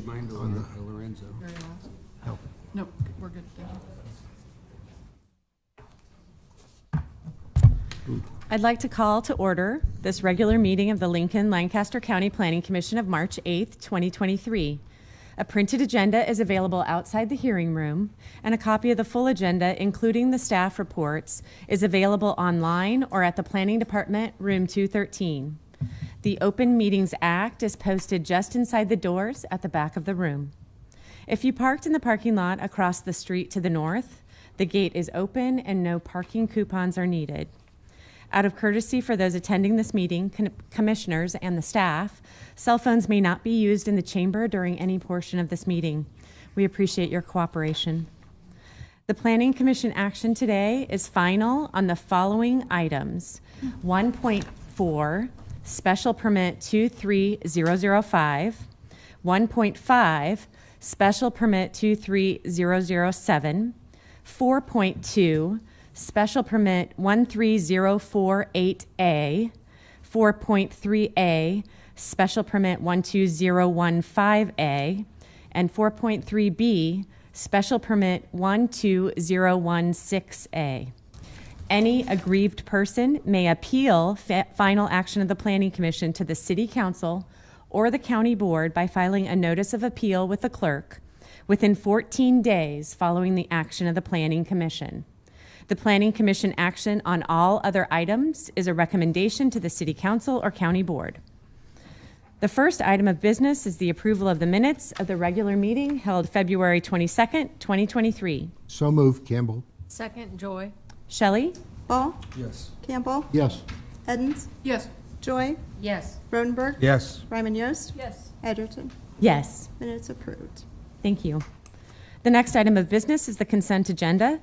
Mine to Lorenzo. Very last? No. Nope, we're good. Thank you. I'd like to call to order this regular meeting of the Lincoln-Lancaster County Planning Commission of March 8th, 2023. A printed agenda is available outside the hearing room, and a copy of the full agenda, including the staff reports, is available online or at the Planning Department, room 213. The Open Meetings Act is posted just inside the doors at the back of the room. If you parked in the parking lot across the street to the north, the gate is open and no parking coupons are needed. Out of courtesy for those attending this meeting, commissioners and the staff, cell phones may not be used in the chamber during any portion of this meeting. We appreciate your cooperation. The Planning Commission action today is final on the following items. 1.4, Special Permit 23005. 1.5, Special Permit 23007. 4.2, Special Permit 13048A, 4.3A, Special Permit 12015A, and 4.3B, Special Permit 12016A. Any aggrieved person may appeal final action of the Planning Commission to the City Council or the County Board by filing a notice of appeal with the clerk within 14 days following the action of the Planning Commission. The Planning Commission action on all other items is a recommendation to the City Council or County Board. The first item of business is the approval of the minutes of the regular meeting held February 22nd, 2023. So moved, Campbell. Second, Joy. Shelley? Ball? Yes. Campbell? Yes. Edens? Yes. Joy? Yes. Rodenberg? Yes. Ryman Yost? Yes. Edgerton? Yes. Minutes approved. Thank you. The next item of business is the consent agenda.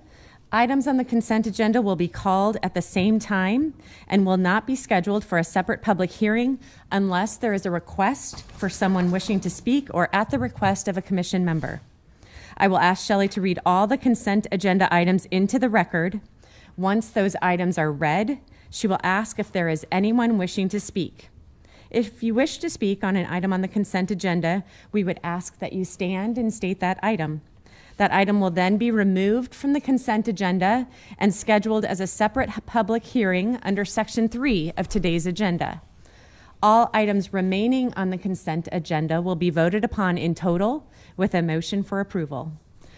Items on the consent agenda will be called at the same time and will not be scheduled for a separate public hearing unless there is a request for someone wishing to speak or at the request of a commission member. I will ask Shelley to read all the consent agenda items into the record. Once those items are read, she will ask if there is anyone wishing to speak. If you wish to speak on an item on the consent agenda, we would ask that you stand and state that item. That item will then be removed from the consent agenda and scheduled as a separate public hearing under Section 3 of today's agenda. All items remaining on the consent agenda will be voted upon in total with a motion for approval.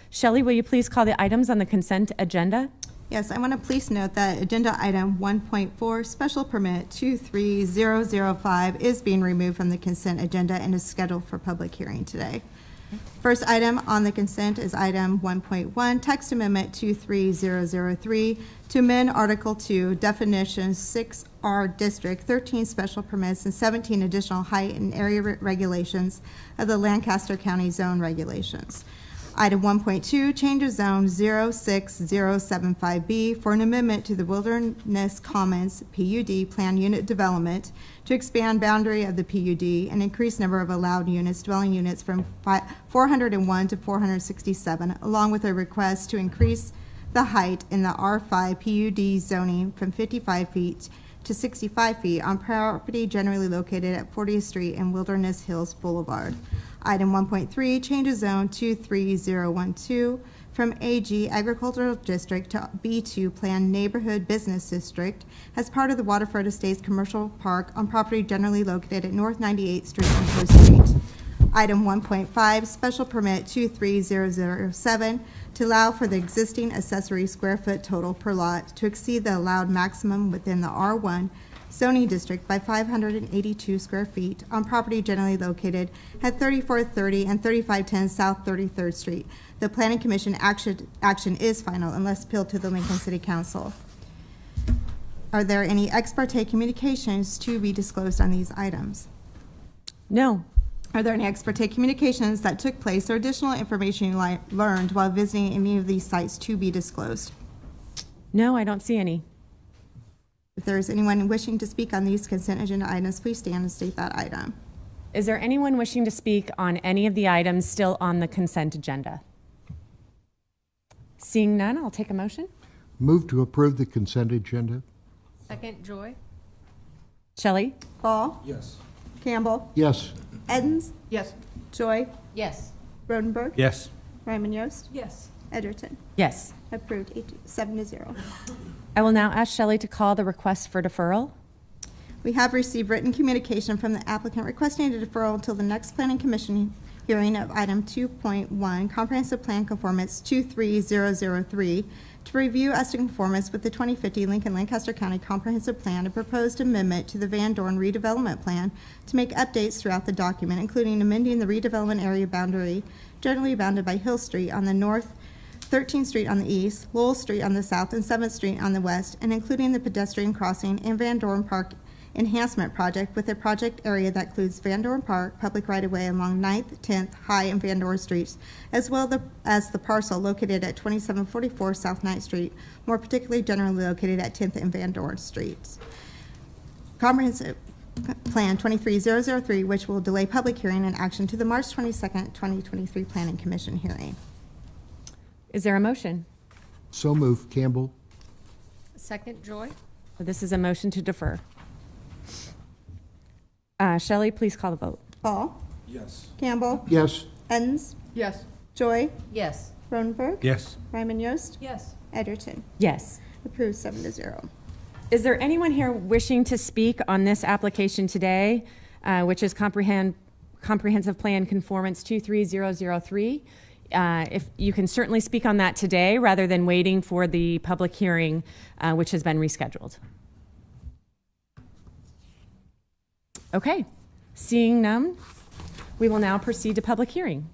Shelley, will you please call the items on the consent agenda? Yes, I want to please note that agenda item 1.4, special permit 23005 is being removed from the consent agenda and is scheduled for public hearing today. First item on the consent is item 1.1, text amendment 23003 to amend Article 2, definitions 6R District, 13 special permits, and 17 additional height and area regulations of the Lancaster County Zone Regulations. Item 1.2, change of zone 06075B for an amendment to the Wilderness Commons PUD Plan Unit Development to expand boundary of the PUD and increase number of allowed units, dwelling units from 401 to 467, along with a request to increase the height in the R5 PUD zoning from 55 feet to 65 feet on property generally located at 40th Street and Wilderness Hills Boulevard. Item 1.3, change of zone 23012 from AG Agricultural District to B2 Planned Neighborhood Business District as part of the Waterford Estates Commercial Park on property generally located at North 98th Street and Coast Street. Item 1.5, special permit 23007 to allow for the existing accessory square foot total per lot to exceed the allowed maximum within the R1 zoning district by 582 square feet on property generally located at 3430 and 3510 South 33rd Street. The Planning Commission action is final unless appealed to the Lincoln City Council. Are there any ex parte communications to be disclosed on these items? No. Are there any ex parte communications that took place or additional information you learned while visiting any of these sites to be disclosed? No, I don't see any. If there is anyone wishing to speak on these consent agenda items, please stand and state that item. Is there anyone wishing to speak on any of the items still on the consent agenda? Seeing none, I'll take a motion. Move to approve the consent agenda. Second, Joy. Shelley? Ball? Yes. Campbell, Yes. Edens, Yes. Joy, Yes. Rodenberg, Yes. Ryman Yost, Yes. Edgerton. Yes. Approved 7-0. I will now ask Shelley to call the request for deferral. We have received written communication from the applicant requesting a deferral until the next planning commission hearing of item 2.1, comprehensive plan conformance 23003, to review as to conformance with the 2050 Lincoln Lancaster County Comprehensive Plan, a proposed amendment to the Van Dorn redevelopment plan to make updates throughout the document, including amending the redevelopment area boundary generally bounded by Hill Street on the north, 13th Street on the east, Lowell Street on the south, and 7th Street on the west, and including the pedestrian crossing and Van Dorn Park enhancement project with a project area that includes Van Dorn Park, public right-of-way along 9th, 10th, High, and Van Dorn Streets, as well as the parcel located at 2744 South 9th Street, more particularly generally located at 10th and Van Dorn Streets. Comprehensive Plan 23003, which will delay public hearing and action to the March 22nd, 2023 Planning Commission hearing. Is there a motion? So moved. Campbell. Second, Joy? This is a motion to defer. Shelley, please call the vote. Ball, Yes. Campbell, Yes. Edens, Yes. Joy, Yes. Rodenberg, Yes. Ryman Yost, Yes. Edgerton. Yes. Approved 7-0. Is there anyone here wishing to speak on this application today, which is Comprehensive Plan Conformance 23003? If you can certainly speak on that today rather than waiting for the public hearing, which has been rescheduled. Okay, seeing none, we will now proceed to public hearing.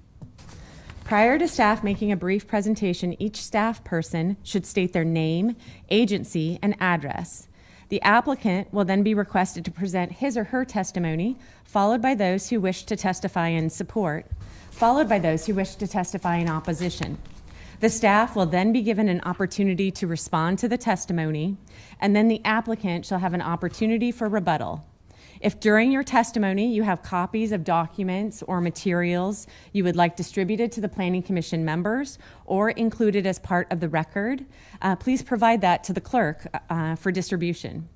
Prior to staff making a brief presentation, each staff person should state their name, agency, and address. The applicant will then be requested to present his or her testimony, followed by those who wish to testify in support, followed by those who wish to testify in opposition. The staff will then be given an opportunity to respond to the testimony, and then the applicant shall have an opportunity for rebuttal. If during your testimony you have copies of documents or materials you would like distributed to the Planning Commission members or included as part of the record, please provide that to the clerk for distribution.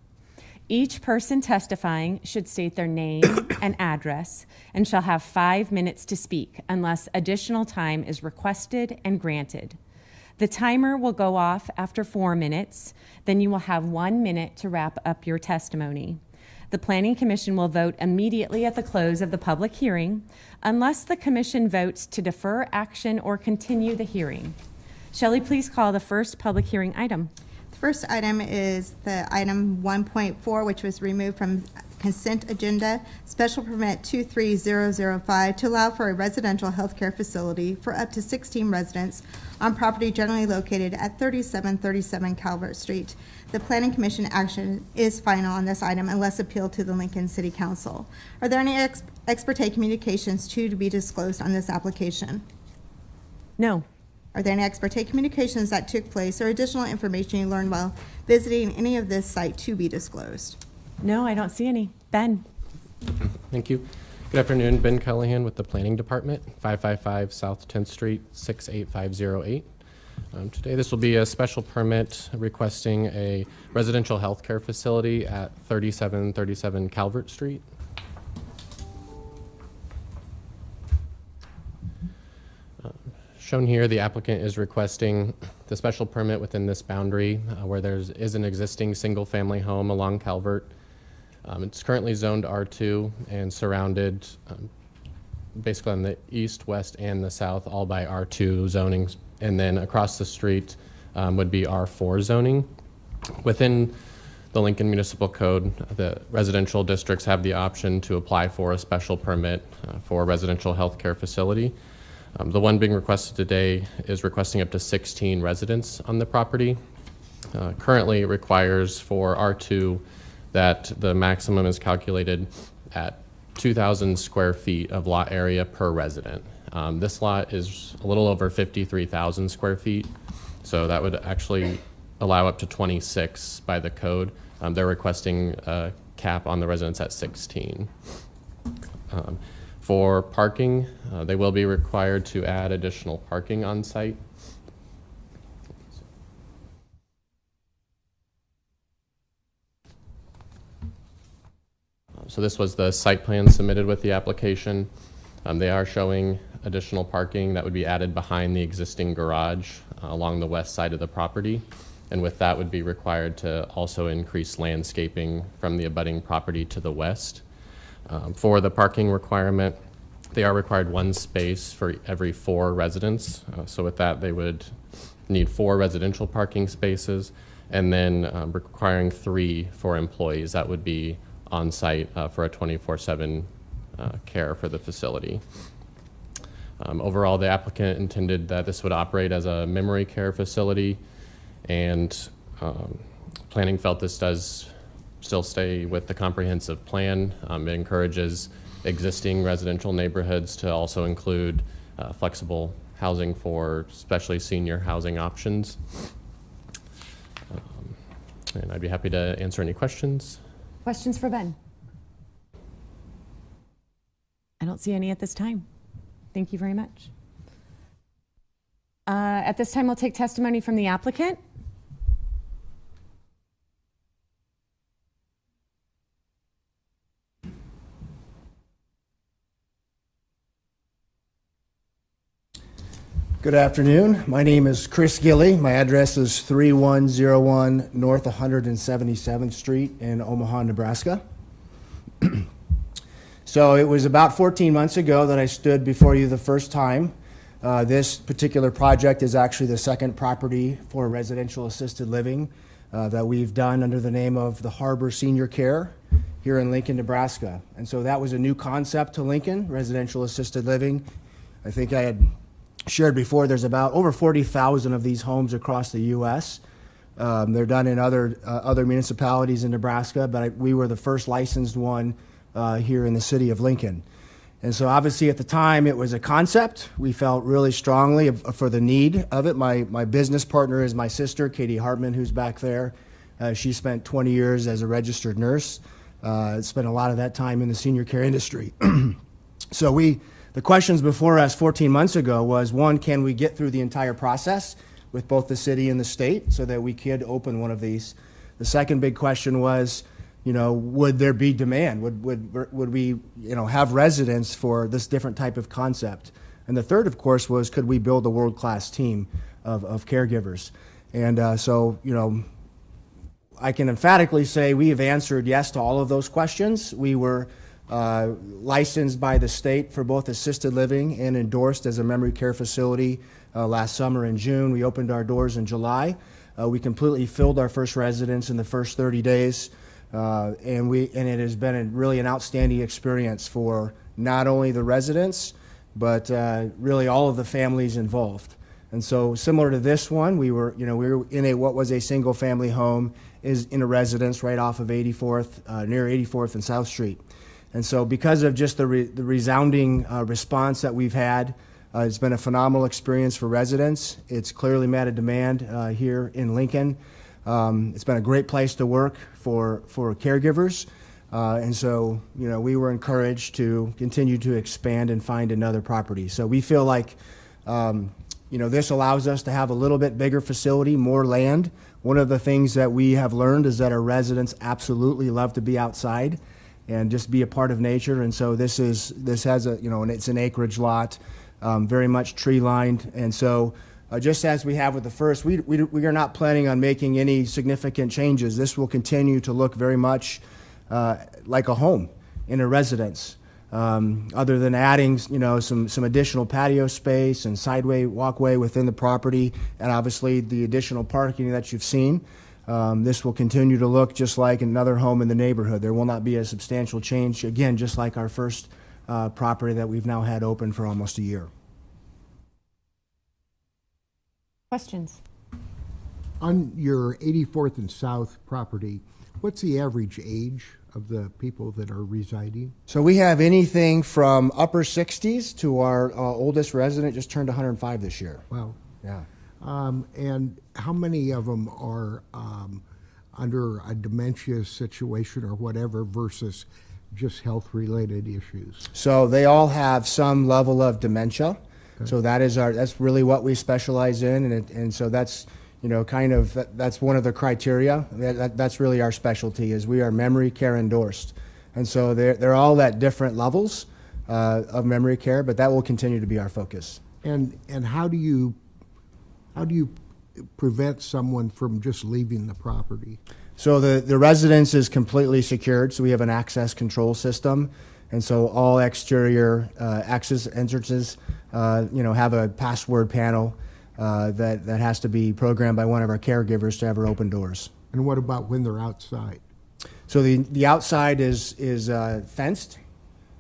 Each person testifying should state their name and address and shall have 5 minutes to speak unless additional time is requested and granted. The timer will go off after 4 minutes, then you will have 1 minute to wrap up your testimony. The Planning Commission will vote immediately at the close of the public hearing unless the Commission votes to defer action or continue the hearing. Shelley, please call the first public hearing item. The first item is the item 1.4, which was removed from consent agenda, special permit 23005 to allow for a residential healthcare facility for up to 16 residents on property generally located at 3737 Calvert Street. The Planning Commission action is final on this item unless appealed to the Lincoln City Council. Are there any ex parte communications to be disclosed on this application? No. Are there any ex parte communications that took place or additional information you learned while visiting any of this site to be disclosed? No, I don't see any. Ben. Thank you. Good afternoon, Ben Callahan with the Planning Department, 555 South 10th Street, 68508. Today this will be a special permit requesting a residential healthcare facility at 3737 Calvert Street. Shown here, the applicant is requesting the special permit within this boundary where there is an existing single-family home along Calvert. It's currently zoned R2 and surrounded basically on the east, west, and the south, all by R2 zonings. And then across the street would be R4 zoning. Within the Lincoln Municipal Code, the residential districts have the option to apply for a special permit for a residential healthcare facility. The one being requested today is requesting up to 16 residents on the property. Currently it requires for R2 that the maximum is calculated at 2,000 square feet of lot area per resident. This lot is a little over 53,000 square feet, so that would actually allow up to 26 by the code. They're requesting a cap on the residents at 16. For parking, they will be required to add additional parking on site. So this was the site plan submitted with the application. They are showing additional parking that would be added behind the existing garage along the west side of the property. And with that would be required to also increase landscaping from the abutting property to the west. For the parking requirement, they are required one space for every 4 residents. So with that, they would need 4 residential parking spaces, and then requiring 3 for employees. That would be on site for a 24/7 care for the facility. Overall, the applicant intended that this would operate as a memory care facility, and planning felt this does still stay with the comprehensive plan. It encourages existing residential neighborhoods to also include flexible housing for especially senior housing options. And I'd be happy to answer any questions. Questions for Ben? I don't see any at this time. Thank you very much. At this time, we'll take testimony from the applicant. Good afternoon. My name is Chris Gilly. My address is 3101 North 177th Street in Omaha, Nebraska. So it was about 14 months ago that I stood before you the first time. This particular project is actually the second property for residential assisted living that we've done under the name of the Harbor Senior Care here in Lincoln, Nebraska. And so that was a new concept to Lincoln, residential assisted living. I think I had shared before, there's about over 40,000 of these homes across the U.S. They're done in other municipalities in Nebraska, but we were the first licensed one here in the city of Lincoln. And so obviously at the time it was a concept. We felt really strongly for the need of it. My business partner is my sister, Katie Hartman, who's back there. She spent 20 years as a registered nurse, spent a lot of that time in the senior care industry. So the questions before us 14 months ago was, one, can we get through the entire process with both the city and the state so that we could open one of these? The second big question was, would there be demand? Would we, have residents for this different type of concept? And the third, of course, was, could we build a world-class team of caregivers? And so, I can emphatically say we have answered yes to all of those questions. We were licensed by the state for both assisted living and endorsed as a memory care facility last summer in June. We opened our doors in July. We completely filled our first residents in the first 30 days, and it has been really an outstanding experience for not only the residents, but really all of the families involved. And so, similar to this one, we were in what was a single-family home, is in a residence right off of 84th, near 84th and South Street. And so because of just the resounding response that we've had, it's been a phenomenal experience for residents. It's clearly met a demand here in Lincoln. It's been a great place to work for caregivers. And so, we were encouraged to continue to expand and find another property. So we feel like, this allows us to have a little bit bigger facility, more land. One of the things that we have learned is that our residents absolutely love to be outside and just be a part of nature. And so this has and it's an acreage lot, very much tree lined. And so just as we have with the first, we are not planning on making any significant changes. This will continue to look very much like a home in a residence, other than adding, some additional patio space and sideway walkway within the property, and obviously the additional parking that you've seen. This will continue to look just like another home in the neighborhood. There will not be a substantial change, again, just like our first property that we've now had open for almost a year. Questions? On your 84th and South property, what's the average age of the people that are residing? So we have anything from upper 60s to our oldest resident just turned 105 this year. Wow. Yeah. And how many of them are under a dementia situation or whatever versus just health-related issues? So they all have some level of dementia. Okay. So that's really what we specialize in, and so that's that's one of the criteria. That's really our specialty, is we are memory care endorsed, And so they're all at different levels of memory care, but that will continue to be our focus. And how do you prevent someone from just leaving the property? So the residence is completely secured, so we have an access control system. And so all exterior access entrances, have a password panel that has to be programmed by one of our caregivers to ever open doors. And what about when they're outside? So the outside is fenced.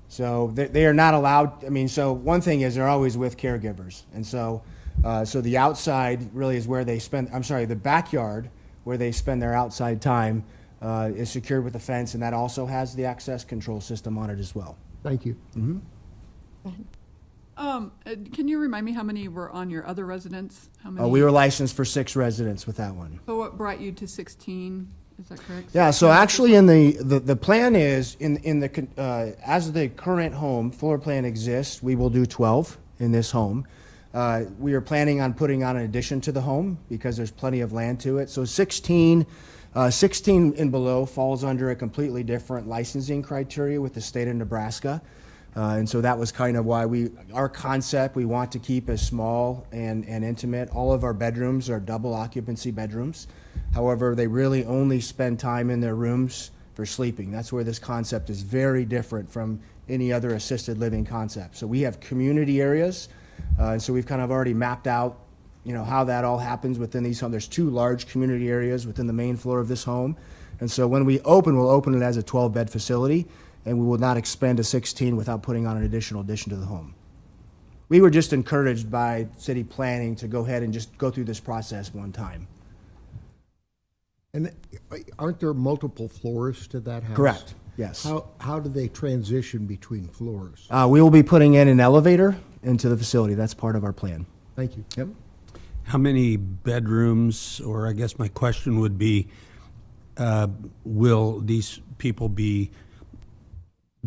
So they are not allowed. I mean, so one thing is they're always with caregivers, and so the outside really is where they spend. I'm sorry, the backyard where they spend their outside time is secured with a fence, and that also has the access control system on it as well. Thank you. Can you remind me how many were on your other residence? How many? We were licensed for 6 residents with that one. So what brought you to 16? Is that correct? Yeah, so actually in the plan is, as the current home floor plan exists, we will do 12 in this home. We are planning on putting on an addition to the home because there's plenty of land to it. So 16 and below falls under a completely different licensing criteria with the state of Nebraska. And so that was kind of why our concept, we want to keep as small and intimate. All of our bedrooms are double occupancy bedrooms. However, they really only spend time in their rooms for sleeping. That's where this concept is very different from any other assisted living concept. So we have community areas, and so we've kind of already mapped out, how that all happens within these homes. There's 2 large community areas within the main floor of this home. And so when we open, we'll open it as a 12-bed facility, and we will not expand to 16 without putting on an addition to the home. We were just encouraged by city planning to go ahead and just go through this process one time. And aren't there multiple floors to that house? Correct, yes. How do they transition between floors? We will be putting in an elevator into the facility. That's part of our plan. Thank you. Yep. How many bedrooms, or I guess my question would be, will these people be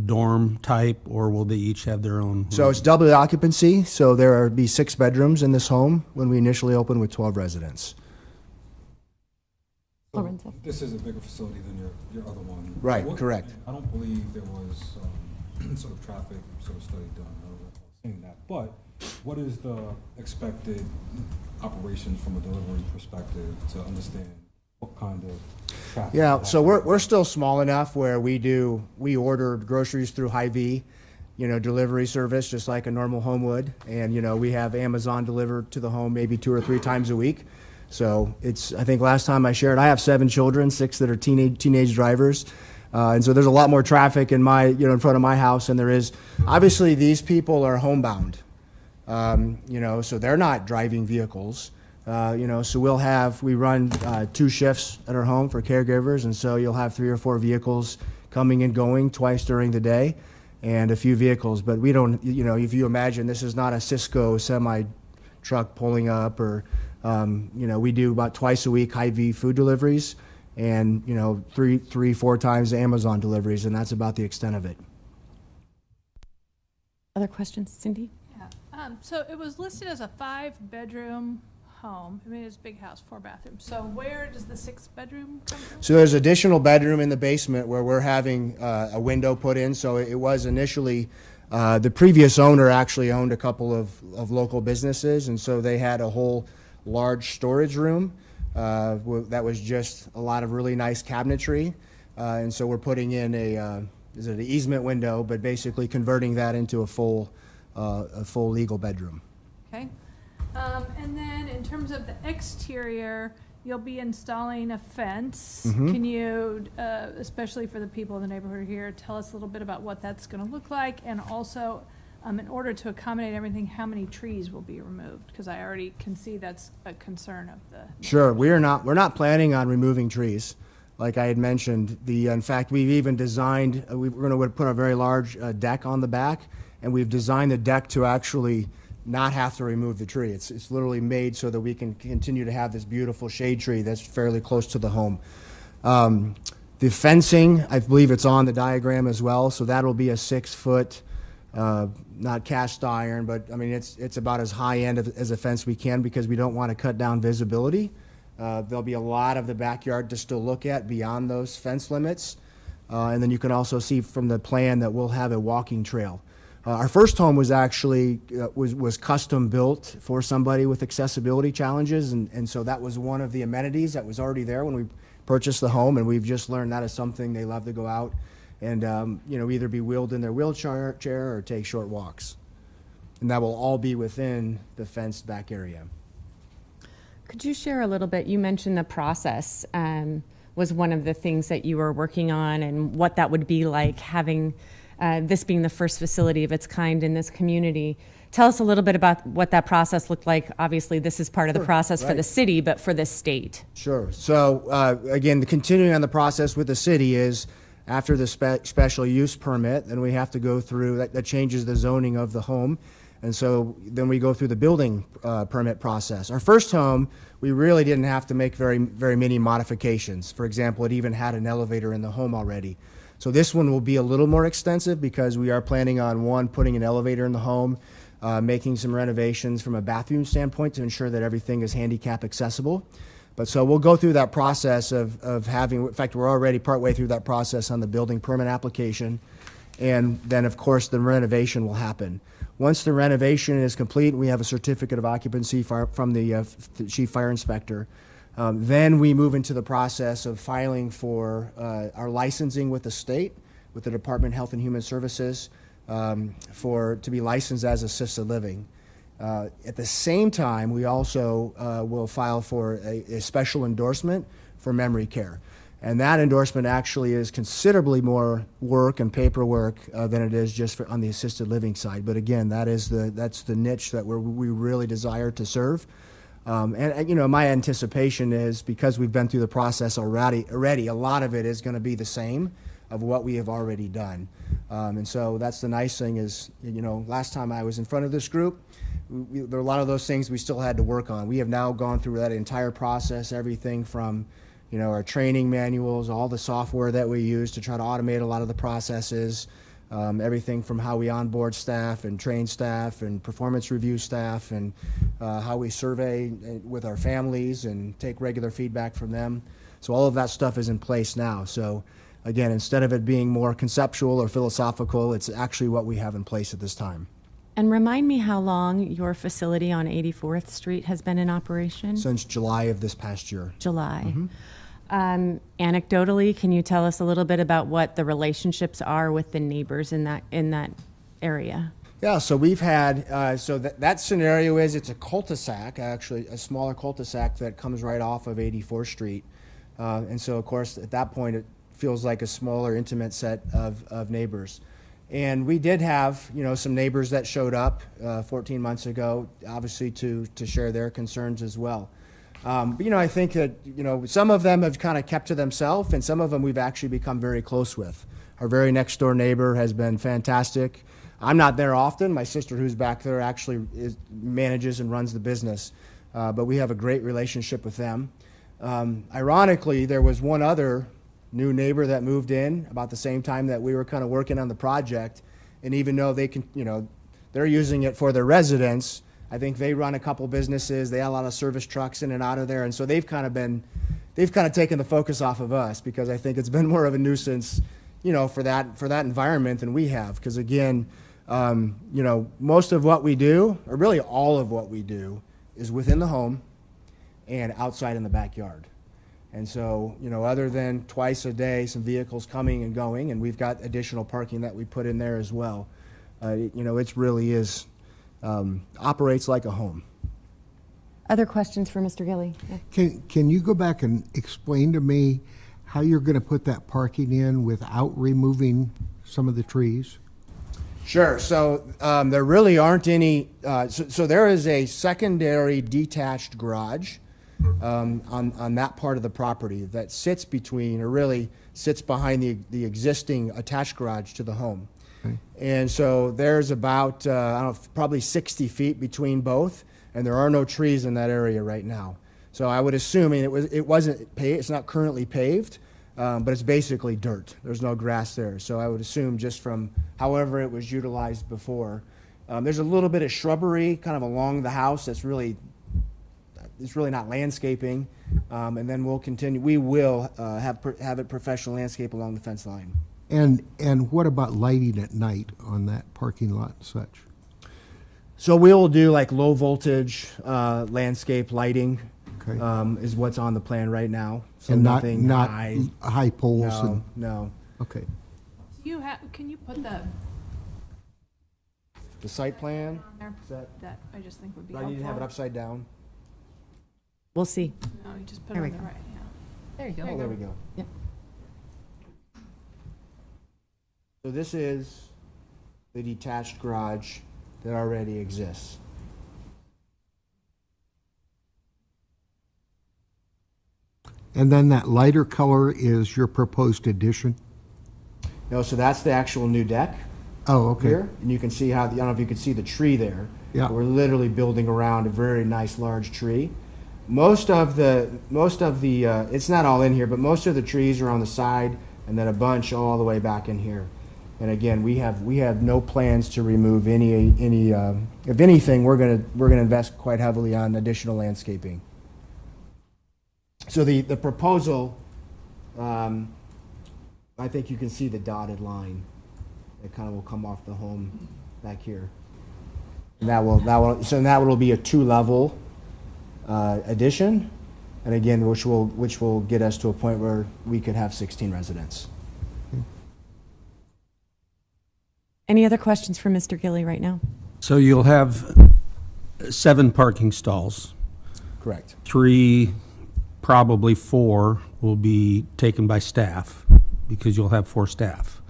dorm type, or will they each have their own room? So it's double occupancy, so there will be 6 bedrooms in this home when we initially open with 12 residents. Lorenzo. This is a bigger facility than your other one. Right, correct. I don't believe there was sort of traffic sort of study done. I don't recall seeing that. But what is the expected operations from a delivery perspective to understand what kind of traffic? Yeah, so we're still small enough where we order groceries through Hy-Vee, delivery service just like a normal home would, and we have Amazon delivered to the home maybe 2 or 3 times a week. So I think last time I shared, I have 7 children, 6 that are teenage drivers. And so there's a lot more traffic in in front of my house than there is. Obviously, these people are homebound, so they're not driving vehicles. So we run 2 shifts at our home for caregivers, and so you'll have 3 or 4 vehicles coming and going twice during the day, and a few vehicles. But we don't, if you imagine, this is not a Cisco semi truck pulling up, or we do about twice a week Hy-Vee food deliveries, and 3-4 times Amazon deliveries, and that's about the extent of it. Other questions, Cindy? Yeah. So it was listed as a 5-bedroom home. I mean, it's a big house, 4 bathrooms. So where does the 6th bedroom come from? So there's additional bedroom in the basement where we're having a window put in. So it was initially, the previous owner actually owned a couple of local businesses, and so they had a whole large storage room that was just a lot of really nice cabinetry. And so we're putting in an easement window, but basically converting that into a full legal bedroom. Okay. And then in terms of the exterior, you'll be installing a fence. Mm-hmm. Can you, especially for the people in the neighborhood here, tell us a little bit about what that's going to look like? And also, in order to accommodate everything, how many trees will be removed? Because I already can see that's a concern of the... Sure. We're not planning on removing trees. Like I had mentioned, in fact, we've even designed, we're going to put a very large deck on the back, and we've designed the deck to actually not have to remove the tree. It's literally made so that we can continue to have this beautiful shade tree that's fairly close to the home. The fencing, I believe it's on the diagram as well, so that'll be a 6-foot, not cast iron, but I mean it's about as high end as a fence we can, because we don't want to cut down visibility. There'll be a lot of the backyard to still look at beyond those fence limits. And then you can also see from the plan that we'll have a walking trail. Our first home was actually was custom built for somebody with accessibility challenges, and so that was one of the amenities that was already there when we purchased the home, and we've just learned that is something they love to go out and either be wheeled in their wheelchair or take short walks. And that will all be within the fenced back area. Could you share a little bit? You mentioned the process was one of the things that you were working on, and what that would be like having this being the first facility of its kind in this community. Tell us a little bit about what that process looked like. Obviously, this is part of the process for the city, but for the state. Sure. So again, continuing on the process with the city is after the special use permit, then we have to go through, that changes the zoning of the home. And so then we go through the building permit process. Our first home, we really didn't have to make very many modifications. For example, it even had an elevator in the home already. So this one will be a little more extensive because we are planning on, one, putting an elevator in the home, making some renovations from a bathroom standpoint to ensure that everything is handicap accessible. But so we'll go through that process of having, in fact, we're already partway through that process on the building permit application. And then, of course, the renovation will happen. Once the renovation is complete, we have a certificate of occupancy from the chief fire inspector. Then we move into the process of filing for our licensing with the state, with the Department of Health and Human Services, to be licensed as assisted living. At the same time, we also will file for a special endorsement for memory care. And that endorsement actually is considerably more work and paperwork than it is just on the assisted living side. But again, that's the niche that we really desire to serve. And my anticipation is, because we've been through the process already, a lot of it is going to be the same of what we have already done. And so that's the nice thing is, last time I was in front of this group, there are a lot of those things we still had to work on. We have now gone through that entire process, everything from our training manuals, all the software that we use to try to automate a lot of the processes, everything from how we onboard staff and train staff and performance review staff, and how we survey with our families and take regular feedback from them. So all of that stuff is in place now. So again, instead of it being more conceptual or philosophical, it's actually what we have in place at this time. And remind me how long your facility on 84th Street has been in operation? Since July of this past year. July. Mm-hmm. Anecdotally, can you tell us a little bit about what the relationships are with the neighbors in that area? Yeah, so we've had, that scenario is, it's a cul-de-sac, actually, a smaller cul-de-sac that comes right off of 84th Street. And so, of course, at that point, it feels like a smaller, intimate set of neighbors. And we did have, some neighbors that showed up 14 months ago, obviously to share their concerns as well. But, I think that, some of them have kind of kept to themselves, and some of them we've actually become very close with. Our very next door neighbor has been fantastic. I'm not there often. My sister, who's back there, actually manages and runs the business. But we have a great relationship with them. Ironically, there was one other new neighbor that moved in about the same time that we were kind of working on the project. And even though they can, they're using it for their residents, I think they run a couple businesses. They have a lot of service trucks in and out of there. And so they've kind of taken the focus off of us, because I think it's been more of a nuisance, for that environment than we have. Because again, most of what we do, or really all of what we do, is within the home and outside in the backyard. And so, other than twice a day, some vehicles coming and going, and we've got additional parking that we put in there as well, it really is, operates like a home. Other questions for Mr. Gilly? Yeah. Can you go back and explain to me how you're going to put that parking in without removing some of the trees? Sure. So there really aren't any. So there is a secondary detached garage on that part of the property that sits between, or really sits behind the existing attached garage to the home. Okay. And so there's about probably 60 feet between both, and there are no trees in that area right now. So I would assume, it wasn't paved. It's not currently paved. But it's basically dirt. There's no grass there. So I would assume, just from however it was utilized before. There's a little bit of shrubbery kind of along the house that's really it's really not landscaping. And then we'll continue, we will have it professional landscape along the fence line. And what about lighting at night on that parking lot and such? So we'll do like low voltage landscape lighting. Okay. Is what's on the plan right now. So And nothing not high. high poles and, No. okay. Can you put the The site plan, on there? is that, That I just think would be do I helpful. need to have it upside down? We'll see. No, you just put There it we on the go. right, yeah. There you go. Oh, there we go. Yep. So this is the detached garage that already exists. And then that lighter color is your proposed addition? No, so that's the actual new deck Oh, okay. here. And you can see how, I don't know if you can see the tree there. Yeah. We're literally building around a very nice large tree. Most of the, it's not all in here, but most of the trees are on the side and then a bunch all the way back in here. And again, we have no plans to remove any, if anything, we're gonna invest quite heavily on additional landscaping. So the proposal, I think you can see the dotted line. It kind of will come off the home back here. And that will be a 2-level addition, and again, which will get us to a point where we could have 16 residents. Any other questions for Mr. Gilly right now? So you'll have 7 parking stalls. Correct. 3, probably 4 will be taken by staff because you'll have 4 staff.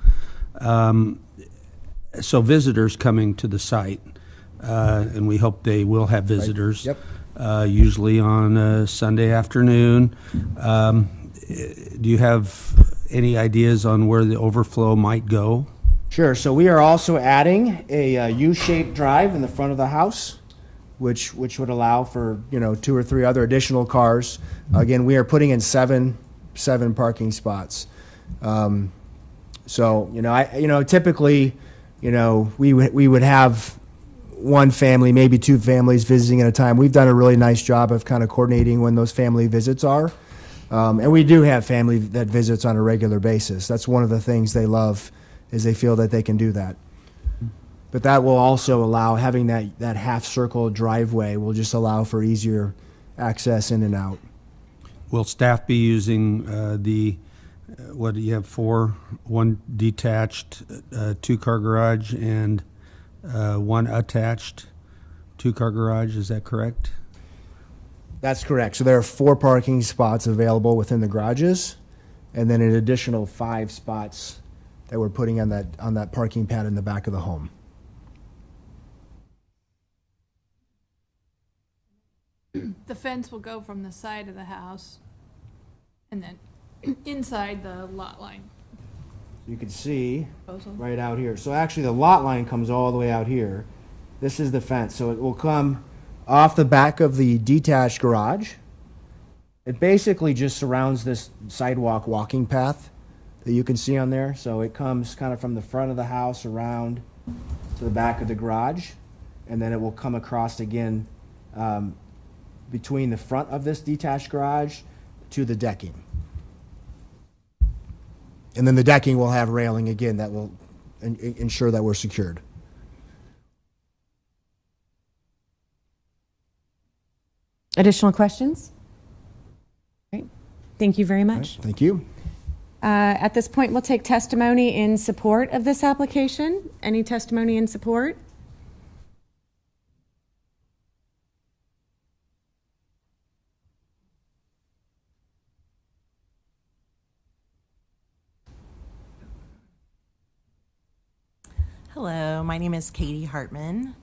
So visitors coming to the site, and we hope they will have visitors. Yep. Usually on a Sunday afternoon. Do you have any ideas on where the overflow might go? Sure. So we are also adding a U-shaped drive in the front of the house, which would allow for 2 or 3 other additional cars. Again, we are putting in seven parking spots. So typically, we would have 1 family, maybe 2 families visiting at a time. We've done a really nice job of kind of coordinating when those family visits are. And we do have family that visits on a regular basis. That's one of the things they love, is they feel that they can do that. But that will also allow, having that half-circle driveway will just allow for easier access in and out. Will staff be using what do you have, 4, 1 detached 2-car garage and 1 attached 2-car garage, is that correct? That's correct. So there are 4 parking spots available within the garages, and then an additional 5 spots that we're putting on that parking pad in the back of the home. The fence will go from the side of the house and then inside the lot line. You can see Proposal. right out here. So actually the lot line comes all the way out here. This is the fence. So it will come off the back of the detached garage. It basically just surrounds this sidewalk walking path that you can see on there. So it comes kind of from the front of the house around to the back of the garage, and then it will come across again between the front of this detached garage to the decking. And then the decking will have railing again that will ensure that we're secured. Additional questions? Great. Thank you very All much. right, thank you. At this point, we'll take testimony in support of this application. Any testimony in support? Hello, my name is Katie Hartman,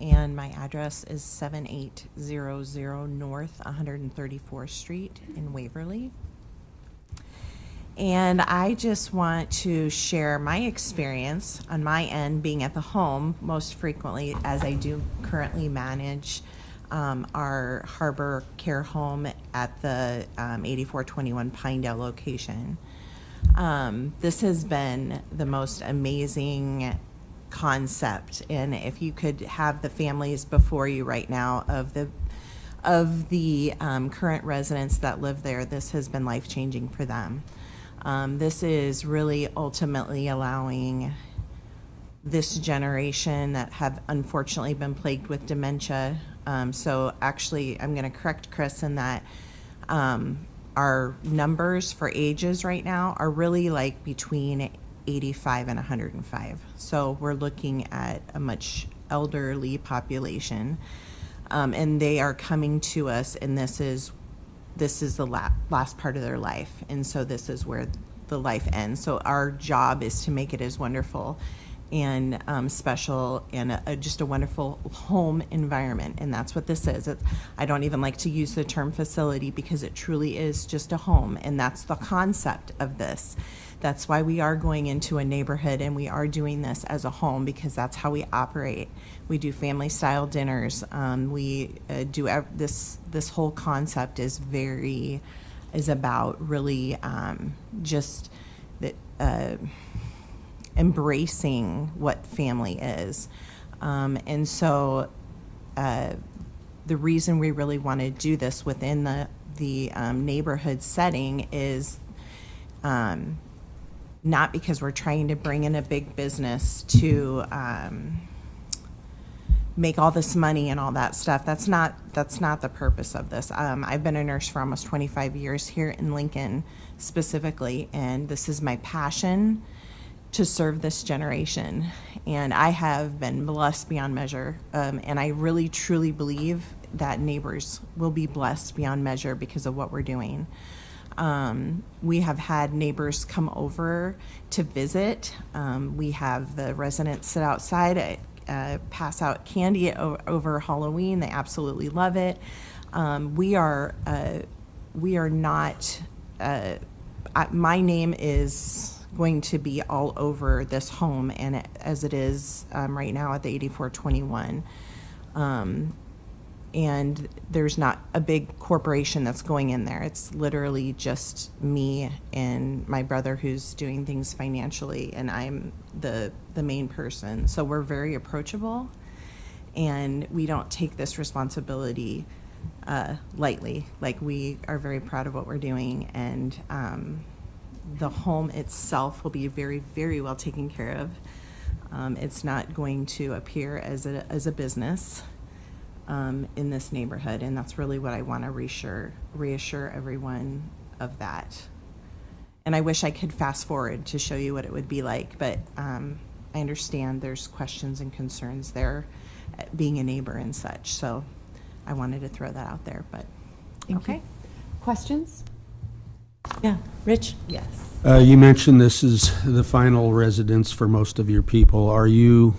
and my address is 7800 North 134th Street in Waverly. And I just want to share my experience on my end being at the home most frequently, as I do currently manage our Harbor Care Home at the 8421 Pinedale location. This has been the most amazing concept, and if you could have the families before you right now of the of the current residents that live there, this has been life-changing for them. This is really ultimately allowing this generation that have unfortunately been plagued with dementia. So actually, I'm going to correct Chris in that our numbers for ages right now are really like between 85 and 105. So we're looking at a much elderly population, and they are coming to us, and this is the last part of their life, and so this is where the life ends. So our job is to make it as wonderful and special and just a wonderful home environment, and that's what this is. I don't even like to use the term facility because it truly is just a home, and that's the concept of this. That's why we are going into a neighborhood and we are doing this as a home, because that's how we operate. We do family style dinners. We do this whole concept is about really just that embracing what family is. And so the reason we really want to do this within the neighborhood setting is not because we're trying to bring in a big business to make all this money and all that stuff. That's not the purpose of this. I've been a nurse for almost 25 years here in Lincoln specifically, and this is my passion to serve this generation. And I have been blessed beyond measure, and I really truly believe that neighbors will be blessed beyond measure because of what we're doing. We have had neighbors come over to visit. We have the residents sit outside, pass out candy over Halloween. They absolutely love it. We are not, my name is going to be all over this home, and as it is right now at the 8421. And there's not a big corporation that's going in there. It's literally just me and my brother who's doing things financially, and I'm the main person. So we're very approachable, and we don't take this responsibility lightly. Like, we are very proud of what we're doing, and the home itself will be very, very well taken care of. It's not going to appear as a business in this neighborhood, and that's really what I want to reassure everyone of that. And I wish I could fast forward to show you what it would be like, but I understand there's questions and concerns there, being a neighbor and such. So I wanted to throw that out there. But Okay. Questions? Yeah, Rich? yes, You mentioned this is the final residence for most of your people. Are you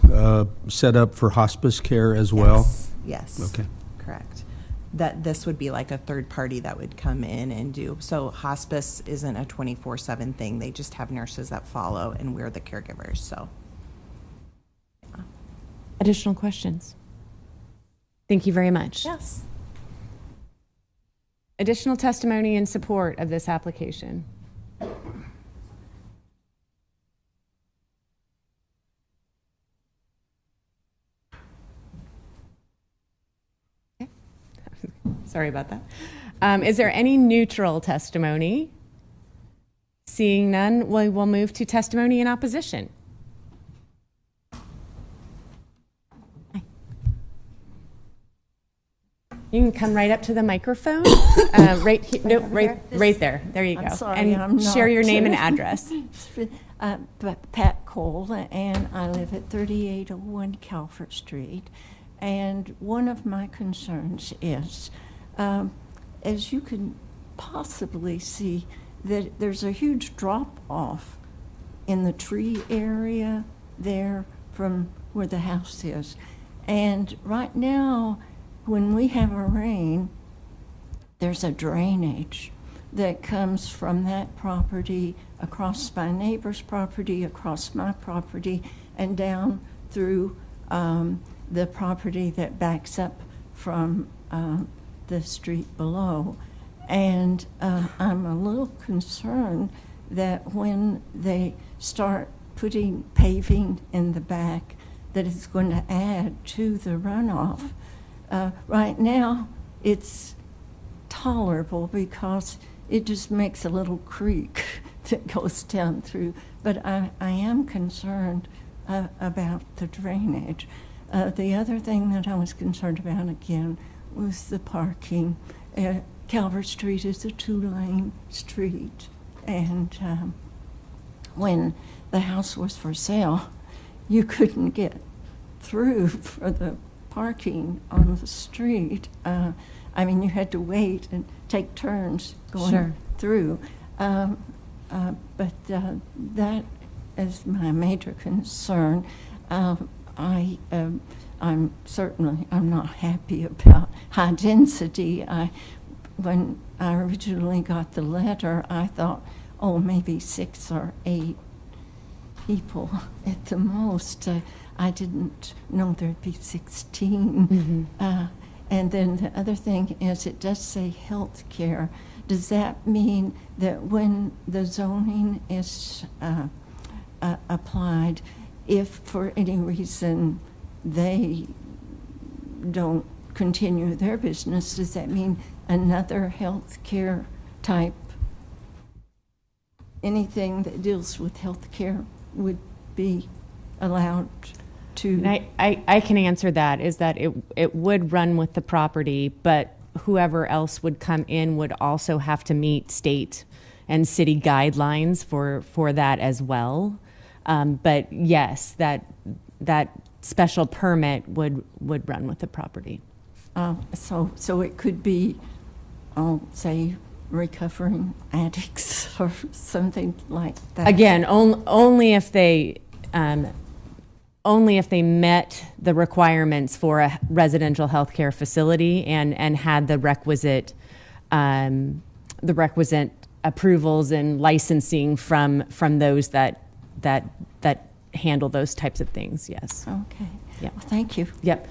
set up for hospice care as well? yes, Okay. correct. That this would be like a third party that would come in and do. So hospice isn't a 24/7 thing. They just have nurses that follow, and we're the caregivers. So. Additional questions? Thank you very much. Yes. Additional testimony in support of this application? Okay. Sorry about that. Is there any neutral testimony? Seeing none, we will move to testimony in opposition. You can come right up to the microphone, right here, no, right there. There you go. I'm sorry, and I'm share not your name and address. Pat Cole, and I live at 3801 Calvert Street. And one of my concerns is, as you can possibly see, that there's a huge drop-off in the tree area there from where the house is. And right now, when we have a rain, there's a drainage that comes from that property across my neighbor's property, across my property, and down through the property that backs up from the street below. And I'm a little concerned that when they start putting paving in the back, that it's going to add to the runoff. Right now, it's tolerable because it just makes a little creek that goes down through. But I am concerned about the drainage. The other thing that I was concerned about again was the parking. Calvert Street is a 2-lane street, and when the house was for sale, you couldn't get through for the parking on the street. I mean, you had to wait and take turns going Sure. through. But that is my major concern. I'm not happy about high density. When I originally got the letter, I thought, oh, maybe 6 or 8 people at the most. I didn't know there'd be 16. And then the other thing is, it does say health care. Does that mean that when the zoning is applied, if for any reason they don't continue their business, does that mean another health care type, anything that deals with health care would be allowed to? And I can answer that, is that it would run with the property, but whoever else would come in would also have to meet state and city guidelines for that as well. But yes, that special permit would run with the property. So it could be, say, recovering addicts or something like that. Again, only if they met the requirements for a residential healthcare facility and had the requisite approvals and licensing from those that handle those types of things. Yes. Okay. Yeah. Well, thank you. Yep.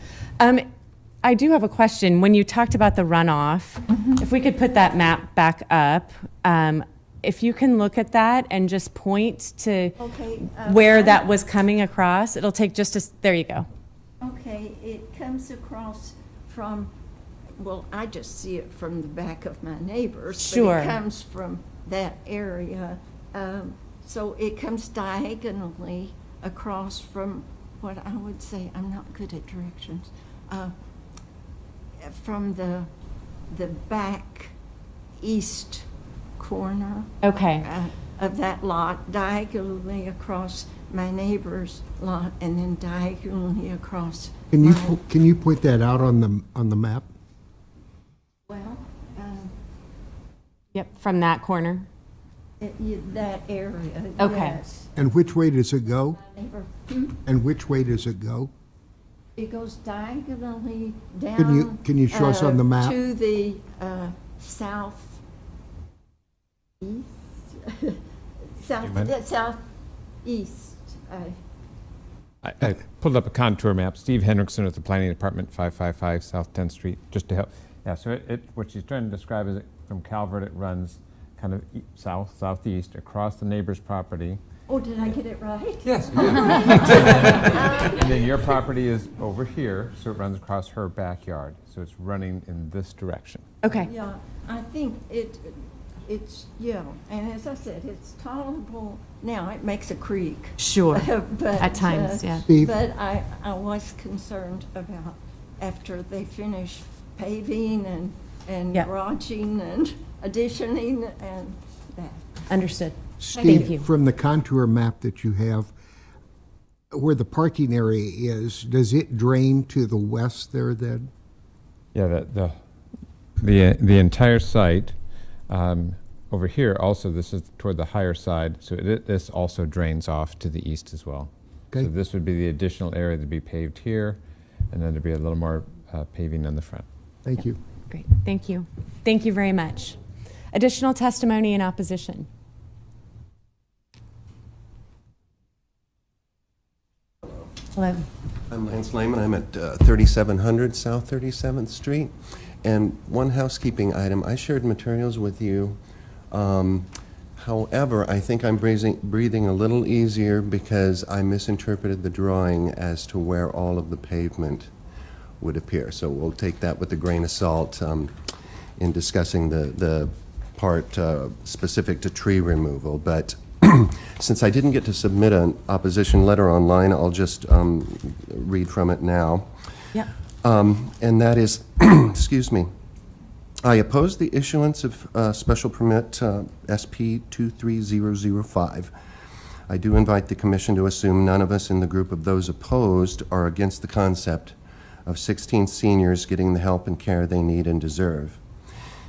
I do have a question. When you talked about the runoff, if we could put that map back up, if you can look at that and just point to where that was coming across, it'll take just there you go. Okay, it comes across from, well, I just see it from the back of my neighbors. Sure. But it comes from that area. So it comes diagonally across from what I would say, I'm not good at directions, from the back east corner Okay. of that lot, diagonally across my neighbor's lot, and then diagonally across. Can you, mine. can you point that out on the map? Well, Yep, from that corner. that area, Okay. yes. And which way does it go? My neighbor, And which way does it go? it goes diagonally down. Can you show us on the map? To the southeast, southeast. I pulled up a contour map. Steve Hendrickson with the Planning Department, 555 South 10th Street, just to help. Yeah, so what she's trying to describe is from Calvert, it runs kind of southeast across the neighbor's property. Oh, did I get it right? Yes. And then your property is over here, so it runs across her backyard. So it's running in this direction. Okay. Yeah, I think it's, yeah, and as I said, it's tolerable now. It makes a creek. Sure. But, At times, yeah. Steve? But I was concerned about after they finish paving and Yeah. garaging and additioning and that. Understood. Thank you. Steve, from the contour map that you have, where the parking area is, does it drain to the west there then? Yeah, the entire site over here also, this is toward the higher side, so this also drains off to the east as well. Okay. So this would be the additional area to be paved here, and then there'd be a little more paving on the front. Thank you. Great. Thank you. Thank you very much. Additional testimony in opposition. Hello. I'm Lance Lehman. I'm at 3700 South 37th Street. And one housekeeping item, I shared materials with you. However, I think I'm breathing a little easier because I misinterpreted the drawing as to where all of the pavement would appear. So we'll take that with a grain of salt in discussing the part specific to tree removal. But since I didn't get to submit an opposition letter online, I'll just read from it now. Yeah. And that is, excuse me, I oppose the issuance of special permit SP 23005. I do invite the commission to assume none of us in the group of those opposed are against the concept of 16 seniors getting the help and care they need and deserve.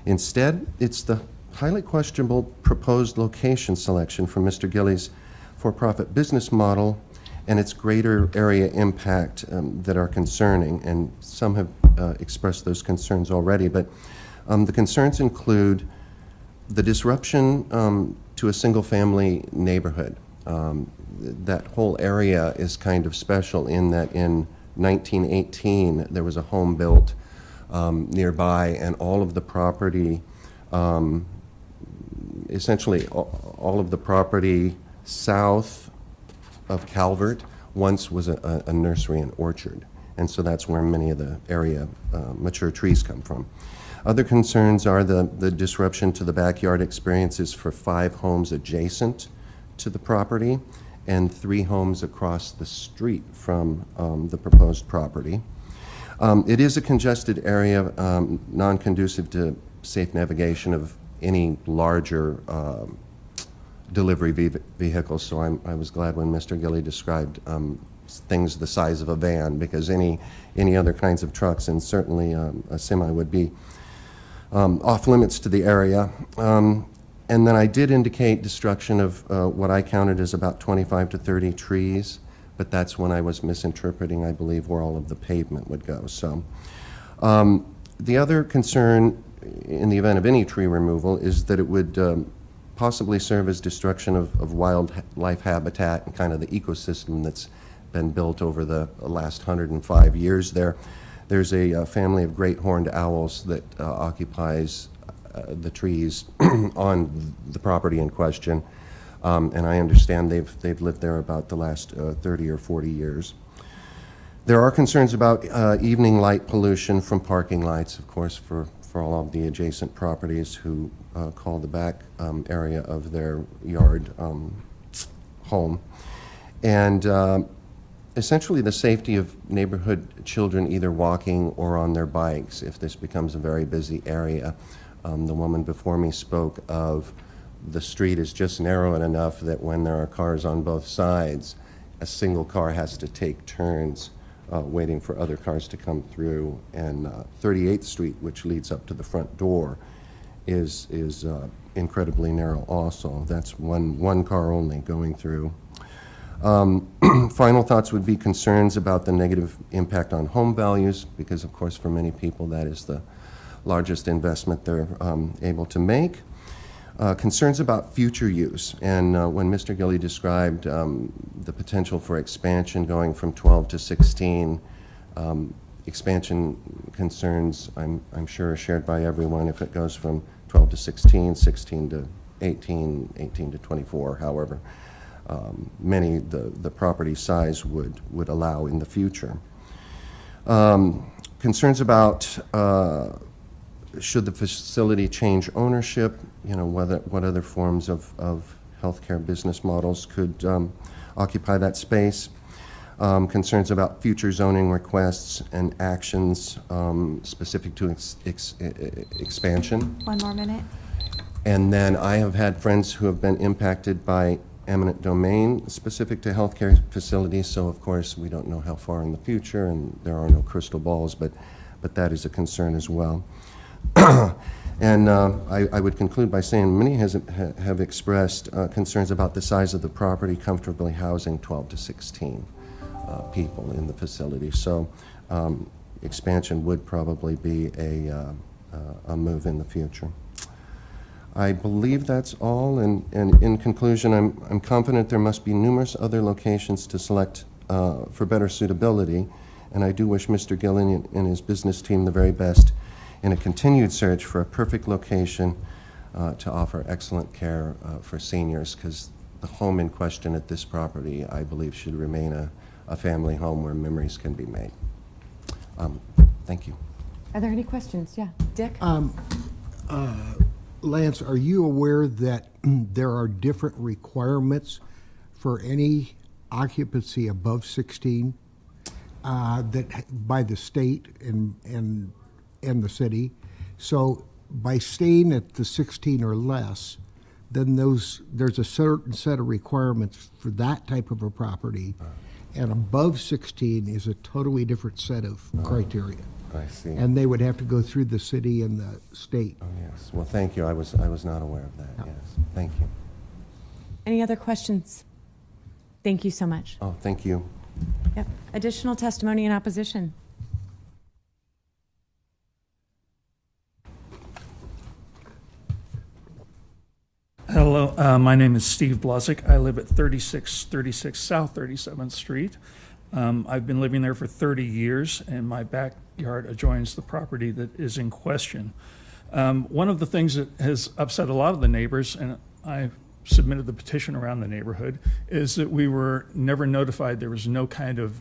Instead, it's the highly questionable proposed location selection from Mr. Gillies' for-profit business model and its greater area impact that are concerning, and some have expressed those concerns already, but the concerns include the disruption to a single-family neighborhood. That whole area is kind of special in that in 1918 there was a home built nearby, and all of the property, essentially all of the property south of Calvert once was a nursery and orchard, and so that's where many of the area mature trees come from. Other concerns are the disruption to the backyard experiences for 5 homes adjacent to the property and 3 homes across the street from the proposed property. It is a congested area, non-conducive to safe navigation of any larger delivery vehicles, so I was glad when Mr. Gilly described things the size of a van, because any other kinds of trucks, and certainly a semi, would be off limits to the area. And then I did indicate destruction of what I counted as about 25 to 30 trees, but that's when I was misinterpreting, I believe, where all of the pavement would go. So the other concern in the event of any tree removal is that it would possibly serve as destruction of wildlife habitat and kind of the ecosystem that's been built over the last 105 years there. There's a family of great horned owls that occupies the trees on the property in question, and I understand they've lived there about the last 30 or 40 years. There are concerns about evening light pollution from parking lights, of course, for all of the adjacent properties who call the back area of their yard home. And essentially the safety of neighborhood children either walking or on their bikes if this becomes a very busy area. The woman before me spoke of the street is just narrow enough that when there are cars on both sides, a single car has to take turns waiting for other cars to come through. And 38th Street, which leads up to the front door, is incredibly narrow also. That's one car only going through. Final thoughts would be concerns about the negative impact on home values, because of course for many people that is the largest investment they're able to make. Concerns about future use, and when Mr. Gilly described the potential for expansion going from 12 to 16, expansion concerns I'm sure are shared by everyone if it goes from 12 to 16, 16 to 18, 18 to 24, however many the property size would allow in the future. Concerns about should the facility change ownership, what other forms of healthcare business models could occupy that space. Concerns about future zoning requests and actions specific to expansion. 1 more minute. And then I have had friends who have been impacted by eminent domain specific to healthcare facilities, so of course we don't know how far in the future and there are no crystal balls, but that is a concern as well. And I would conclude by saying many have expressed concerns about the size of the property comfortably housing 12 to 16 people in the facility. So expansion would probably be a move in the future. I believe that's all, and in conclusion, I'm confident there must be numerous other locations to select for better suitability, and I do wish Mr. Gillen and his business team the very best in a continued search for a perfect location to offer excellent care for seniors, because the home in question at this property, I believe, should remain a family home where memories can be made. Thank you. Are there any questions? Yeah, Dick? Lance, are you aware that there are different requirements for any occupancy above 16 that by the state and the city? So by staying at the 16 or less, then there's a certain set of requirements for that type of a property, and above 16 is a totally different set of criteria. I see. And they would have to go through the city and the state. Oh, yes. Well, thank you. I was not aware of that. Yes. Thank you. Any other questions? Thank you so much. Oh, thank you. Yep. Additional testimony in opposition. Hello, my name is Steve Blazek. I live at 3636 South 37th Street. I've been living there for 30 years, and my backyard adjoins the property that is in question. One of the things that has upset a lot of the neighbors, and I submitted the petition around the neighborhood, is that we were never notified. There was no kind of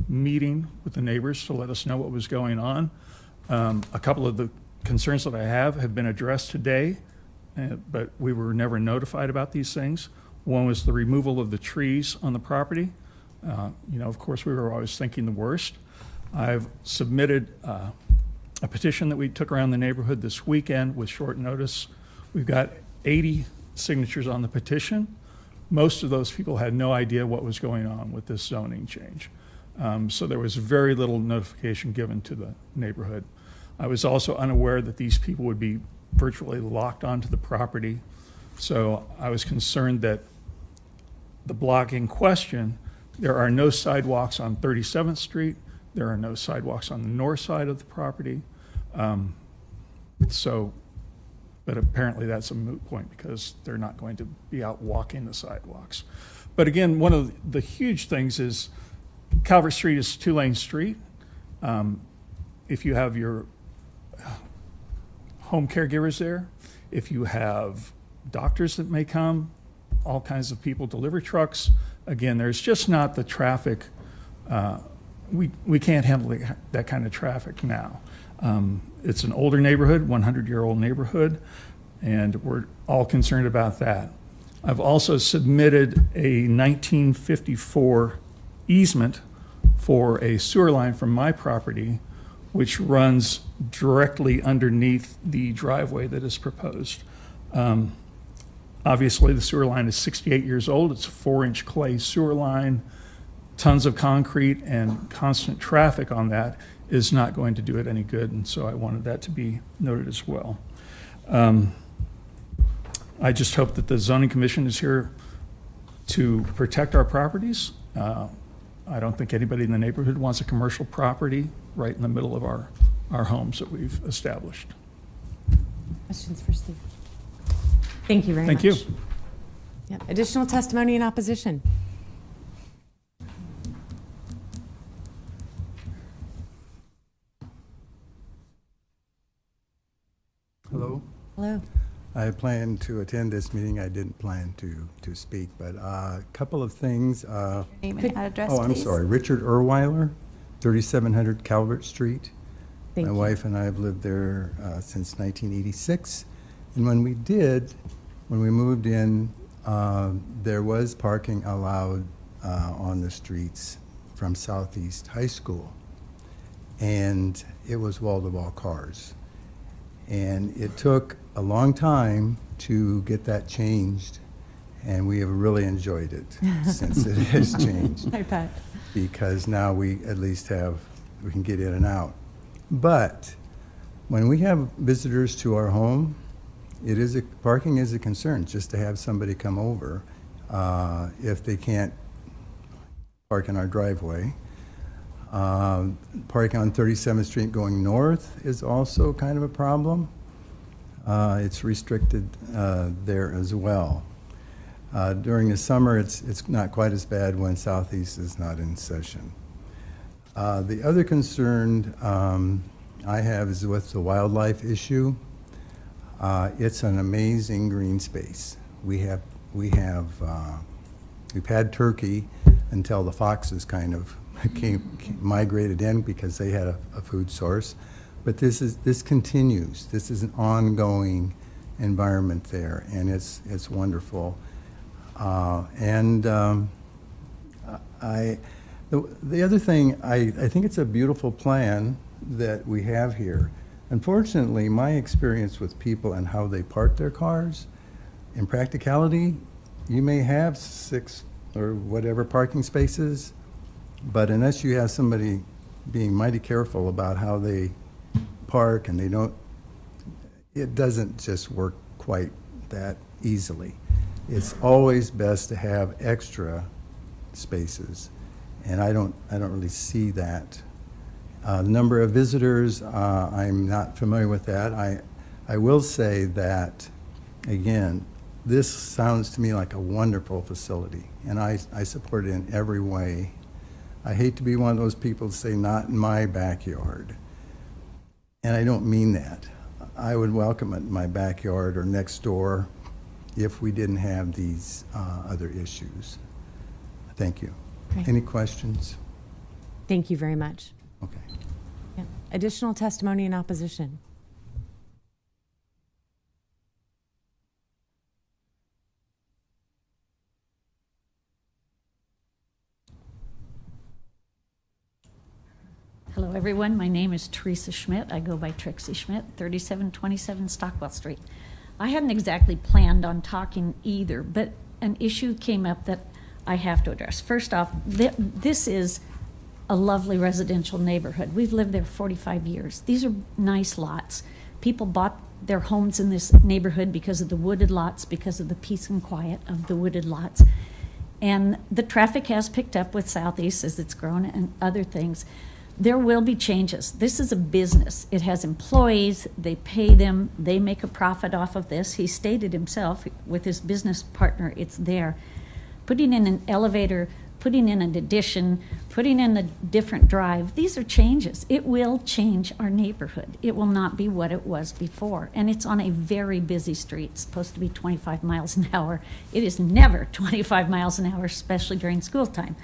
meeting with the neighbors to let us know what was going on. A couple of the concerns that I have been addressed today, but we were never notified about these things. One was the removal of the trees on the property. Of course, we were always thinking the worst. I've submitted a petition that we took around the neighborhood this weekend with short notice. We've got 80 signatures on the petition. Most of those people had no idea what was going on with this zoning change. So there was very little notification given to the neighborhood. I was also unaware that these people would be virtually locked onto the property. So I was concerned that the block in question, there are no sidewalks on 37th Street. There are no sidewalks on the north side of the property. But apparently that's a moot point because they're not going to be out walking the sidewalks. But again, one of the huge things is Calvert Street is a two-lane street. If you have your home caregivers there, if you have doctors that may come, all kinds of people, delivery trucks, again, there's just not the traffic. We can't handle that kind of traffic now. It's an older neighborhood, 100-year-old neighborhood, and we're all concerned about that. I've also submitted a 1954 easement for a sewer line from my property, which runs directly underneath the driveway that is proposed. Obviously, the sewer line is 68 years old. It's a 4-inch clay sewer line. Tons of concrete and constant traffic on that is not going to do it any good, and so I wanted that to be noted as well. I just hope that the zoning commission is here to protect our properties. I don't think anybody in the neighborhood wants a commercial property right in the middle of our homes that we've established. Questions for Steve? Thank you very much. Thank you. Yep. Additional testimony in opposition. Hello. Hello. I planned to attend this meeting. I didn't plan to speak, but a couple of things. Name and address, Oh, I'm please. sorry. Richard Erweiler, 3700 Calvert Street. Thank My you. wife and I have lived there since 1986. And when we moved in, there was parking allowed on the streets from Southeast High School. And it was wall-to-wall cars. And it took a long time to get that changed, and we have really enjoyed it since it has changed. I bet. Because now we at least we can get in and out. But when we have visitors to our home, parking is a concern, just to have somebody come over if they can't park in our driveway. Parking on 37th Street going north is also kind of a problem. It's restricted there as well. During the summer, it's not quite as bad when Southeast is not in session. The other concern I have is with the wildlife issue. It's an amazing green space. We've had turkey until the foxes kind of migrated in because they had a food source. But this continues. This is an ongoing environment there, and it's wonderful. The other thing, I think it's a beautiful plan that we have here. Unfortunately, my experience with people and how they park their cars, in practicality, you may have 6 or whatever parking spaces, but unless you have somebody being mighty careful about how they park and it doesn't just work quite that easily. It's always best to have extra spaces, and I don't really see that. Number of visitors, I'm not familiar with that. I will say that, again, this sounds to me like a wonderful facility, and I support it in every way. I hate to be one of those people to say, not in my backyard. And I don't mean that. I would welcome it in my backyard or next door if we didn't have these other issues. Thank you. Okay. Any questions? Thank you very much. Okay. Yeah. Additional testimony in opposition. Hello, everyone. My name is Teresa Schmidt. I go by Trixie Schmidt, 3727 Stockwell Street. I hadn't exactly planned on talking either, but an issue came up that I have to address. First off, this is a lovely residential neighborhood. We've lived there 45 years. These are nice lots. People bought their homes in this neighborhood because of the wooded lots, because of the peace and quiet of the wooded lots. And the traffic has picked up with Southeast as it's grown and other things. There will be changes. This is a business. It has employees, they pay them, they make a profit off of this. He stated himself with his business partner, it's there. Putting in an elevator, putting in an addition, putting in a different drive, these are changes. It will change our neighborhood. It will not be what it was before. And it's on a very busy street. It's supposed to be 25 miles an hour. It is never 25 miles an hour, especially during school time.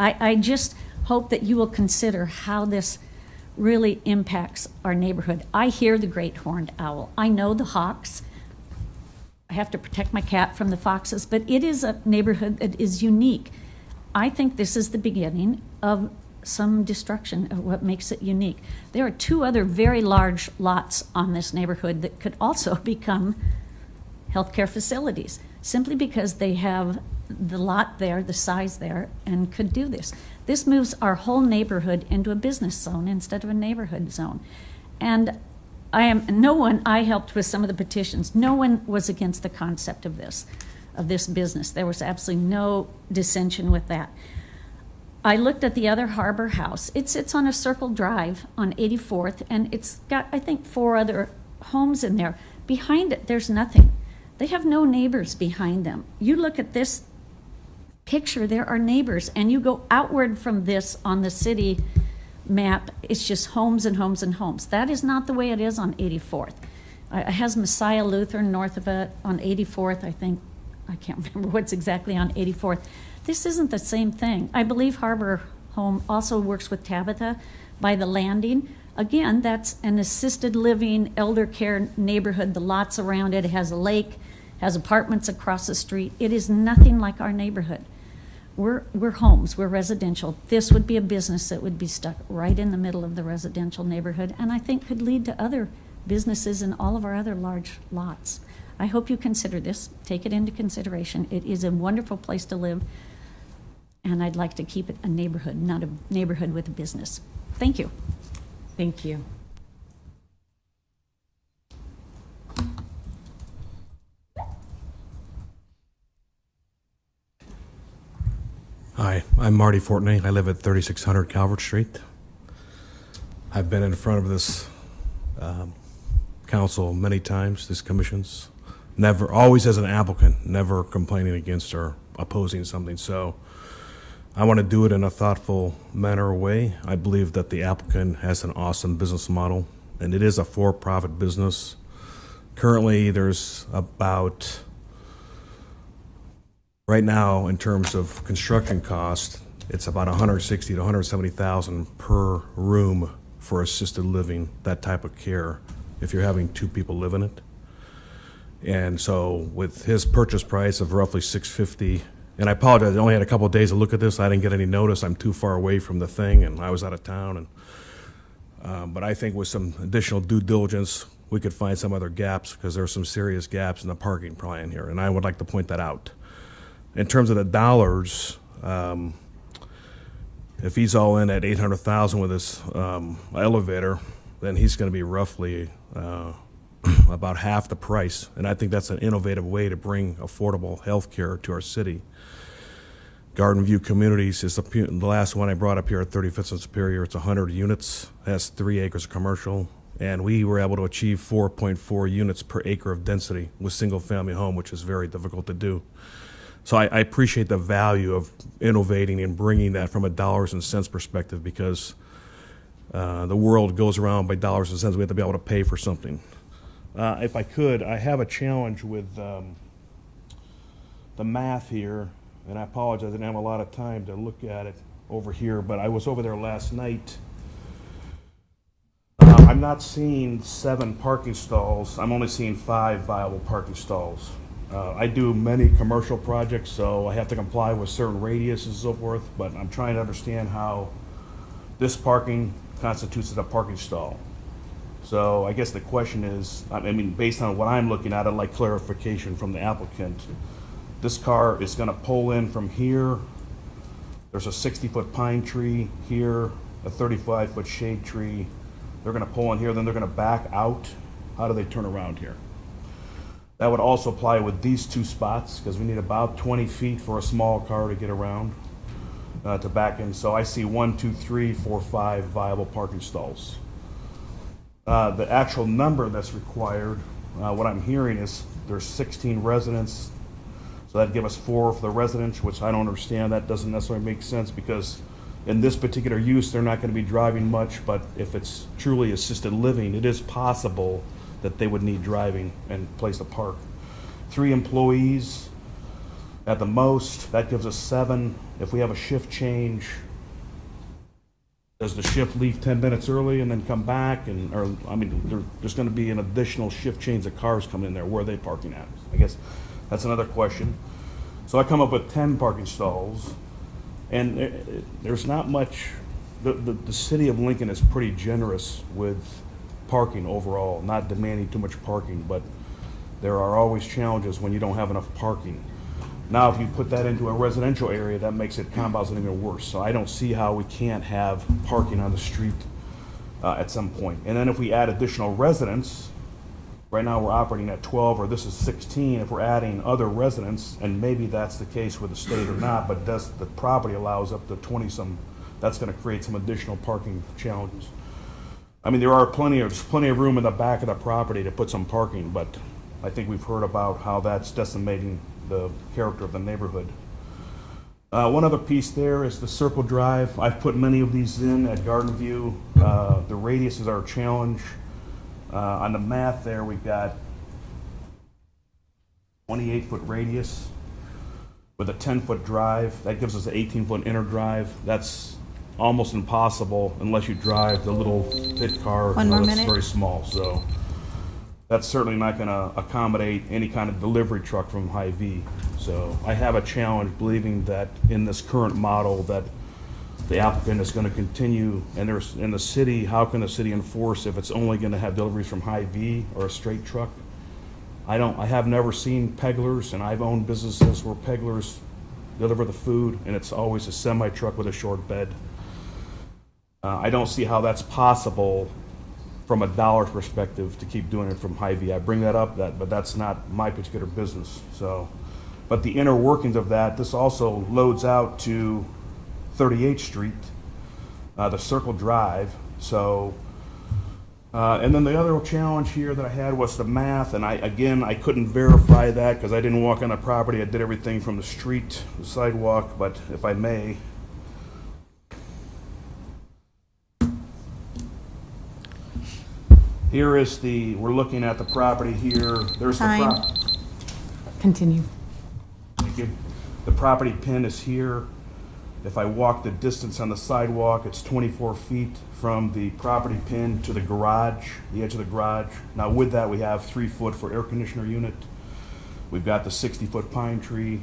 I just hope that you will consider how this really impacts our neighborhood. I hear the great horned owl. I know the hawks. I have to protect my cat from the foxes, but it is a neighborhood that is unique. I think this is the beginning of some destruction of what makes it unique. There are 2 other very large lots on this neighborhood that could also become healthcare facilities, simply because they have the lot there, the size there, and could do this. This moves our whole neighborhood into a business zone instead of a neighborhood zone. And I helped with some of the petitions. No one was against the concept of this business. There was absolutely no dissension with that. I looked at the other Harbor House. It sits on a circle drive on 84th, and it's got, I think, 4 other homes in there. Behind it, there's nothing. They have no neighbors behind them. You look at this picture, there are neighbors, and you go outward from this on the city map, it's just homes and homes and homes. That is not the way it is on 84th. It has Messiah Lutheran north of it on 84th, I think. I can't remember what's exactly on 84th. This isn't the same thing. I believe Harbor Home also works with Tabitha by the landing. Again, that's an assisted living, elder care neighborhood. The lots around it has a lake, has apartments across the street. It is nothing like our neighborhood. We're homes, we're residential. This would be a business that would be stuck right in the middle of the residential neighborhood, and I think could lead to other businesses in all of our other large lots. I hope you consider this, take it into consideration. It is a wonderful place to live, and I'd like to keep it a neighborhood, not a neighborhood with a business. Thank you. Thank you. Hi, I'm Marty Fortney. I live at 3600 Calvert Street. I've been in front of this council many times, this commission's, never, always as an applicant, never complaining against or opposing something. So I want to do it in a thoughtful manner or way. I believe that the applicant has an awesome business model, and it is a for-profit business. Currently, there's about Right now, in terms of construction cost, it's about 160 to 170,000 per room for assisted living, that type of care, if you're having 2 people live in it. And so with his purchase price of roughly $650, and I apologize, I only had a couple of days to look at this. I didn't get any notice. I'm too far away from the thing, and I was out of town. And but I think with some additional due diligence, we could find some other gaps, because there's some serious gaps in the parking plan here, and I would like to point that out. In terms of the dollars, if he's all in at 800,000 with his elevator, then he's going to be roughly about half the price. And I think that's an innovative way to bring affordable health care to our city. Garden View Communities is the last one I brought up here at 35th and Superior. It's 100 units, has 3 acres of commercial, and we were able to achieve 4.4 units per acre of density with single-family home, which is very difficult to do. So I appreciate the value of innovating and bringing that from a dollars and cents perspective, because the world goes around by dollars and cents. We have to be able to pay for something. If I could, I have a challenge with the math here, and I apologize, I didn't have a lot of time to look at it over here, but I was over there last night. I'm not seeing 7 parking stalls. I'm only seeing 5 viable parking stalls. I do many commercial projects, so I have to comply with certain radius and so forth, but I'm trying to understand how this parking constitutes as a parking stall. So I guess the question is, I mean, based on what I'm looking at, I'd like clarification from the applicant. This car is going to pull in from here. There's a 60-foot pine tree here, a 35-foot shade tree. They're going to pull in here, then they're going to back out. How do they turn around here? That would also apply with these 2 spots, because we need about 20 feet for a small car to get around, to back in. So I see 1, 2, 3, 4, 5 viable parking stalls. The actual number that's required, what I'm hearing is there's 16 residents, so that'd give us 4 for the residents, which I don't understand. That doesn't necessarily make sense, because in this particular use, they're not going to be driving much, but if it's truly assisted living, it is possible that they would need driving and place to park. 3 employees at the most, that gives us 7. If we have a shift change, does the shift leave 10 minutes early and then come back? There's going to be an additional shift change of cars coming in there. Where are they parking at? I guess that's another question. So I come up with 10 parking stalls, and there's not much. The city of Lincoln is pretty generous with parking overall, not demanding too much parking, but there are always challenges when you don't have enough parking. Now, if you put that into a residential area, that makes it compounds it even worse. So I don't see how we can't have parking on the street at some point. And then if we add additional residents, right now we're operating at 12, or this is 16. If we're adding other residents, and maybe that's the case with the state or not, but does the property allows up to 20-some, that's going to create some additional parking challenges. I mean, there's plenty of room in the back of the property to put some parking, but I think we've heard about how that's decimating the character of the neighborhood. One other piece there is the circle drive. I've put many of these in at Garden View. The radius is our challenge. On the math there, we've got 28-foot radius with a 10-foot drive. That gives us an 18-foot inner drive. That's almost impossible unless you drive the little pit car. One more that's minute. very small. So that's certainly not going to accommodate any kind of delivery truck from Hy-Vee. So I have a challenge believing that in this current model that the applicant is going to continue, and there's in the city, how can the city enforce if it's only going to have deliveries from Hy-Vee or a straight truck? I have never seen peddlers, and I've owned businesses where peddlers deliver the food, and it's always a semi-truck with a short bed. I don't see how that's possible from a dollar perspective to keep doing it from Hy-Vee. I bring that up, but that's not my particular business. So, but the inner workings of that, this also loads out to 38th Street, the Circle Drive. So, and then the other challenge here that I had was the math, and I couldn't verify that because I didn't walk on the property. I did everything from the street, the sidewalk, but if I may. Here is we're looking at the property here. There's Time. Continue. Thank you. The property pin is here. If I walk the distance on the sidewalk, it's 24 feet from the property pin to the garage, the edge of the garage. Now with that, we have 3 foot for air conditioner unit. We've got the 60-foot pine tree.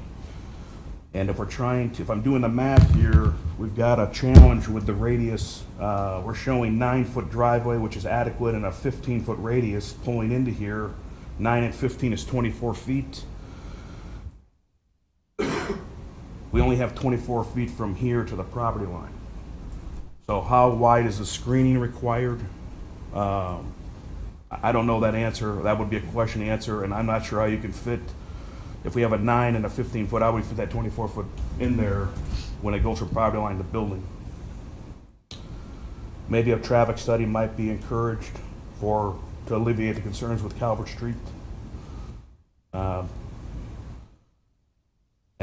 And if I'm doing the math here, we've got a challenge with the radius. We're showing 9-foot driveway, which is adequate, and a 15-foot radius pulling into here. 9 and 15 is 24 feet. We only have 24 feet from here to the property line. So how wide is the screening required? I don't know that answer. That would be a question to answer, and I'm not sure how you can fit. If we have a 9 and a 15-foot, how would we fit that 24-foot in there when it goes from property line to building? Maybe a traffic study might be encouraged to alleviate the concerns with Calvert Street. And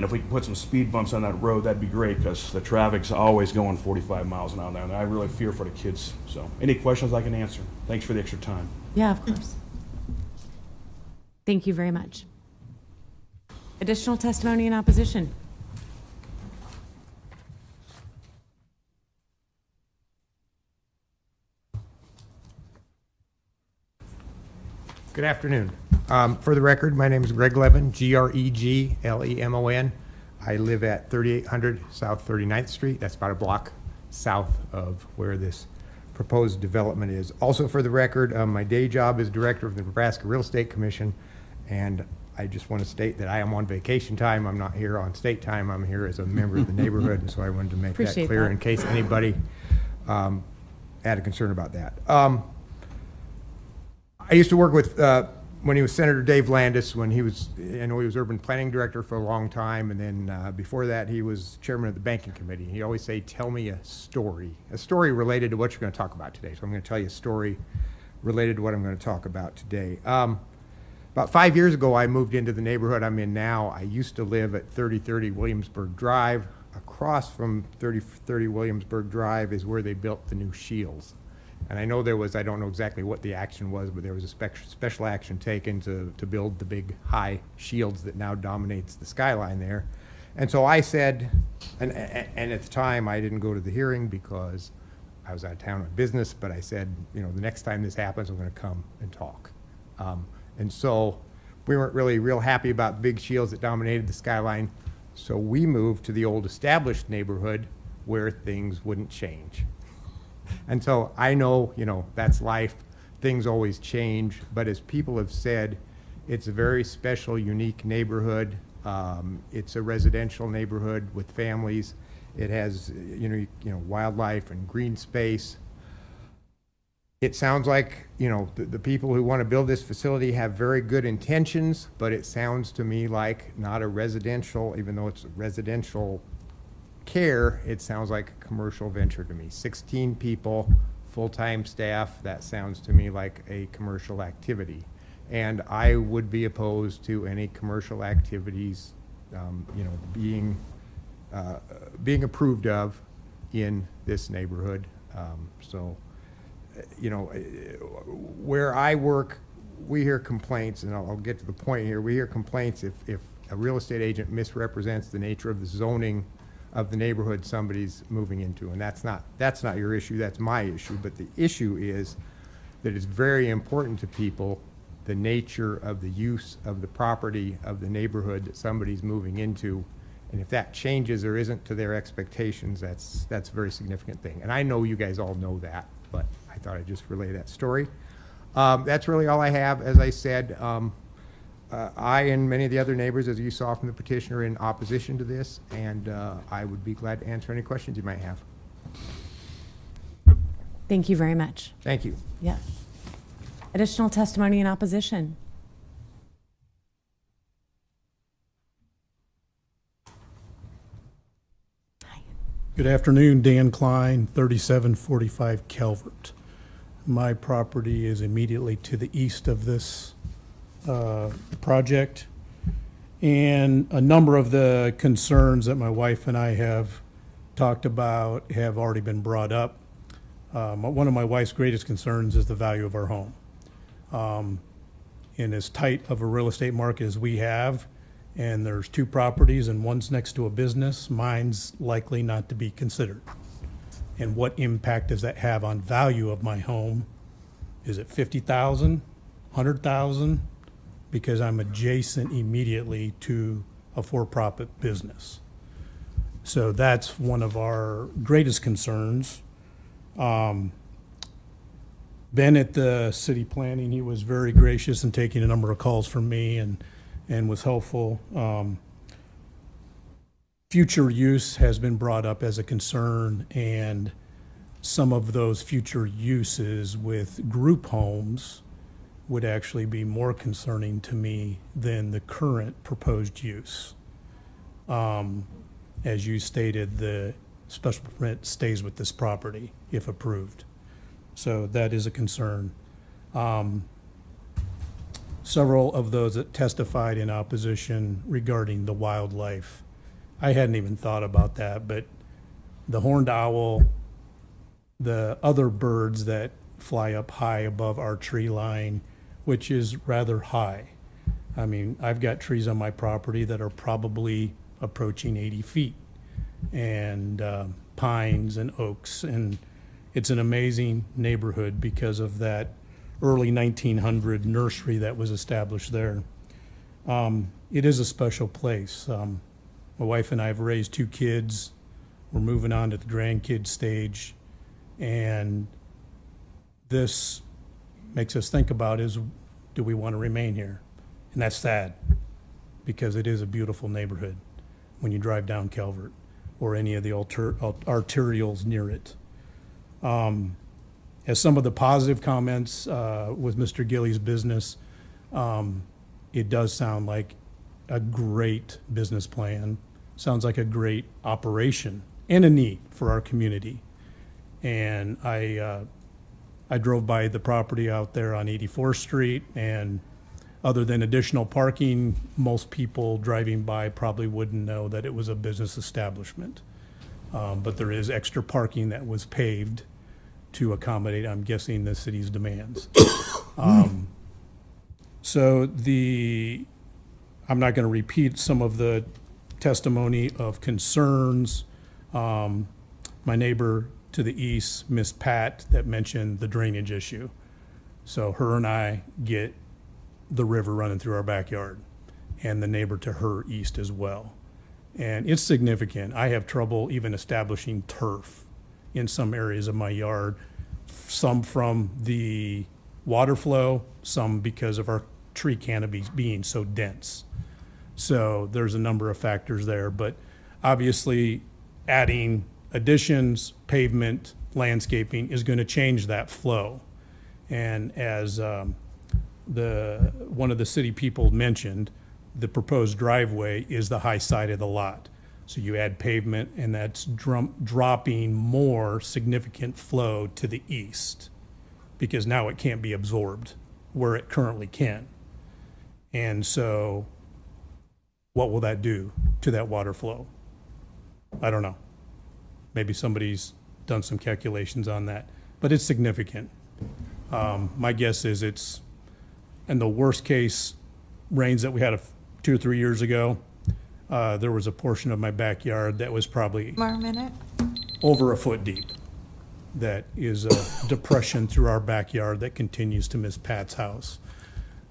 if we could put some speed bumps on that road, that'd be great, because the traffic's always going 45 miles an hour there, and I really fear for the kids. So, any questions I can answer? Thanks for the extra time. Yeah, of course. Thank you very much. Additional testimony in opposition? Good afternoon. For the record, my name is Greg Levin, Greglemon. I live at 3800 South 39th Street. That's about a block south of where this proposed development is. Also for the record, my day job is director of the Nebraska Real Estate Commission, and I just want to state that I am on vacation time. I'm not here on state time. I'm here as a member of the neighborhood, and so I wanted to make that clear in case anybody had a concern about that. I used to work with, when he was Senator Dave Landis, I know he was urban planning director for a long time, and then before that he was chairman of the banking committee. He always say, tell me a story related to what you're going to talk about today. So I'm going to tell you a story related to what I'm going to talk about today. About 5 years ago, I moved into the neighborhood I'm in now. I used to live at 3030 Williamsburg Drive. Across from 3030 Williamsburg Drive is where they built the new Shields. And I know I don't know exactly what the action was, but there was a special action taken to build the big high shields that now dominates the skyline there. And so I said, and at the time I didn't go to the hearing because I was out of town on business, but I said, the next time this happens, I'm going to come and talk. And so we weren't really real happy about big shields that dominated the skyline. So we moved to the old established neighborhood where things wouldn't change. And so I know, that's life. Things always change. But as people have said, it's a very special, unique neighborhood. It's a residential neighborhood with families. It has, wildlife and green space. It sounds like, the people who want to build this facility have very good intentions, but it sounds to me like not a residential, even though it's a residential care, it sounds like a commercial venture to me. 16 people, full-time staff, that sounds to me like a commercial activity. And I would be opposed to any commercial activities, being approved of in this neighborhood. Where I work, we hear complaints, and I'll get to the point here. We hear complaints if a real estate agent misrepresents the nature of the zoning of the neighborhood somebody's moving into, and that's not your issue, that's my issue. But the issue is that it's very important to people the nature of the use of the property of the neighborhood that somebody's moving into, and if that changes or isn't to their expectations, that's a very significant thing. And I know you guys all know that, but I thought I'd just relay that story. That's really all I have. As I said, I and many of the other neighbors, as you saw from the petition, are in opposition to this, and I would be glad to answer any questions you might have. Thank you very much. Thank you. Yeah. Additional testimony in opposition? Good afternoon, Dan Klein, 3745 Calvert. My property is immediately to the east of this project, and a number of the concerns that my wife and I have talked about have already been brought up. One of my wife's greatest concerns is the value of our home. In as tight of a real estate market as we have, and there's two properties and one's next to a business, mine's likely not to be considered. And what impact does that have on value of my home? Is it 50,000, 100,000? Because I'm adjacent immediately to a for-profit business. So that's one of our greatest concerns. Ben at the city planning, he was very gracious in taking a number of calls from me and was helpful. Future use has been brought up as a concern, and some of those future uses with group homes would actually be more concerning to me than the current proposed use. As you stated, the special permit stays with this property if approved. So that is a concern. Several of those that testified in opposition regarding the wildlife, I hadn't even thought about that, but the horned owl, the other birds that fly up high above our tree line, which is rather high. I mean, I've got trees on my property that are probably approaching 80 feet, and pines and oaks, and it's an amazing neighborhood because of that early 1900 nursery that was established there. It is a special place. My wife and I have raised two kids. We're moving on to the grandkid stage, and this makes us think about is, do we want to remain here? And that's sad, because it is a beautiful neighborhood when you drive down Calvert or any of the arterials near it. As some of the positive comments with Mr. Gilly's business, it does sound like a great business plan. Sounds like a great operation and a need for our community. And I drove by the property out there on 84th Street, and other than additional parking, most people driving by probably wouldn't know that it was a business establishment. But there is extra parking that was paved to accommodate, I'm guessing, the city's demands. So I'm not going to repeat some of the testimony of concerns. My neighbor to the east, Miss Pat, that mentioned the drainage issue. So her and I get the river running through our backyard, and the neighbor to her east as well. And it's significant. I have trouble even establishing turf in some areas of my yard, some from the water flow, some because of our tree canopies being so dense. So there's a number of factors there, but obviously adding additions, pavement, landscaping is going to change that flow. And as one of the city people mentioned, the proposed driveway is the high side of the lot. So you add pavement, and that's dropping more significant flow to the east, because now it can't be absorbed where it currently can. And so what will that do to that water flow? I don't know. Maybe somebody's done some calculations on that, but it's significant. My guess is it's, in the worst case rains that we had 2 or 3 years ago, there was a portion of my backyard that was probably over a foot deep. That is a depression through our backyard that continues to Miss Pat's house.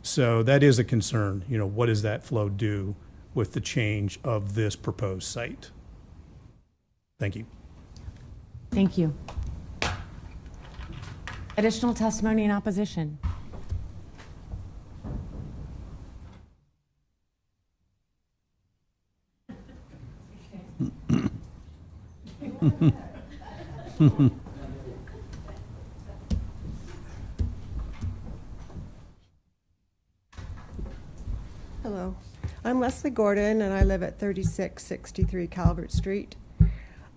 So that is a concern. You know, what does that flow do with the change of this proposed site? Thank you. Thank you. Additional testimony in opposition. Hello, I'm Leslie Gordon, and I live at 3663 Calvert Street.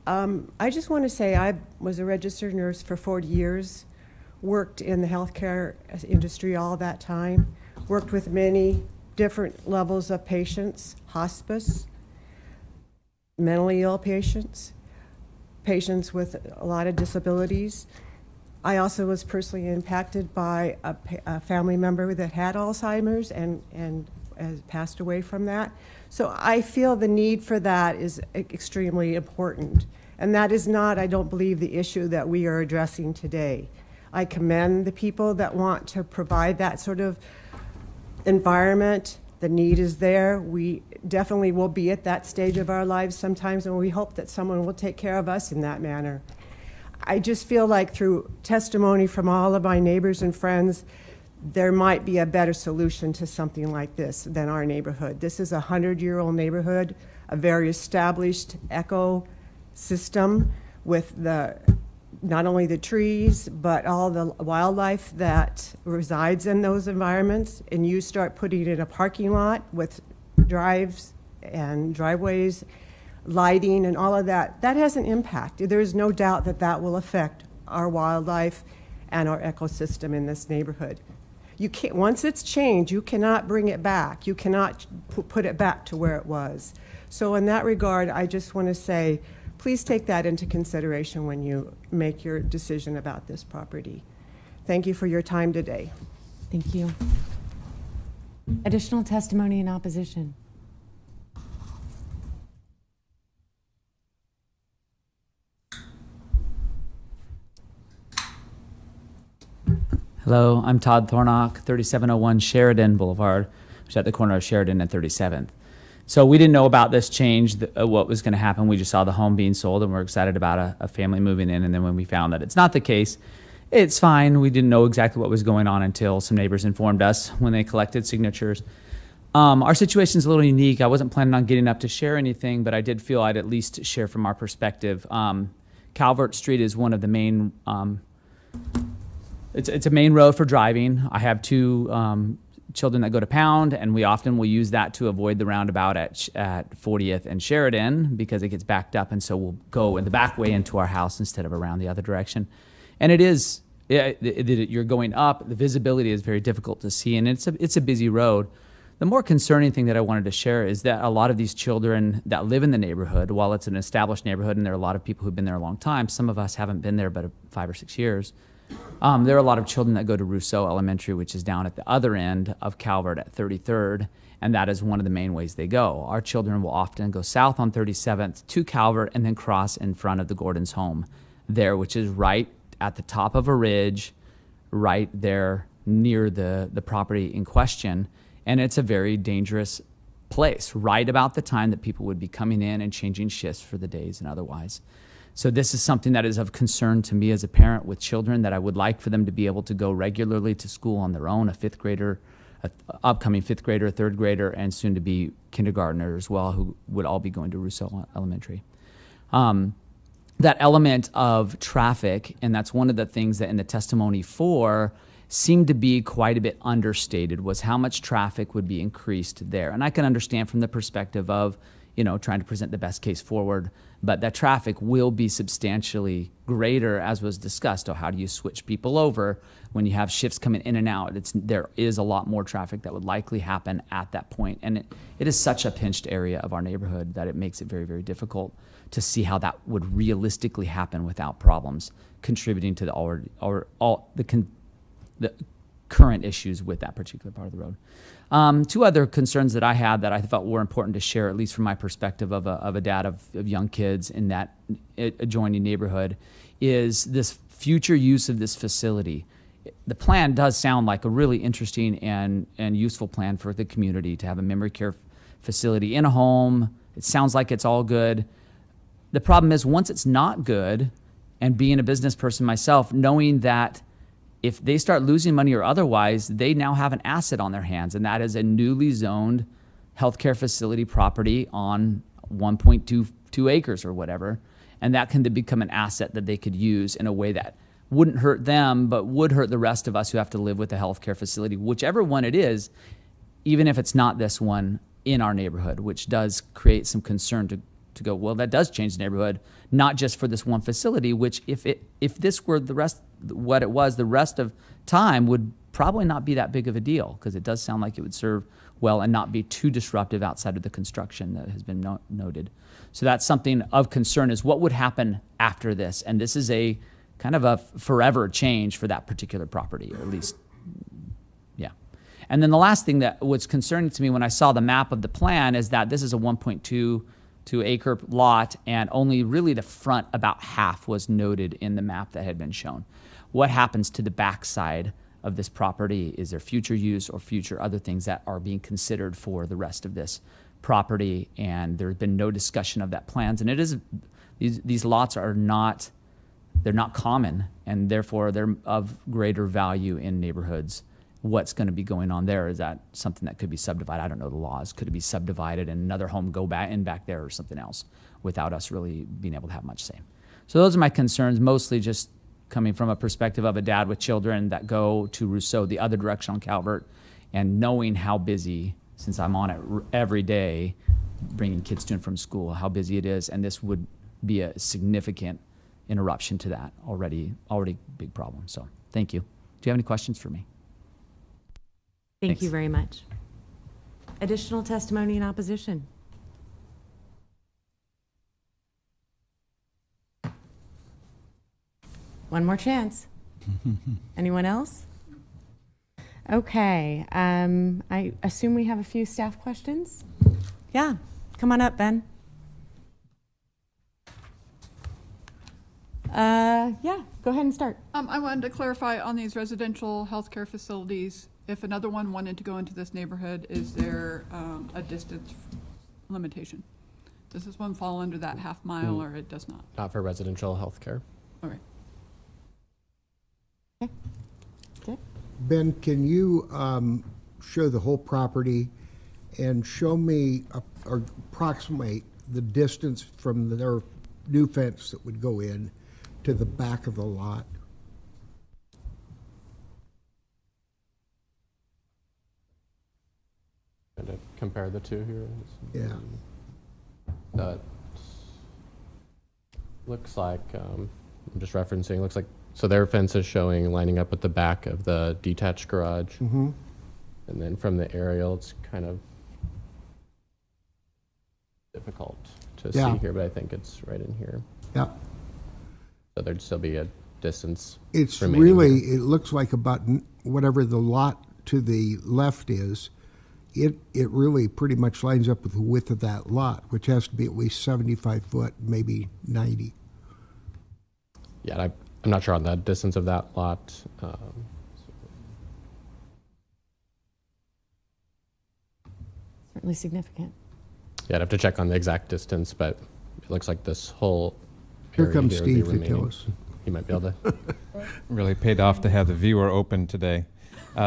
I just want to say I was a registered nurse for 40 years, worked in the healthcare industry all that time, worked with many different levels of patients, hospice, mentally ill patients, patients with a lot of disabilities. I also was personally impacted by a family member that had Alzheimer's and has passed away from that. So I feel the need for that is extremely important. And that is not, I don't believe, the issue that we are addressing today. I commend the people that want to provide that sort of environment. The need is there. We definitely will be at that stage of our lives sometimes, and we hope that someone will take care of us in that manner. I just feel like through testimony from all of my neighbors and friends, there might be a better solution to something like this than our neighborhood. This is a 100-year-old neighborhood, a very established ecosystem with not only the trees, but all the wildlife that resides in those environments. And you start putting in a parking lot with drives and driveways, lighting and all of that, that has an impact. There is no doubt that that will affect our wildlife and our ecosystem in this neighborhood. You can't, once it's changed, you cannot bring it back. You cannot put it back to where it was. So in that regard, I just want to say, please take that into consideration when you make your decision about this property. Thank you for your time today. Thank you. Additional testimony in opposition. Hello, I'm Todd Thornock, 3701 Sheridan Boulevard, which is at the corner of Sheridan and 37th. So we didn't know about this change, what was going to happen. We just saw the home being sold and we're excited about a family moving in. And then when we found that it's not the case, it's fine. We didn't know exactly what was going on until some neighbors informed us when they collected signatures. Our situation's a little unique. I wasn't planning on getting up to share anything, but I did feel I'd at least share from our perspective. Calvert Street is one of the main, it's a main road for driving. I have two children that go to Pound, and we often will use that to avoid the roundabout at 40th and Sheridan because it gets backed up, and so we'll go in the back way into our house instead of around the other direction. And you're going up, the visibility is very difficult to see, and it's a busy road. The more concerning thing that I wanted to share is that a lot of these children that live in the neighborhood, while it's an established neighborhood and there are a lot of people who've been there a long time, some of us haven't been there but 5 or 6 years. There are a lot of children that go to Rousseau Elementary, which is down at the other end of Calvert at 33rd, and that is one of the main ways they go. Our children will often go south on 37th to Calvert and then cross in front of the Gordon's home there, which is right at the top of a ridge, right there near the property in question. And it's a very dangerous place, right about the time that people would be coming in and changing shifts for the days and otherwise. So this is something that is of concern to me as a parent with children, that I would like for them to be able to go regularly to school on their own, a fifth grader, upcoming fifth grader, third grader, and soon to be kindergartner as well, who would all be going to Rousseau Elementary. That element of traffic, and that's one of the things that in the testimony seemed to be quite a bit understated, was how much traffic would be increased there. And I can understand from the perspective of, trying to present the best case forward, but that traffic will be substantially greater, as was discussed. How do you switch people over when you have shifts coming in and out? There is a lot more traffic that would likely happen at that point. And it is such a pinched area of our neighborhood that it makes it very, very difficult to see how that would realistically happen without problems, contributing to the current issues with that particular part of the road. Two other concerns that I had that I felt were important to share, at least from my perspective of a dad of young kids in that adjoining neighborhood, is this future use of this facility. The plan does sound like a really interesting and useful plan for the community to have a memory care facility in a home. It sounds like it's all good. The problem is, once it's not good, and being a business person myself, knowing that if they start losing money or otherwise, they now have an asset on their hands, and that is a newly zoned healthcare facility property on 1.22 acres or whatever, and that can become an asset that they could use in a way that wouldn't hurt them, but would hurt the rest of us who have to live with a healthcare facility, whichever one it is, even if it's not this one in our neighborhood, which does create some concern to go, well, that does change the neighborhood, not just for this one facility, which if this were the rest of time would probably not be that big of a deal, because it does sound like it would serve well and not be too disruptive outside of the construction that has been noted. So that's something of concern, is what would happen after this. And this is a kind of a forever change for that particular property, or at least, yeah. And then the last thing that was concerning to me when I saw the map of the plan is that this is a 1.2 acre lot, and only really the front about half was noted in the map that had been shown. What happens to the backside of this property? Is there future use or future other things that are being considered for the rest of this property? And there's been no discussion of that plans. And it is, these lots are not, they're not common, and therefore they're of greater value in neighborhoods. What's going to be going on there? Is that something that could be subdivided? I don't know the laws. Could it be subdivided and another home go back there or something else without us really being able to have much say? So those are my concerns, mostly just coming from a perspective of a dad with children that go to Rousseau the other direction on Calvert, and knowing how busy, since I'm on it every day, bringing kids to and from school, how busy it is, and this would be a significant interruption to that already big problem. So thank you. Do you have any questions for me? Thank you very much. Additional testimony in opposition? One more chance. Anyone else? Okay. I assume we have a few staff questions? Yeah. Come on up, Ben. Yeah, go ahead and start. I wanted to clarify on these residential healthcare facilities, if another one wanted to go into this neighborhood, is there a distance limitation? Does this one fall under that half mile or it does not? Not for residential healthcare. All right. Okay. Ben, can you show the whole property and show me or approximate the distance from their new fence that would go in to the back of the lot? And to compare the two here. Yeah. That looks like, I'm just referencing, looks like, so their fence is showing lining up at the back of the detached garage. Mm-hmm. And then from the aerial, it's kind of difficult to see here, but I think it's right in here. Yeah. So there'd still be a distance. It's remaining really, there. it looks like about whatever the lot to the left is, it really pretty much lines up with the width of that lot, which has to be at least 75 foot, maybe 90. Yeah, I'm not sure on the distance of that lot. Certainly significant. Yeah, I'd have to check on the exact distance, but it looks like this whole Here area comes would be Steve to remaining. tell us. He might be able to. Really paid off to have the viewer open today.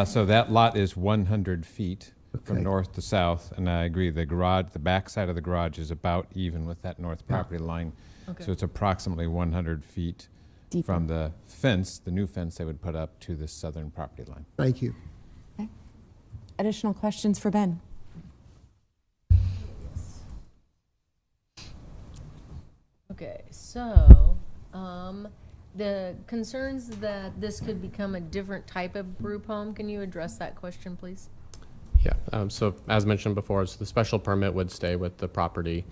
So that lot is 100 feet from north to south, and I agree, the garage, the back side of the garage is about even with that north property line. Okay. So it's approximately 100 feet from the fence, the new fence they would put up, to the southern property line. Thank you. Okay. Additional questions for Ben? Okay, so, the concerns that this could become a different type of group home, can you address that question, please? Yeah, so as mentioned before, so the special permit would stay with the property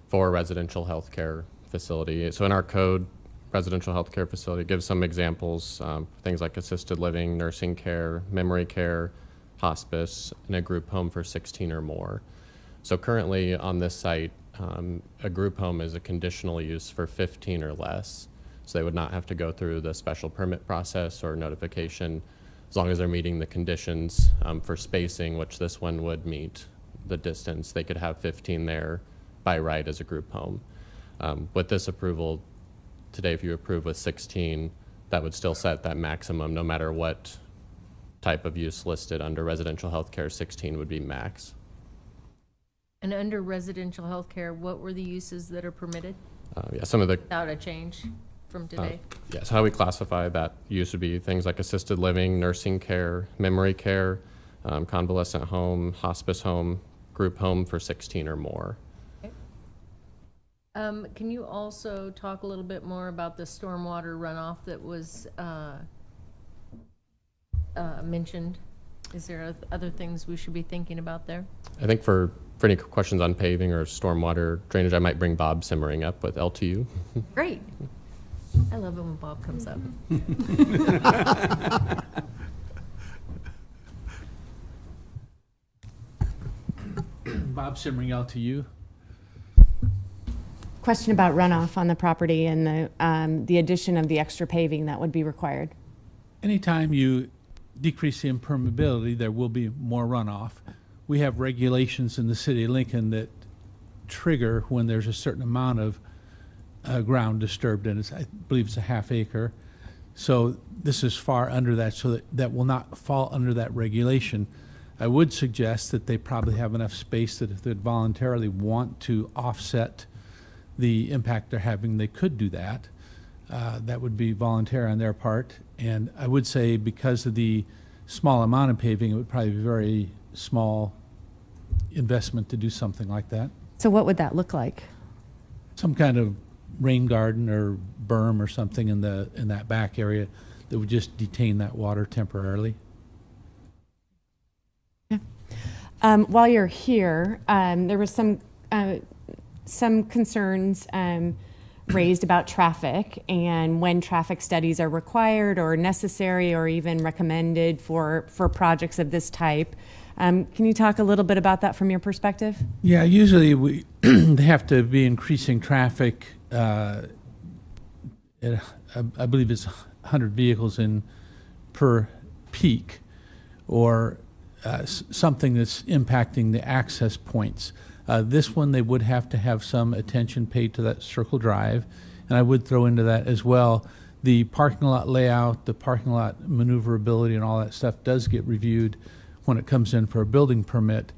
for a residential healthcare facility. So in our code, residential healthcare facility gives some examples, things like assisted living, nursing care, memory care, hospice, and a group home for 16 or more. So currently on this site, a group home is a conditional use for 15 or less. So they would not have to go through the special permit process or notification, as long as they're meeting the conditions for spacing, which this one would meet the distance. They could have 15 there by right as a group home. With this approval today, if you approve with 16, that would still set that maximum no matter what type of use listed under residential healthcare. 16 would be max. And under residential healthcare, what were the uses that are permitted Yeah, some of the without a change from today? Yes, how we classify that use would be things like assisted living, nursing care, memory care, convalescent home, hospice home, group home for 16 or more. Okay. Can you also talk a little bit more about the stormwater runoff that was mentioned? Is there other things we should be thinking about there? I think for any questions on paving or stormwater drainage, I might bring Bob Simmering up with LTU. Great. I love it when Bob comes up. Bob Simringell to you. Question about runoff on the property and the addition of the extra paving that would be required. Anytime you decrease the impermeability, there will be more runoff. We have regulations in the city of Lincoln that trigger when there's a certain amount of ground disturbed, and I believe it's a half acre. So this is far under that, so that will not fall under that regulation. I would suggest that they probably have enough space that if they voluntarily want to offset the impact they're having, they could do that. That would be voluntary on their part. And I would say because of the small amount of paving, it would probably be a very small investment to do something like that. So what would that look like? Some kind of rain garden or berm or something in that back area that would just detain that water temporarily. While you're here, there was some concerns raised about traffic and when traffic studies are required or necessary or even recommended for projects of this type. Can you talk a little bit about that from your perspective? Yeah, usually they have to be increasing traffic. I believe it's 100 vehicles in per peak, or something that's impacting the access points. This one, they would have to have some attention paid to that circle drive, and I would throw into that as well the parking lot layout, the parking lot maneuverability, and all that stuff does get reviewed when it comes in for a building permit,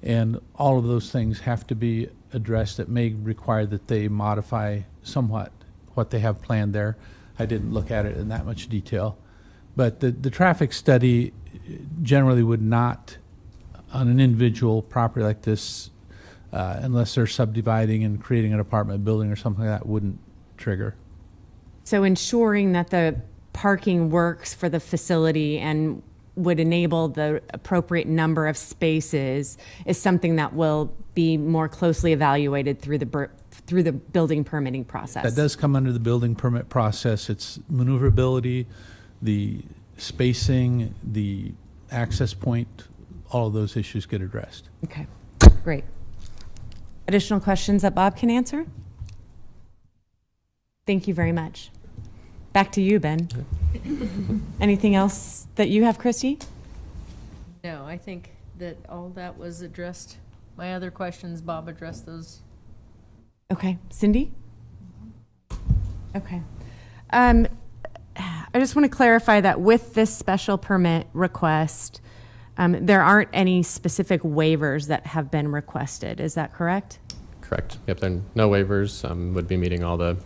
and all of those things have to be addressed. That may require that they modify somewhat what they have planned there. I didn't look at it in that much detail, but the traffic study generally would not, on an individual property like this, unless they're subdividing and creating an apartment building or something like that, wouldn't trigger. So ensuring that the parking works for the facility and would enable the appropriate number of spaces is something that will be more closely evaluated through the building permitting process. That does come under the building permit process. It's maneuverability, the spacing, the access point, all of those issues get addressed. Okay, great. Additional questions that Bob can answer? Thank you very much. Back to you, Ben. Anything else that you have, Christy? No, I think that all that was addressed. My other questions, Bob addressed those. Okay, Cindy? Okay. I just want to clarify that with this special permit request, there aren't any specific waivers that have been requested. Is that correct? Correct. Yep, there are no waivers. Would be meeting all the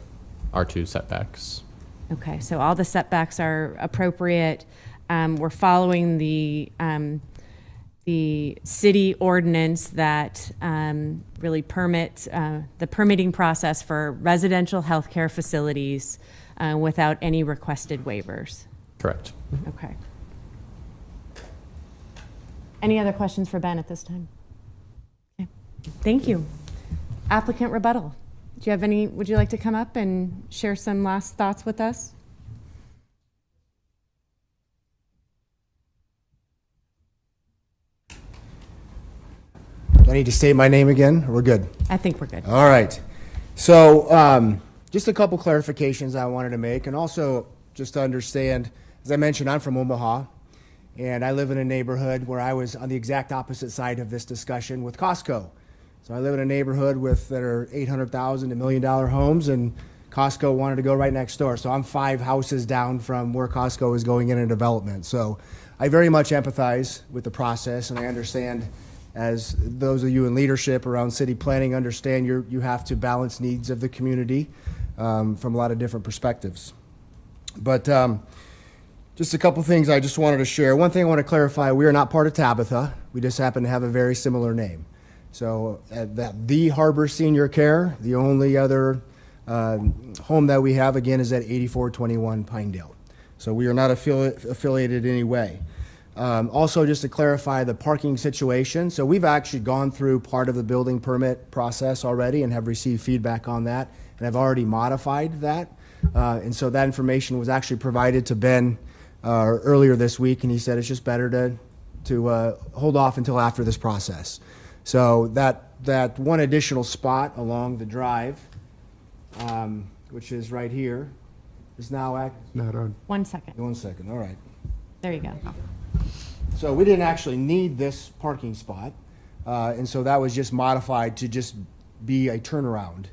R2 setbacks. Okay, so all the setbacks are appropriate. We're following the city ordinance that really permits the permitting process for residential healthcare facilities without any requested waivers. Correct. Okay. Any other questions for Ben at this time? Okay. Thank you. Applicant rebuttal. Do you have any, would you like to come up and share some last thoughts with us? Do I need to state my name again? We're good. I think we're good. All right. So just a couple clarifications I wanted to make, and also just to understand, as I mentioned, I'm from Omaha, and I live in a neighborhood where I was on the exact opposite side of this discussion with Costco. So I live in a neighborhood that are $800,000 to $1 million homes, and Costco wanted to go right next door. So I'm 5 houses down from where Costco is going in a development. So I very much empathize with the process, and I understand, as those of you in leadership around city planning understand, you have to balance needs of the community from a lot of different perspectives. But just a couple things I just wanted to share. One thing I want to clarify, we are not part of Tabitha. We just happen to have a very similar name. So the Harbor Senior Care, the only other home that we have, again, is at 8421 Pinedale. So we are not affiliated in any way. Also, just to clarify the parking situation, so we've actually gone through part of the building permit process already and have received feedback on that, and have already modified that. And so that information was actually provided to Ben earlier this week, and he said it's just better to hold off until after this process. So that one additional spot along the drive, which is right here, is now Not on. 1 second. 1 second, all right. There you go. So we didn't actually need this parking spot, and so that was just modified to just be a turnaround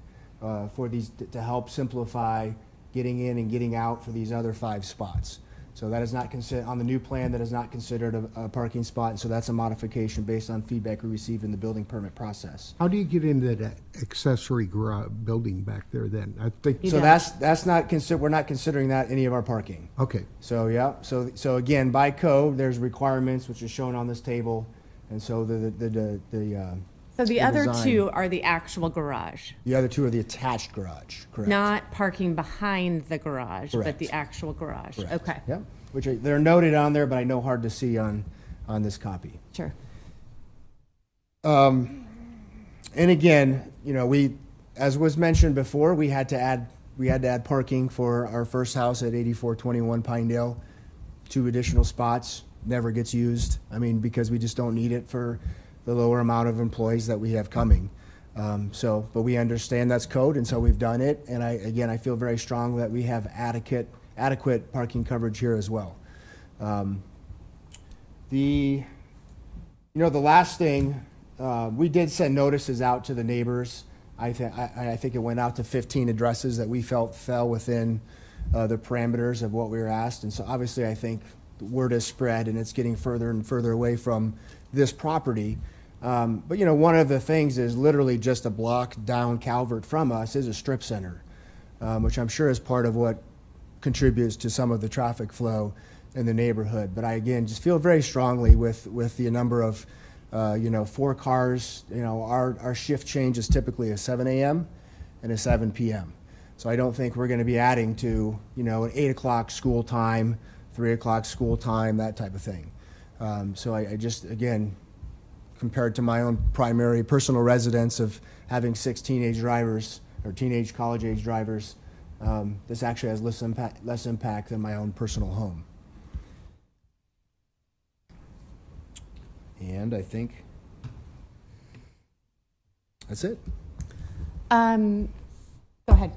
for these, to help simplify getting in and getting out for these other 5 spots. So that is not considered, on the new plan, that is not considered a parking spot, and so that's a modification based on feedback we received in the building permit process. How do you get into that accessory building back there then? I think. So that's not we're not considering that any of our parking. Okay. So, yeah, so again, by code, there's requirements which is shown on this table, and so So the other design. 2 are the actual garage, The other 2 are the attached garage, correct? not parking behind the garage, but Correct. the actual garage. Correct. Okay, Yep, which they're noted on there, but I know hard to see on this copy. sure. And again, as was mentioned before, we had to add parking for our first house at 8421 Pinedale. 2 additional spots, never gets used. I mean, because we just don't need it for the lower amount of employees that we have coming. But we understand that's code, and so we've done it. And I feel very strong that we have adequate parking coverage here as well. The last thing, we did send notices out to the neighbors. I think it went out to 15 addresses that we felt fell within the parameters of what we were asked. And so obviously I think the word has spread and it's getting further and further away from this property. But one of the things is literally just a block down Calvert from us is a strip center, which I'm sure is part of what contributes to some of the traffic flow in the neighborhood. But I, again, just feel very strongly with the number of 4 cars. Our shift change is typically a 7 a.m. and a 7 p.m. So I don't think we're going to be adding to, an 8 o'clock school time, 3 o'clock school time, that type of thing. So I just, again, compared to my own primary personal residence of having 6 teenage drivers or teenage college age drivers, this actually has less impact than my own personal home. And I think that's it. Go ahead.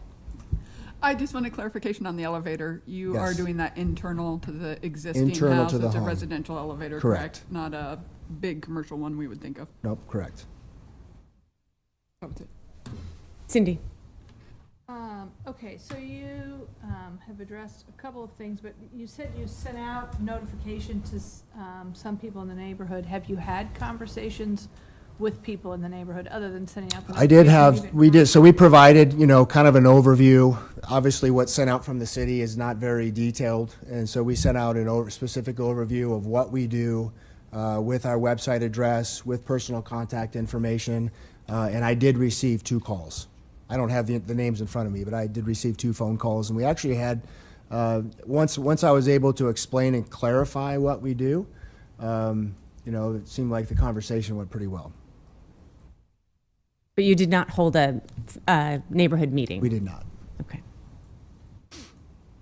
I just want a clarification on the elevator. You are Yes. doing that internal to the existing Internal house. to the It's a home. residential elevator, Correct. correct? Not a big commercial one we would think of. Nope, correct. That was it. Cindy? Okay, so you have addressed a couple of things, but you said you sent out notification to some people in the neighborhood. Have you had conversations with people in the neighborhood other than sending out the I did notification? we did, so we provided, kind of an overview. Obviously, what's sent out from the city is not very detailed, and so we sent out an specific overview of what we do with our website address, with personal contact information, and I did receive 2 calls. I don't have the names in front of me, but I did receive 2 phone calls, and we actually had, once I was able to explain and clarify what we do, it seemed like the conversation went pretty well. But you did not hold a neighborhood meeting? We did not. Okay.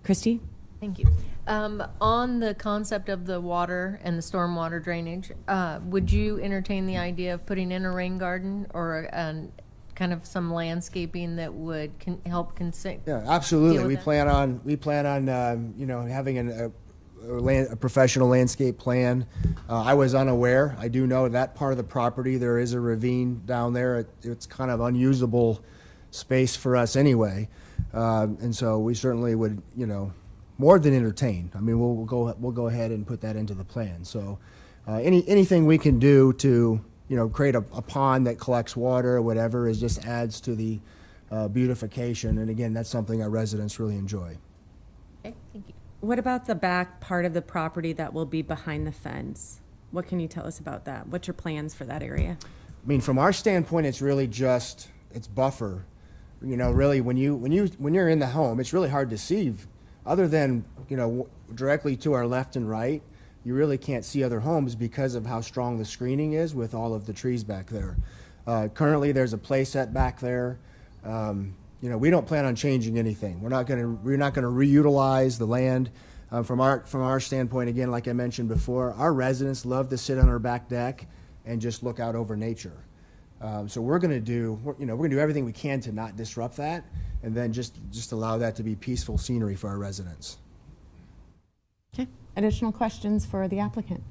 Christy? Thank you. On the concept of the water and the stormwater drainage, would you entertain the idea of putting in a rain garden or kind of some landscaping that would help Yeah, absolutely. deal with We that? plan on having a professional landscape plan. I was unaware. I do know that part of the property, there is a ravine down there. It's kind of unusable space for us anyway. And so we certainly would, more than entertain. I mean, we'll go ahead and put that into the plan. So anything we can do to, create a pond that collects water or whatever is just adds to the beautification. And again, that's something our residents really enjoy. Okay, thank you. What about the back part of the property that will be behind the fence? What can you tell us about that? What's your plans for that area? I mean, from our standpoint, it's really just, it's buffer. Really, when you're in the home, it's really hard to see, other than, directly to our left and right. You really can't see other homes because of how strong the screening is with all of the trees back there. Currently, there's a play set back there. We don't plan on changing anything. We're not going to reutilize the land. From our standpoint, again, like I mentioned before, our residents love to sit on our back deck and just look out over nature. So we're going to do, we're going to do everything we can to not disrupt that, and then just allow that to be peaceful scenery for our residents. Okay. Additional questions for the applicant?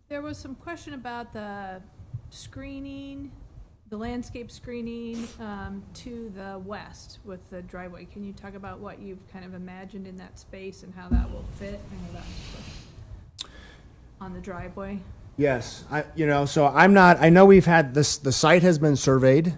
There was some question about the screening, the landscape screening to the west with the driveway. Can you talk about what you've kind of imagined in that space and how that will fit? I know that's on the driveway. Yes, so I know we've had this, the site has been surveyed,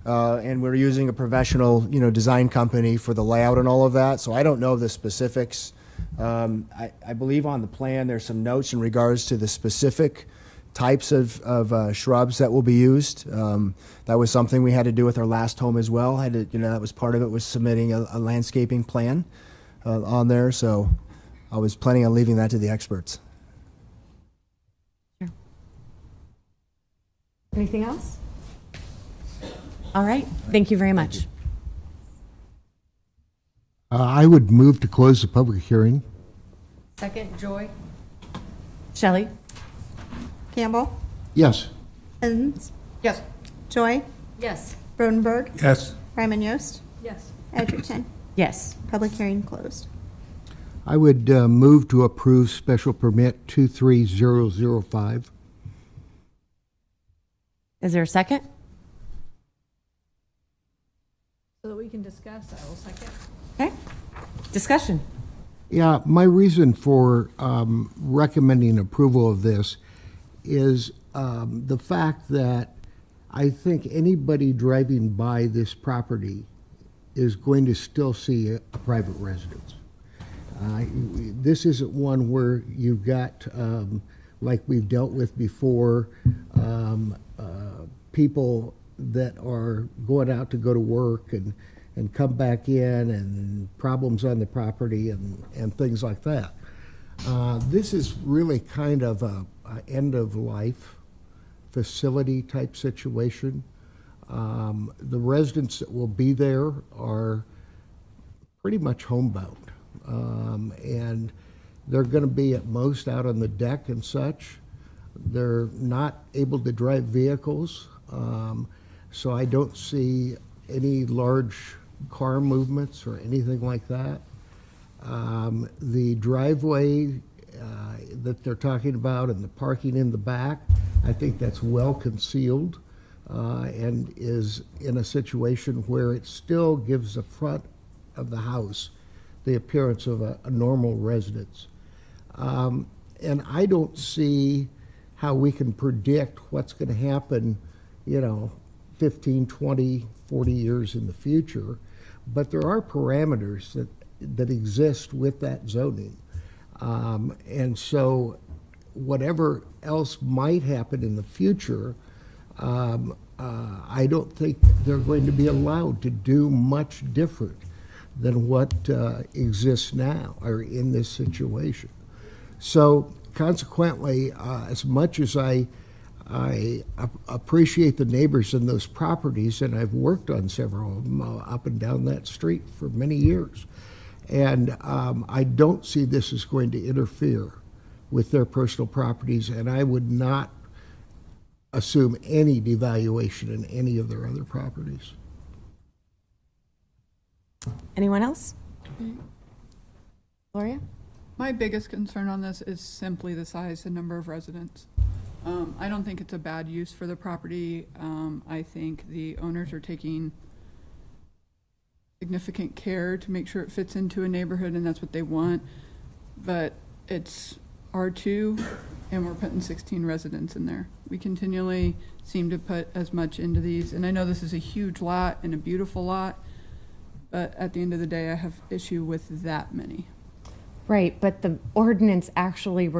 and we're using a professional, design company for the layout and all of that, so I don't know the specifics. I believe on the plan, there's some notes in regards to the specific types of shrubs that will be used. That was something we had to do with our last home as well. That was part of it, was submitting a landscaping plan on there, so I was planning on leaving that to the experts. Anything else? All right. Thank you very much. I would move to close the public hearing. Second, Joy? Shelley? Campbell, Yes. Hens, Yes. Joy, Yes. Rodenberg, Yes. Ryman Yost, Yes. Edgerton. Yes. Public hearing closed. I would move to approve special permit 23005. Is there a second? So that we can discuss, I will second. Okay. Discussion. Yeah, my reason for recommending approval of this is the fact that I think anybody driving by this property is going to still see a private residence. This isn't one where you've got, like we've dealt with before, people that are going out to go to work and come back in, and problems on the property and things like that. This is really kind of a end-of-life facility type situation. The residents that will be there are pretty much homebound. And they're going to be at most out on the deck and such. They're not able to drive vehicles, so I don't see any large car movements or anything like that. The driveway that they're talking about and the parking in the back, I think that's well concealed and is in a situation where it still gives the front of the house the appearance of a normal residence. And I don't see how we can predict what's going to happen, 15, 20, 40 years in the future. But there are parameters that exist with that zoning. And so whatever else might happen in the future, I don't think they're going to be allowed to do much different than what exists now or in this situation. So consequently, as much as I appreciate the neighbors in those properties, and I've worked on several of them up and down that street for many years, and I don't see this as going to interfere with their personal properties, and I would not assume any devaluation in any of their other properties. Anyone else? Gloria? My biggest concern on this is simply the size and number of residents. I don't think it's a bad use for the property. I think the owners are taking significant care to make sure it fits into a neighborhood, and that's what they want. But it's R2, and we're putting 16 residents in there. We continually seem to put as much into these, and I know this is a huge lot and a beautiful lot, but at the end of the day, I have issue with that many. Right, but the ordinance actually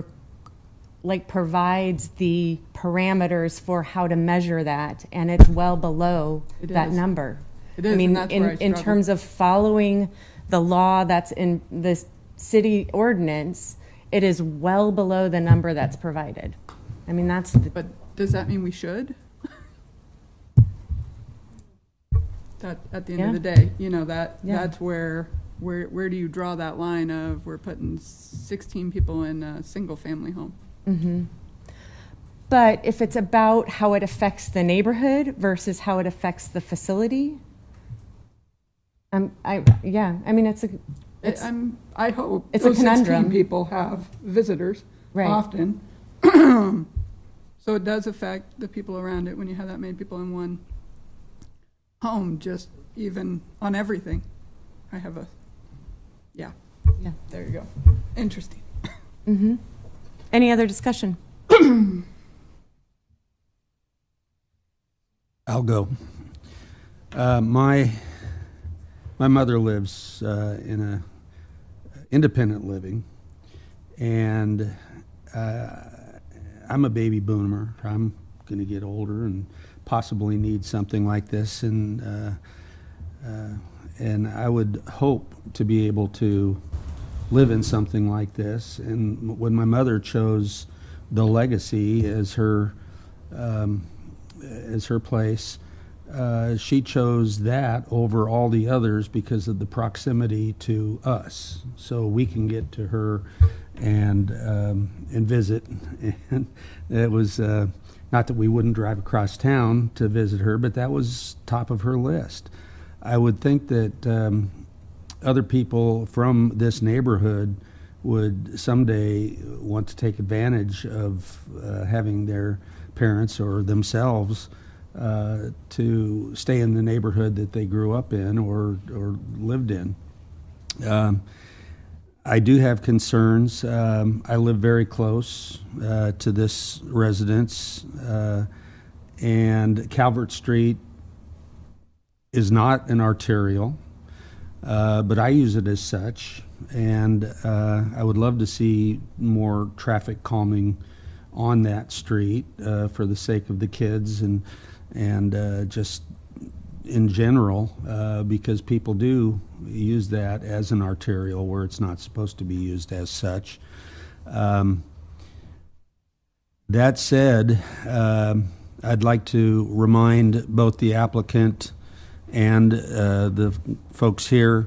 provides the parameters for how to measure that, and it's well below that number. It is, I mean, and that's where I in struggle. terms of following the law that's in the city ordinance, it is well below the number that's provided. I mean, that's the, But does that mean we should? That, at the end of the day, that's where do you draw that line of we're putting 16 people in a single family home? mm-hmm. But if it's about how it affects the neighborhood versus how it affects the facility, I mean, I hope it's a those 16 conundrum. people have visitors Right. often. So it does affect the people around it when you have that many people in one home, just even on everything. I have yeah, there you go. Interesting. Mm-hmm. Any other discussion? I'll go. My mother lives in a independent living, and I'm a baby boomer. I'm going to get older and possibly need something like this, and I would hope to be able to live in something like this. And when my mother chose the Legacy as her place, she chose that over all the others because of the proximity to us. So we can get to her and visit. And it was not that we wouldn't drive across town to visit her, but that was top of her list. I would think that other people from this neighborhood would someday want to take advantage of having their parents or themselves to stay in the neighborhood that they grew up in or lived in. I do have concerns. I live very close to this residence, and Calvert Street is not an arterial, but I use it as such, and I would love to see more traffic calming on that street for the sake of the kids and just in general, because people do use that as an arterial where it's not supposed to be used as such. That said, I'd like to remind both the applicant and the folks here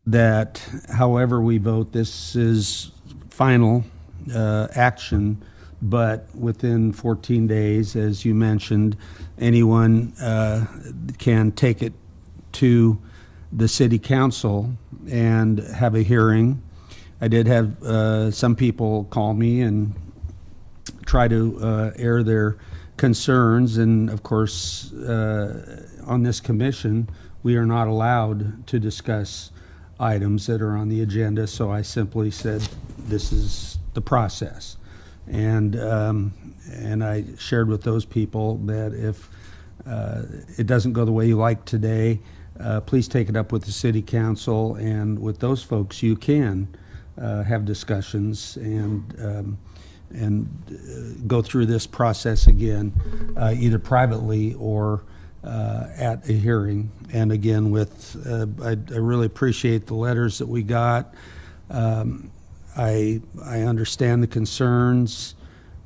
that however we vote, this is final action, but within 14 days, as you mentioned, anyone can take it to the city council and have a hearing. I did have some people call me and try to air their concerns, and of course, on this commission, we are not allowed to discuss items that are on the agenda, so I simply said, this is the process. And I shared with those people that if it doesn't go the way you like today, please take it up with the city council, and with those folks you can have discussions and go through this process again, either privately or at a hearing. And again, with I really appreciate the letters that we got. I understand the concerns.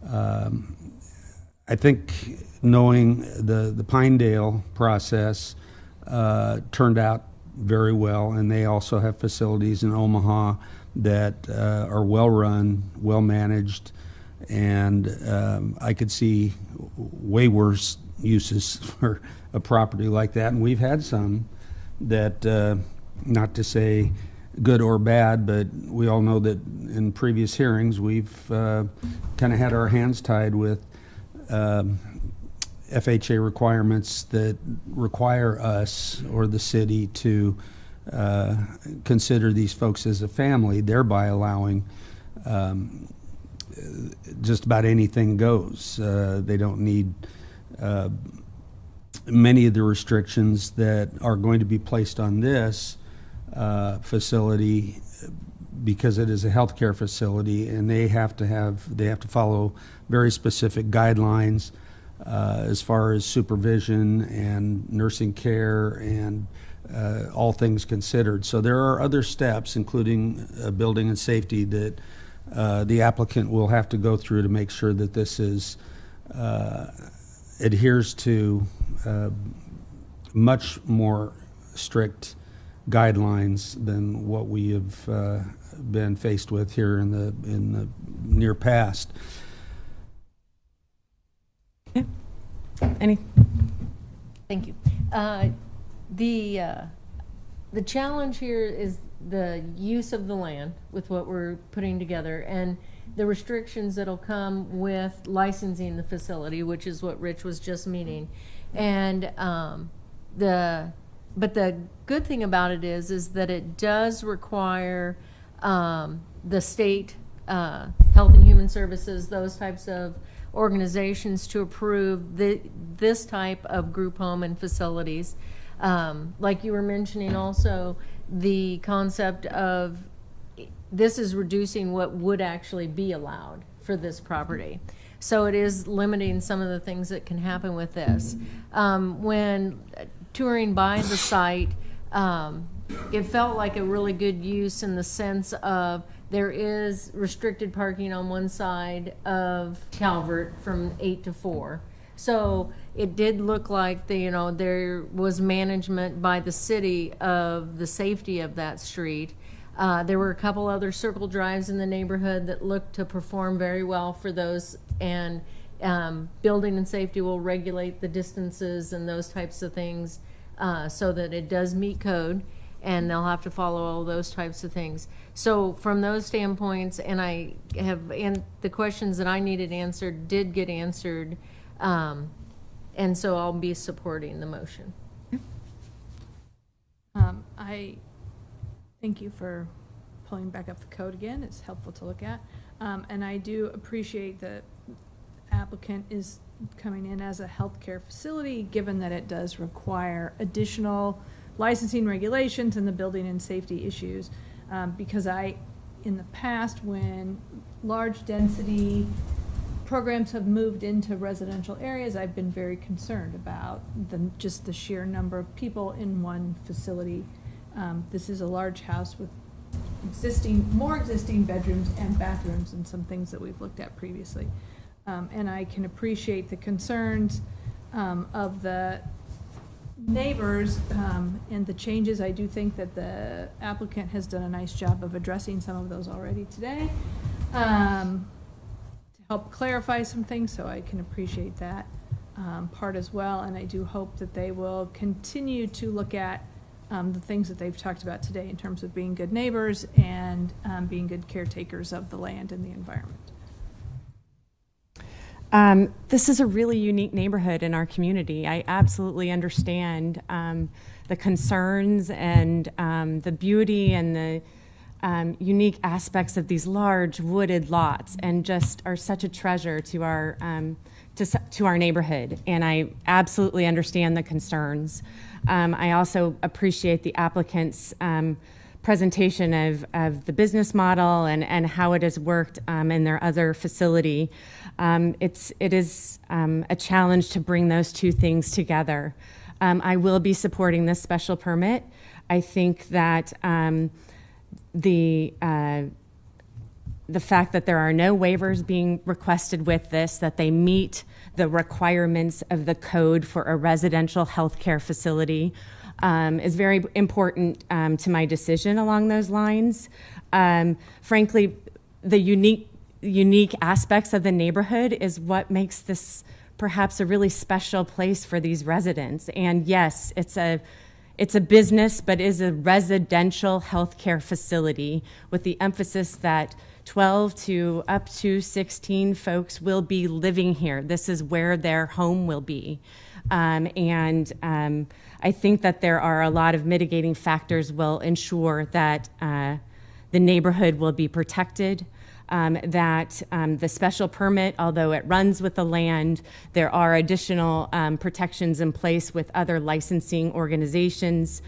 I think knowing the Pinedale process turned out very well, and they also have facilities in Omaha that are well run, well managed, and I could see way worse uses for a property like that. And we've had some that, not to say good or bad, but we all know that in previous hearings we've kind of had our hands tied with FHA requirements that require us or the city to consider these folks as a family, thereby allowing just about anything goes. They don't need many of the restrictions that are going to be placed on this facility, because it is a healthcare facility, and they have to follow very specific guidelines as far as supervision and nursing care and all things considered. So there are other steps, including building and safety, that the applicant will have to go through to make sure that this is adheres to much more strict guidelines than what we have been faced with here in the near past. Any? Thank you. The challenge here is the use of the land with what we're putting together and the restrictions that'll come with licensing the facility, which is what Rich was just meaning. And but the good thing about it is that it does require the state Health and Human Services, those types of organizations to approve this type of group home and facilities. Like you were mentioning also, the concept of this is reducing what would actually be allowed for this property. So it is limiting some of the things that can happen with this. When touring by the site, it felt like a really good use in the sense of there is restricted parking on one side of Calvert from 8 to 4. So it did look like there was management by the city of the safety of that street. There were a couple other circle drives in the neighborhood that looked to perform very well for those, and building and safety will regulate the distances and those types of things so that it does meet code, and they'll have to follow all those types of things. So from those standpoints, and the questions that I needed answered did get answered, and so I'll be supporting the motion. I thank you for pulling back up the code again. It's helpful to look at. And I do appreciate that applicant is coming in as a healthcare facility, given that it does require additional licensing regulations and the building and safety issues. Because in the past, when large density programs have moved into residential areas, I've been very concerned about just the sheer number of people in one facility. This is a large house with more existing bedrooms and bathrooms and some things that we've looked at previously. And I can appreciate the concerns of the neighbors and the changes. I do think that the applicant has done a nice job of addressing some of those already today to help clarify some things, so I can appreciate that part as well. And I do hope that they will continue to look at the things that they've talked about today in terms of being good neighbors and being good caretakers of the land and the environment. This is a really unique neighborhood in our community. I absolutely understand the concerns and the beauty and the unique aspects of these large wooded lots, and just are such a treasure to our neighborhood. And I absolutely understand the concerns. I also appreciate the applicant's presentation of the business model and how it has worked in their other facility. It is a challenge to bring those two things together. I will be supporting this special permit. I think that the fact that there are no waivers being requested with this, that they meet the requirements of the code for a residential healthcare facility, is very important to my decision along those lines. Frankly, the unique aspects of the neighborhood is what makes this perhaps a really special place for these residents. And yes, it's a business, but is a residential healthcare facility with the emphasis that 12 to up to 16 folks will be living here. This is where their home will be. I think that there are a lot of mitigating factors will ensure that the neighborhood will be protected, that the special permit, although it runs with the land, there are additional protections in place with other licensing organizations.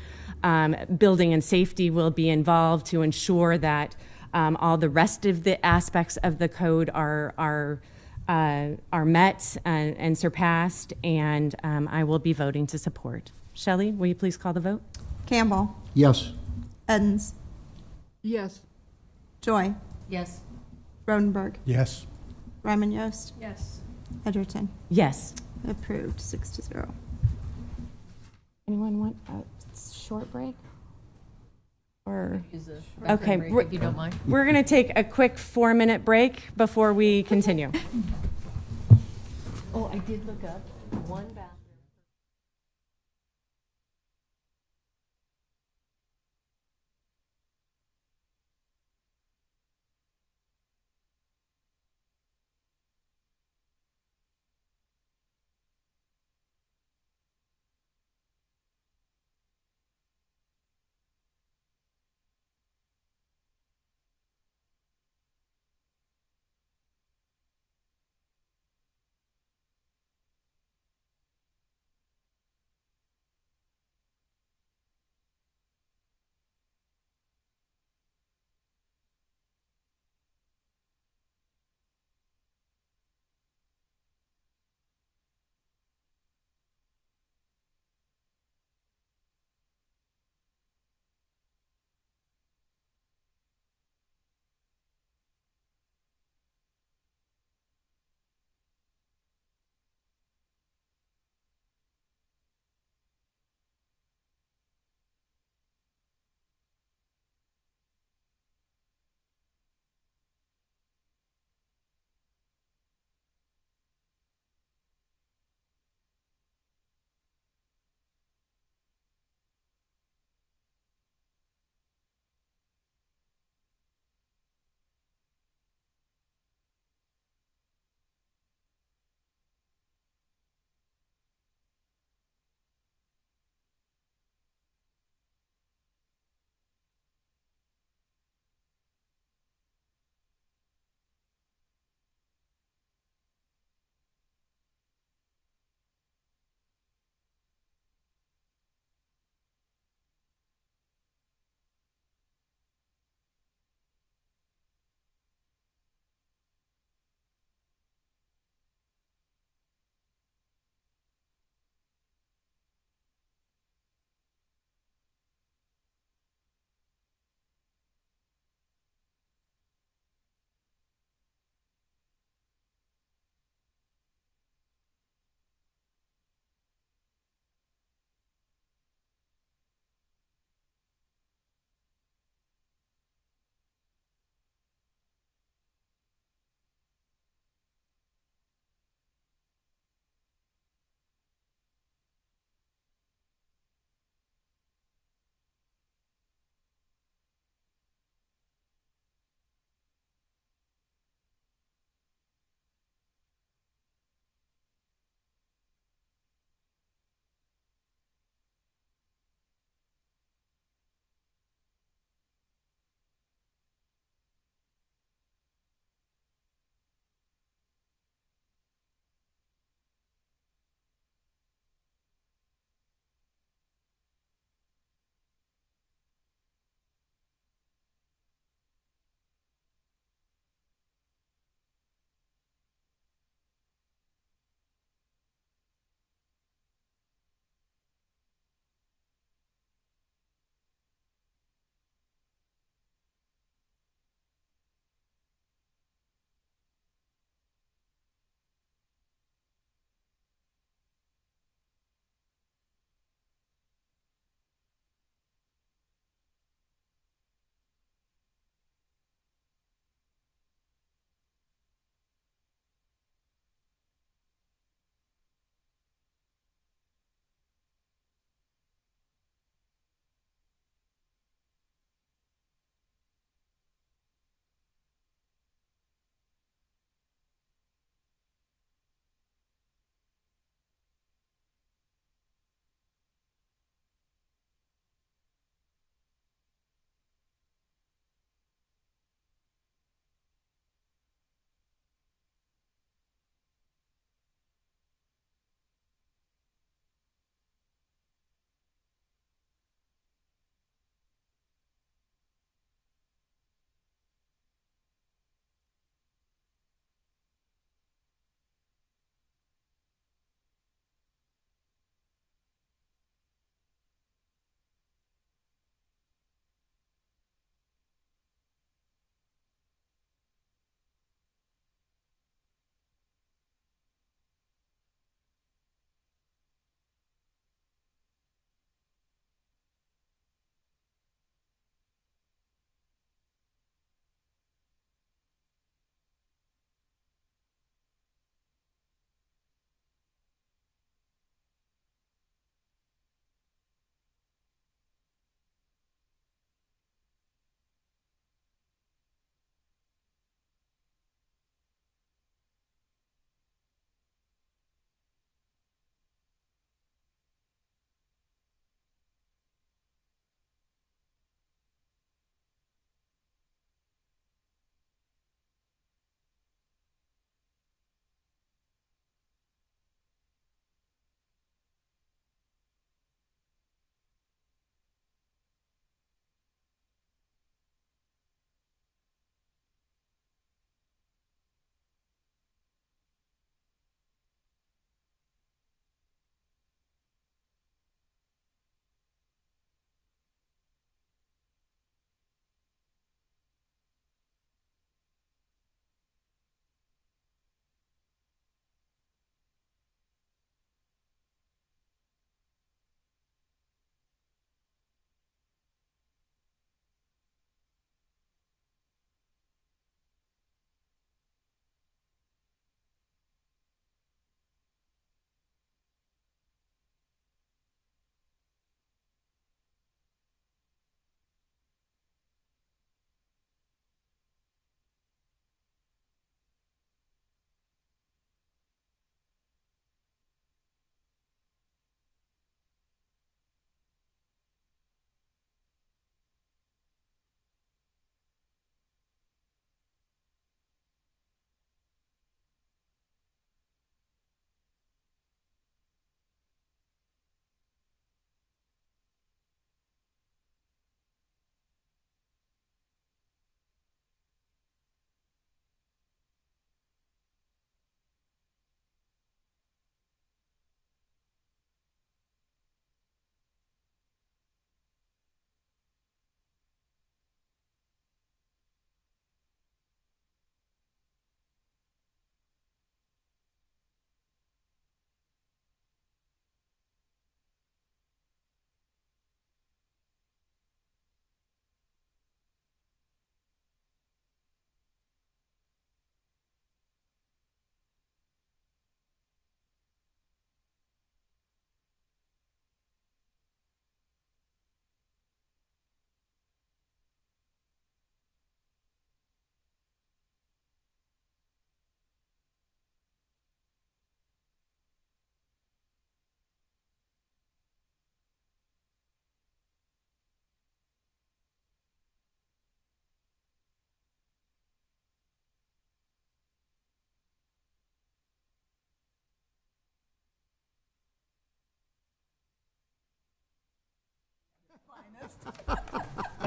Building and safety will be involved to ensure that all the rest of the aspects of the code are met and surpassed, and I will be voting to support. Shelley, will you please call the vote? Campbell. Yes. Edens. Yes. Joy. Yes. Rodenberg. Yes. Ryman Yost. Yes. Edgerton. Yes. Approved, 6-0. Anyone want a short break? Or Use a okay, break, if you don't mind. We're going to take a quick 4-minute break before we continue. Oh, I did look up. One bathroom.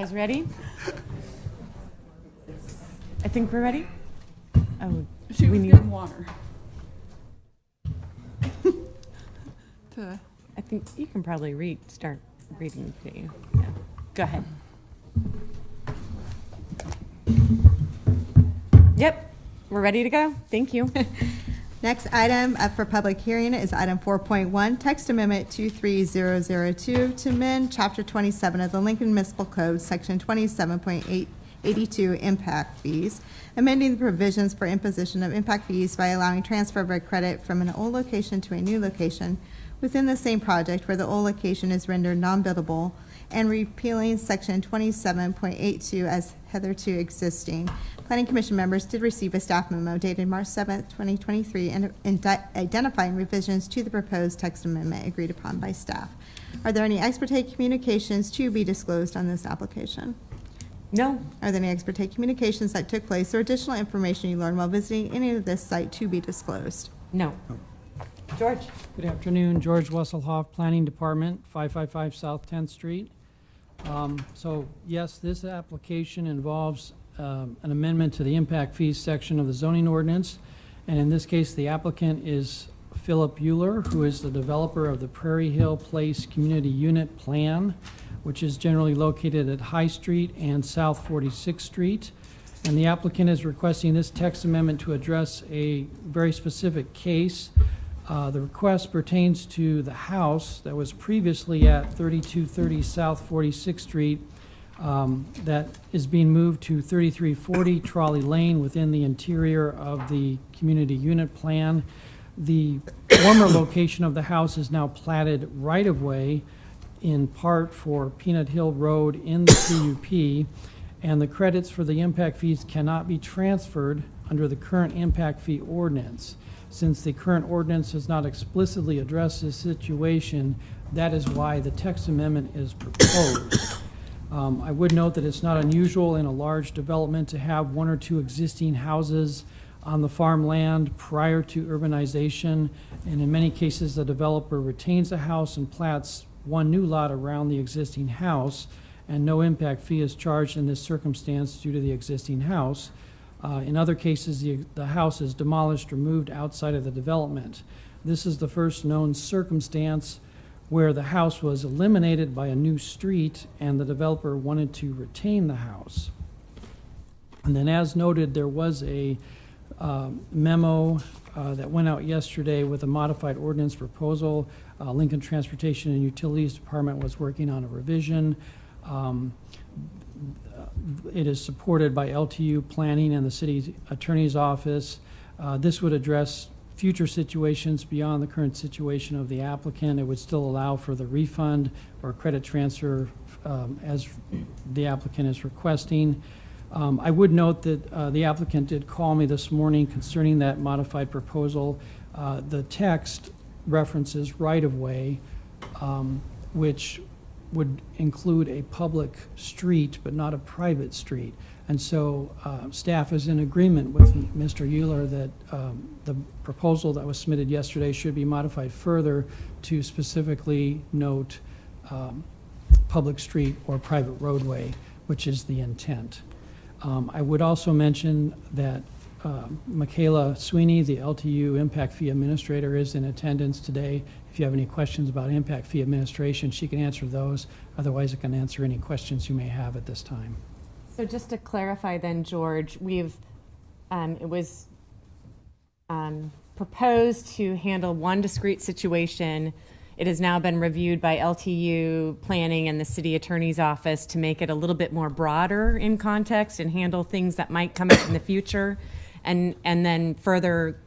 Guys ready? I think we're ready. Oh, She we was need. getting water. I think you can probably start reading to you. Yeah. Go ahead. Yep, we're ready to go. Thank you. Next item up for public hearing is item 4.1, text amendment 23002 to amend Chapter 27 of the Lincoln Municipal Code, Section 27.82, impact fees, amending the provisions for imposition of impact fees by allowing transfer of a credit from an old location to a new location within the same project where the old location is rendered non-buildable, and repealing Section 27.82 as hitherto existing. Planning Commission members did receive a staff memo dated March 7th, 2023, and identifying revisions to the proposed text amendment agreed upon by staff. Are there any ex parte communications to be disclosed on this application? No. Are there any ex parte communications that took place or additional information you learned while visiting any of this site to be disclosed? No. George. Good afternoon, George Wesselhoff, Planning Department, 555 South 10th Street. So yes, this application involves an amendment to the impact fees section of the zoning ordinance. And in this case, the applicant is Philip Euler, who is the developer of the Prairie Hill Place Community Unit Plan, which is generally located at High Street and South 46th Street. And the applicant is requesting this text amendment to address a very specific case. The request pertains to the house that was previously at 3230 South 46th Street that is being moved to 3340 Trolley Lane within the interior of the community unit plan. The former location of the house is now platted right-of-way in part for Peanut Hill Road in the CUP, and the credits for the impact fees cannot be transferred under the current impact fee ordinance. Since the current ordinance does not explicitly address this situation, that is why the text amendment is proposed. I would note that it's not unusual in a large development to have one or two existing houses on the farmland prior to urbanization, and in many cases, the developer retains the house and plats one new lot around the existing house, and no impact fee is charged in this circumstance due to the existing house. In other cases, the house is demolished or moved outside of the development. This is the first known circumstance where the house was eliminated by a new street and the developer wanted to retain the house. And then as noted, there was a memo that went out yesterday with a modified ordinance proposal. Lincoln Transportation and Utilities Department was working on a revision. It is supported by LTU Planning and the City Attorney's Office. This would address future situations beyond the current situation of the applicant. It would still allow for the refund or credit transfer as the applicant is requesting. I would note that the applicant did call me this morning concerning that modified proposal. The text references right-of-way, which would include a public street but not a private street. And so staff is in agreement with Mr. Euler that the proposal that was submitted yesterday should be modified further to specifically note public street or private roadway, which is the intent. I would also mention that Michaela Sweeney, the LTU Impact Fee Administrator, is in attendance today. If you have any questions about impact fee administration, she can answer those. Otherwise, I can answer any questions you may have at this time. So just to clarify then, George, it was proposed to handle one discrete situation. It has now been reviewed by LTU Planning and the City Attorney's Office to make it a little bit more broader in context and handle things that might come up in the future. And then further,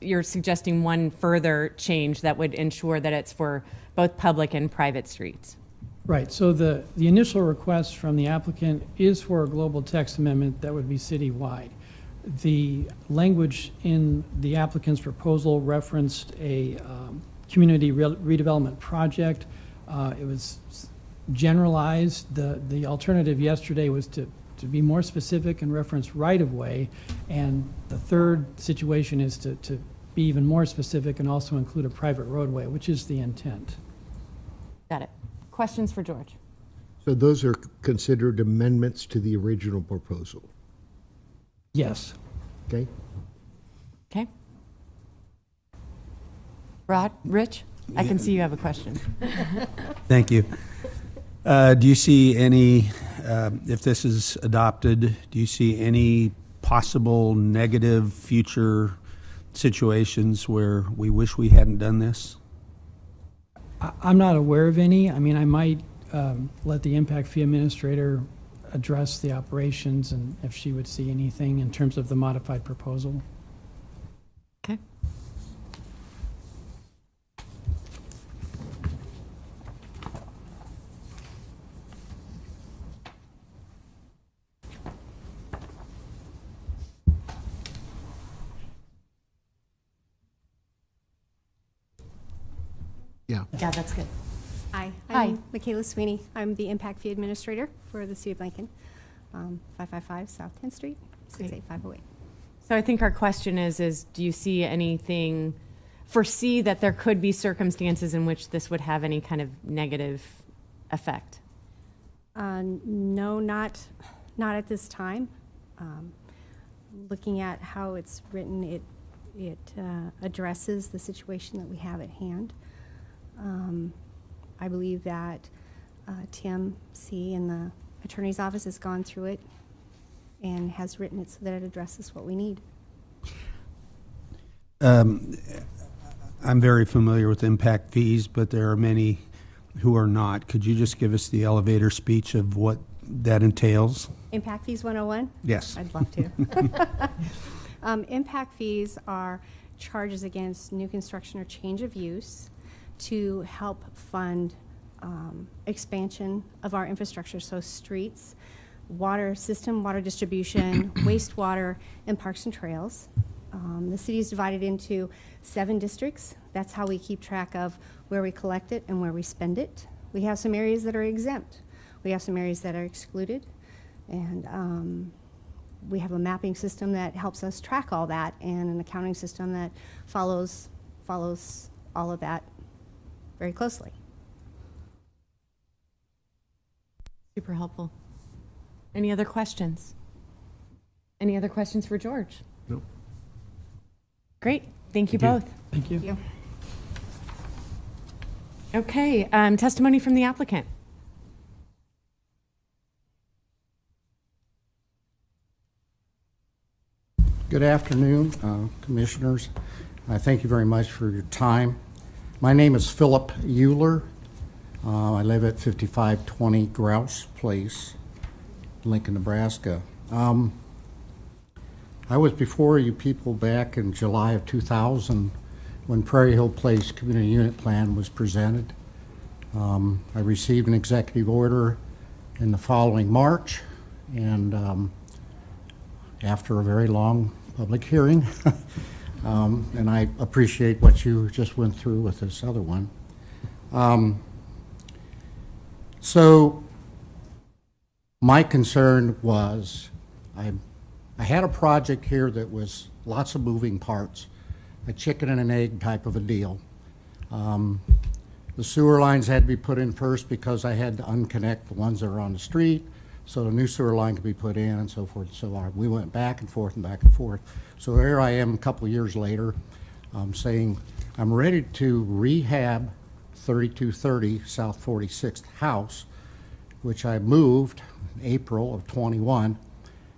you're suggesting one further change that would ensure that it's for both public and private streets. Right, so the initial request from the applicant is for a global text amendment that would be citywide. The language in the applicant's proposal referenced a community redevelopment project. It was generalized. The alternative yesterday was to be more specific and reference right-of-way, and the third situation is to be even more specific and also include a private roadway, which is the intent. Got it. Questions for George? So those are considered amendments to the original proposal, Yes. okay? Okay. Rod, Rich, I can see you have a question. Thank you. Do you see any, if this is adopted, do you see any possible negative future situations where we wish we hadn't done this? I'm not aware of any. I mean, I might let the impact fee administrator address the operations and if she would see anything in terms of the modified proposal. Okay. Yeah. Yeah, that's good. Hi, Hi. I'm Michaela Sweeney. I'm the Impact Fee Administrator for the City of Lincoln, 555 South 10th Street, 68508. So I think our question is do you see anything, foresee that there could be circumstances in which this would have any kind of negative effect? No, not at this time. Looking at how it's written, it addresses the situation that we have at hand. I believe that Tim C. in the Attorney's Office has gone through it and has written it so that it addresses what we need. I'm very familiar with impact fees, but there are many who are not. Could you just give us the elevator speech of what that entails? Impact Fees 101? Yes. I'd love to. Impact fees are charges against new construction or change of use to help fund expansion of our infrastructure, so streets, water system, water distribution, wastewater, and parks and trails. The city is divided into 7 districts. That's how we keep track of where we collect it and where we spend it. We have some areas that are exempt. We have some areas that are excluded. And we have a mapping system that helps us track all that and an accounting system that follows all of that very closely. Super helpful. Any other questions? Any other questions for George? No. Great. Thank you both. Thank you. Thank you. Okay, testimony from the applicant. Good afternoon, Commissioners. Thank you very much for your time. My name is Philip Euler. I live at 5520 Grouse Place, Lincoln, Nebraska. I was before you people back in July of 2000 when Prairie Hill Place Community Unit Plan was presented. I received an executive order in the following March, and after a very long public hearing, and I appreciate what you just went through with this other one. So my concern was I had a project here that was lots of moving parts, a chicken and an egg type of a deal. The sewer lines had to be put in first because I had to unconnect the ones that are on the street so the new sewer line could be put in and so forth and so on. We went back and forth and back and forth. So here I am a couple of years later saying I'm ready to rehab 3230 South 46th house, which I moved April of 21,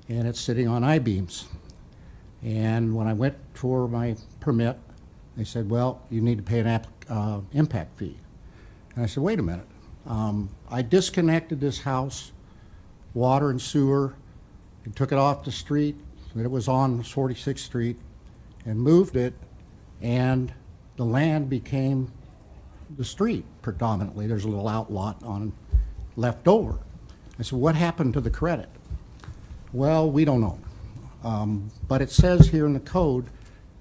and it's sitting on I-beams. And when I went for my permit, they said, well, you need to pay an impact fee. And I said, wait a minute. I disconnected this house, water and sewer, and took it off the street, that it was on 46th Street, and moved it, and the land became the street predominantly. There's a little outlot on left over. I said, what happened to the credit? Well, we don't know. But it says here in the code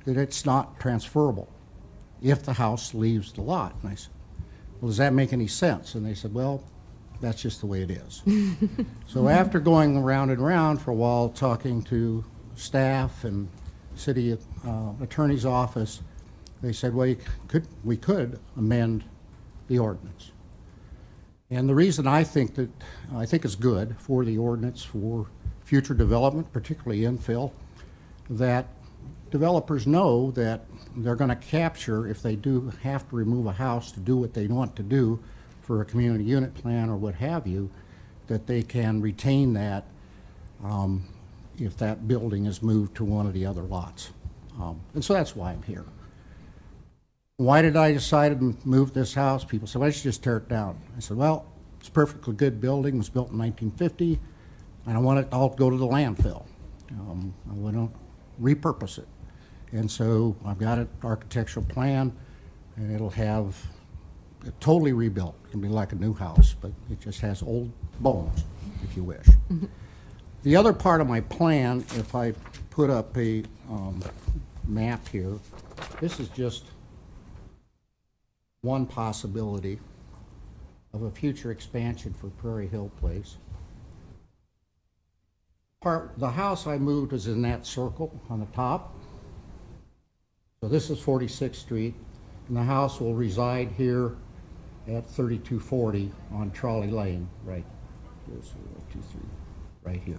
that it's not transferable if the house leaves the lot. And I said, well, does that make any sense? And they said, well, that's just the way it is. So after going around and around for a while, talking to staff and city attorney's office, they said, well, we could amend the ordinance. And the reason I think it's good for the ordinance for future development, particularly infill, that developers know that they're going to capture, if they do have to remove a house to do what they want to do for a community unit plan or what have you, that they can retain that if that building is moved to one of the other lots. And so that's why I'm here. Why did I decide to move this house? People said, why don't you just tear it down? I said, well, it's a perfectly good building. It was built in 1950, and I want it all to go to the landfill. I want to repurpose it. And so I've got an architectural plan, and it'll have it totally rebuilt. It'll be like a new house, but it just has old bones, if you wish. Mm-hmm. The other part of my plan, if I put up a map here, this is just one possibility of a future expansion for Prairie Hill Place. The house I moved is in that circle on the top. So this is 46th Street, and the house will reside here at 3240 on Trolley Lane, right. Here's 1, 2, 3, right here.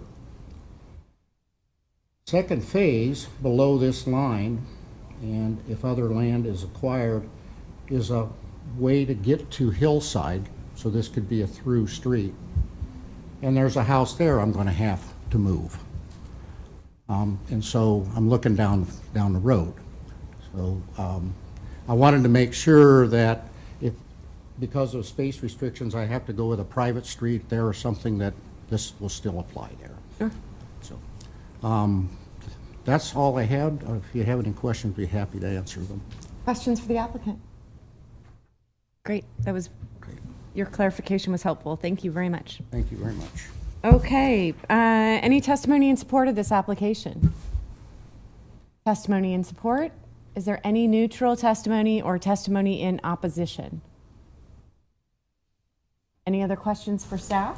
Second phase below this line, and if other land is acquired, is a way to get to Hillside, so this could be a through street. And there's a house there I'm going to have to move. And so I'm looking down the road. So I wanted to make sure that if, because of space restrictions, I have to go with a private street there or something, that this will still apply there. Sure. So that's all I had. If you have any questions, I'd be happy to answer them. Questions for the applicant? Great. That was, your clarification was helpful. Thank you very much. Thank you very much. Okay. Any testimony in support of this application? Testimony in support? Is there any neutral testimony or testimony in opposition? Any other questions for staff?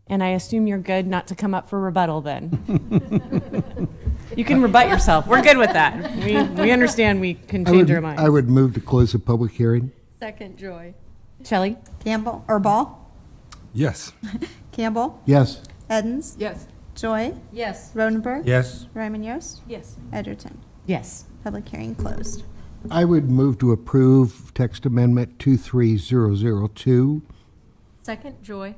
And I assume you're good not to come up for rebuttal then. You can rebut yourself. We're good with that. We understand we can change our minds. I would move to close the public hearing. Second, Joy. Shelley? Campbell, or Ball? Yes. Campbell? Yes. Edens? Yes. Joy? Yes. Rodenberg? Yes. Ryman Yost? Yes. Edgerton? Yes. Public hearing closed. I would move to approve text amendment 23002. Second, Joy.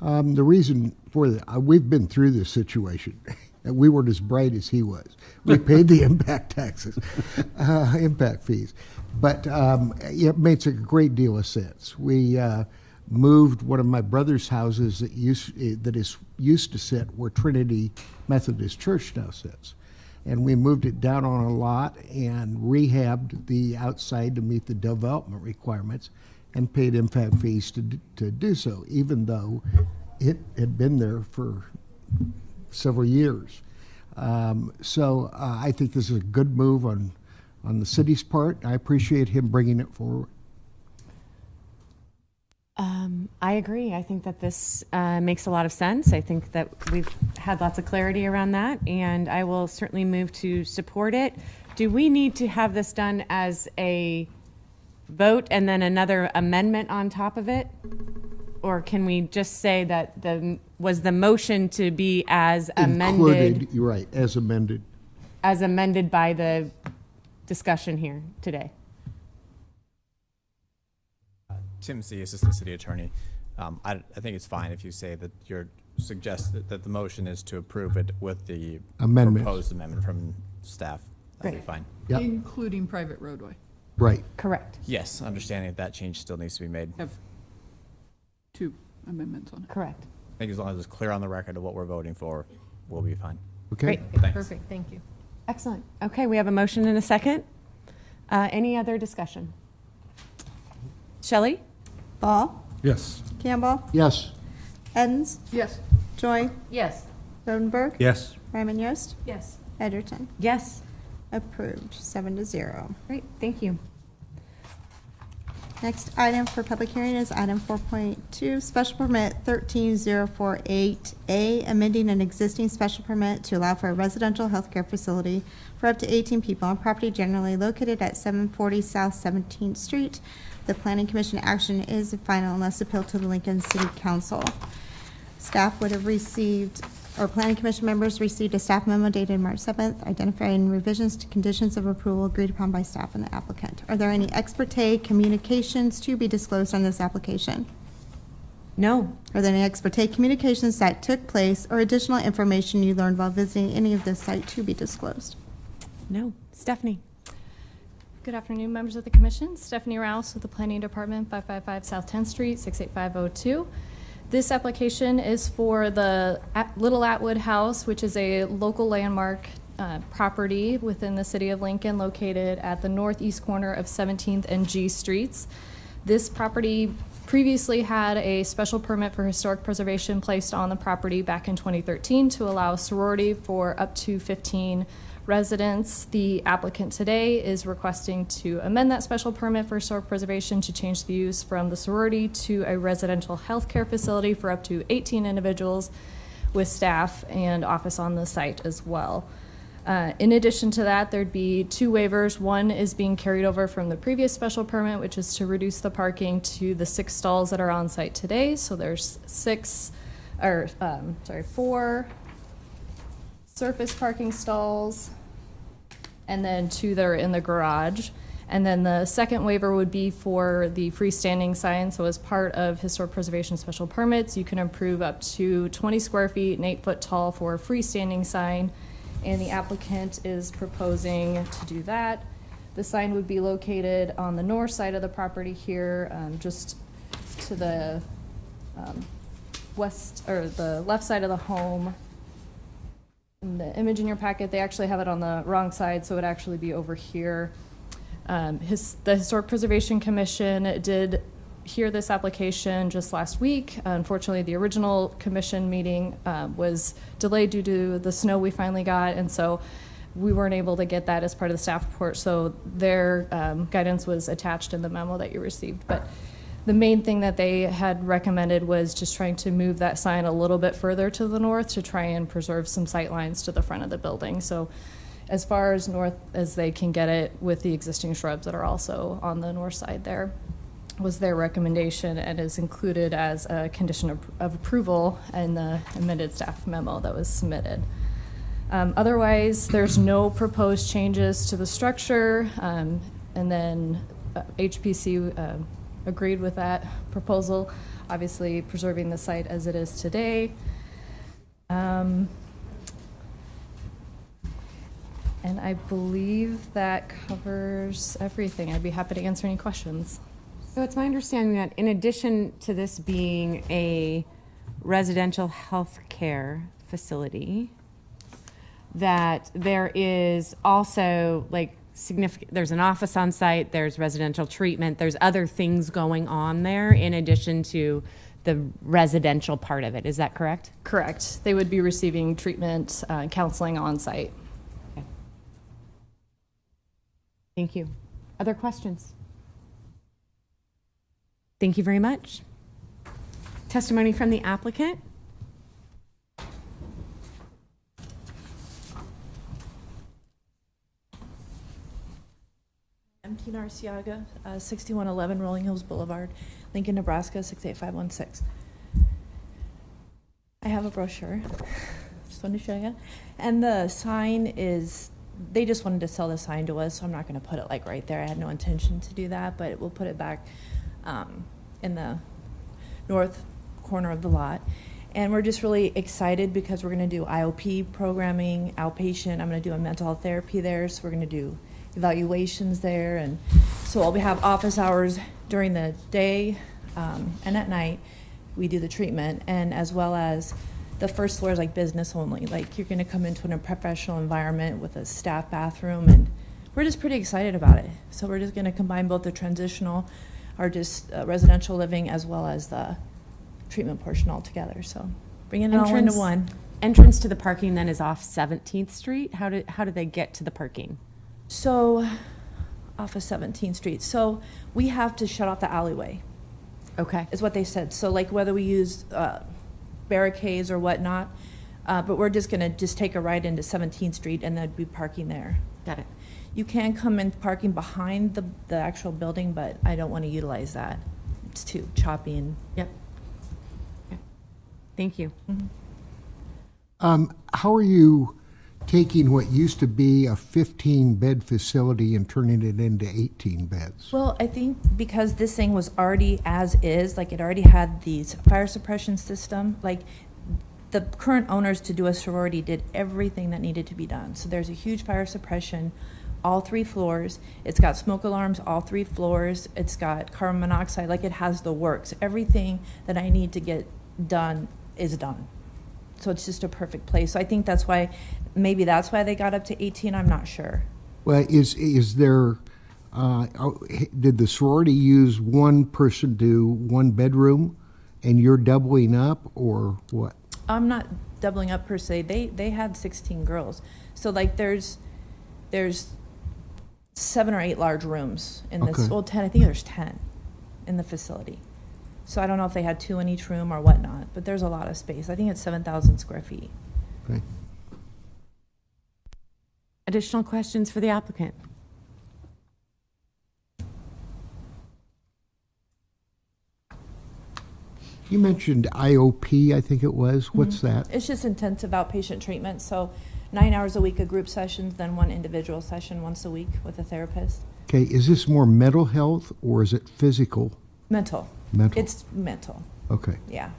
The reason for that, we've been through this situation. And we weren't as bright as he was. We paid the impact taxes, impact fees. But it makes a great deal of sense. We moved one of my brother's houses that used to sit where Trinity Methodist Church now sits. And we moved it down on a lot and rehabbed the outside to meet the development requirements and paid impact fees to do so, even though it had been there for several years. So I think this is a good move on the city's part. I appreciate him bringing it forward. I agree. I think that this makes a lot of sense. I think that we've had lots of clarity around that, and I will certainly move to support it. Do we need to have this done as a vote and then another amendment on top of it? Or can we just say that was the motion to be as amended? Included, you're right, as amended. As amended by the discussion here today. Tim C., Assistant City Attorney. I think it's fine if you say that suggest that the motion is to approve it with the proposed amendment from staff. That'd be fine. Yep. Including private roadway. Right. Correct. Yes, understanding that change still needs to be made. Have 2 amendments on it. Correct. I think as long as it's clear on the record of what we're voting for, we'll be fine. Okay. Great. Thanks. Perfect, thank you. Excellent. Okay, we have a motion and a second. Any other discussion? Shelley? Ball? Yes. Campbell? Yes. Edens? Yes. Joy? Yes. Rodenberg? Yes. Ryman Yost? Yes. Edgerton? Yes. Approved, 7-0. Great, thank you. Next item for public hearing is item 4.2, special permit 13048A, amending an existing special permit to allow for a residential healthcare facility for up to 18 people on property generally located at 740 South 17th Street. The Planning Commission action is final unless appealed to the Lincoln City Council. Staff would have received, or Planning Commission members received a staff memo dated March 7th identifying revisions to conditions of approval agreed upon by staff and the applicant. Are there any ex parte communications to be disclosed on this application? No. Are there any ex parte communications that took place or additional information you learned while visiting any of this site to be disclosed? No. Stephanie. Good afternoon, members of the commission. Stephanie Rouse with the Planning Department, 555 South 10th Street, 68502. This application is for the Little Atwood House, which is a local landmark property within the city of Lincoln, located at the northeast corner of 17th and G Streets. This property previously had a special permit for historic preservation placed on the property back in 2013 to allow sorority for up to 15 residents. The applicant today is requesting to amend that special permit for historic preservation to change the use from the sorority to a residential healthcare facility for up to 18 individuals with staff and office on the site as well. In addition to that, there'd be two waivers. One is being carried over from the previous special permit, which is to reduce the parking to the 6 stalls that are on site today. So there's 4 surface parking stalls, and then 2 that are in the garage. And then the second waiver would be for the freestanding sign. So as part of historic preservation special permits, you can approve up to 20 square feet and 8 foot tall for a freestanding sign. And the applicant is proposing to do that. The sign would be located on the north side of the property here, just to the west, or the left side of the home. In the image in your packet, they actually have it on the wrong side, so it would actually be over here. The Historic Preservation Commission did hear this application just last week. Unfortunately, the original commission meeting was delayed due to the snow we finally got, and so we weren't able to get that as part of the staff report, so their guidance was attached in the memo that you received. But the main thing that they had recommended was just trying to move that sign a little bit further to the north to try and preserve some sight lines to the front of the building. So as far as north as they can get it with the existing shrubs that are also on the north side there was their recommendation, and is included as a condition of approval in the amended staff memo that was submitted. Otherwise, there's no proposed changes to the structure, and then HPC agreed with that proposal, obviously preserving the site as it is today. And I believe that covers everything. I'd be happy to answer any questions. So it's my understanding that in addition to this being a residential health care facility, that there is also like significant, there's an office on site, there's residential treatment, there's other things going on there in addition to the residential part of it. Is that correct? Correct. They would be receiving treatment, counseling on site. Okay. Thank you. Other questions? Thank you very much. Testimony from the applicant. I'm Tina Arciaga, 6111 Rolling Hills Boulevard, Lincoln, Nebraska, 68516. I have a brochure, just wanted to show you. And the sign is, they just wanted to sell the sign to us, so I'm not going to put it like right there. I had no intention to do that, but we'll put it back in the north corner of the lot. And we're just really excited because we're going to do IOP programming, outpatient. I'm going to do a mental health therapy there, so we're going to do evaluations there. And so we have office hours during the day, and at night we do the treatment, and as well as the first floor is like business only. Like you're going to come into a professional environment with a staff bathroom, and we're just pretty excited about it. So we're just going to combine both the transitional or just residential living as well as the treatment portion all together. So bringing it all into one. Entrance to the parking then is off 17th Street. How do they get to the parking? So off of 17th Street. So we have to shut off the alleyway. Okay. Is what they said. So like whether we use barricades or whatnot, but we're just going to take a right into 17th Street and then be parking there. Got it. You can come in parking behind the actual building, but I don't want to utilize that. It's too choppy and. Yep. Okay. Thank you. How are you taking what used to be a 15-bed facility and turning it into 18 beds? Well, I think because this thing was already as is, like it already had these fire suppression system, like the current owners to do a sorority did everything that needed to be done. So there's a huge fire suppression, all 3 floors. It's got smoke alarms, all 3 floors. It's got carbon monoxide, like it has the works. Everything that I need to get done is done. So it's just a perfect place. So I think that's why, maybe that's why they got up to 18, I'm not sure. Well, is there, did the sorority use one person to 1 bedroom and you're doubling up or what? I'm not doubling up per se. They had 16 girls. So like there's 7 or 8 large rooms in this, Okay. well 10, I think there's 10 in the facility. So I don't know if they had 2 in each room or whatnot, but there's a lot of space. I think it's 7,000 square feet. Okay. Additional questions for the applicant? You mentioned IOP, I think it was. What's that? It's just intensive outpatient treatment. So 9 hours a week of group sessions, then 1 individual session once a week with a therapist. Okay, is this more mental health or is it physical? Mental. Mental. It's mental. Okay. Yeah.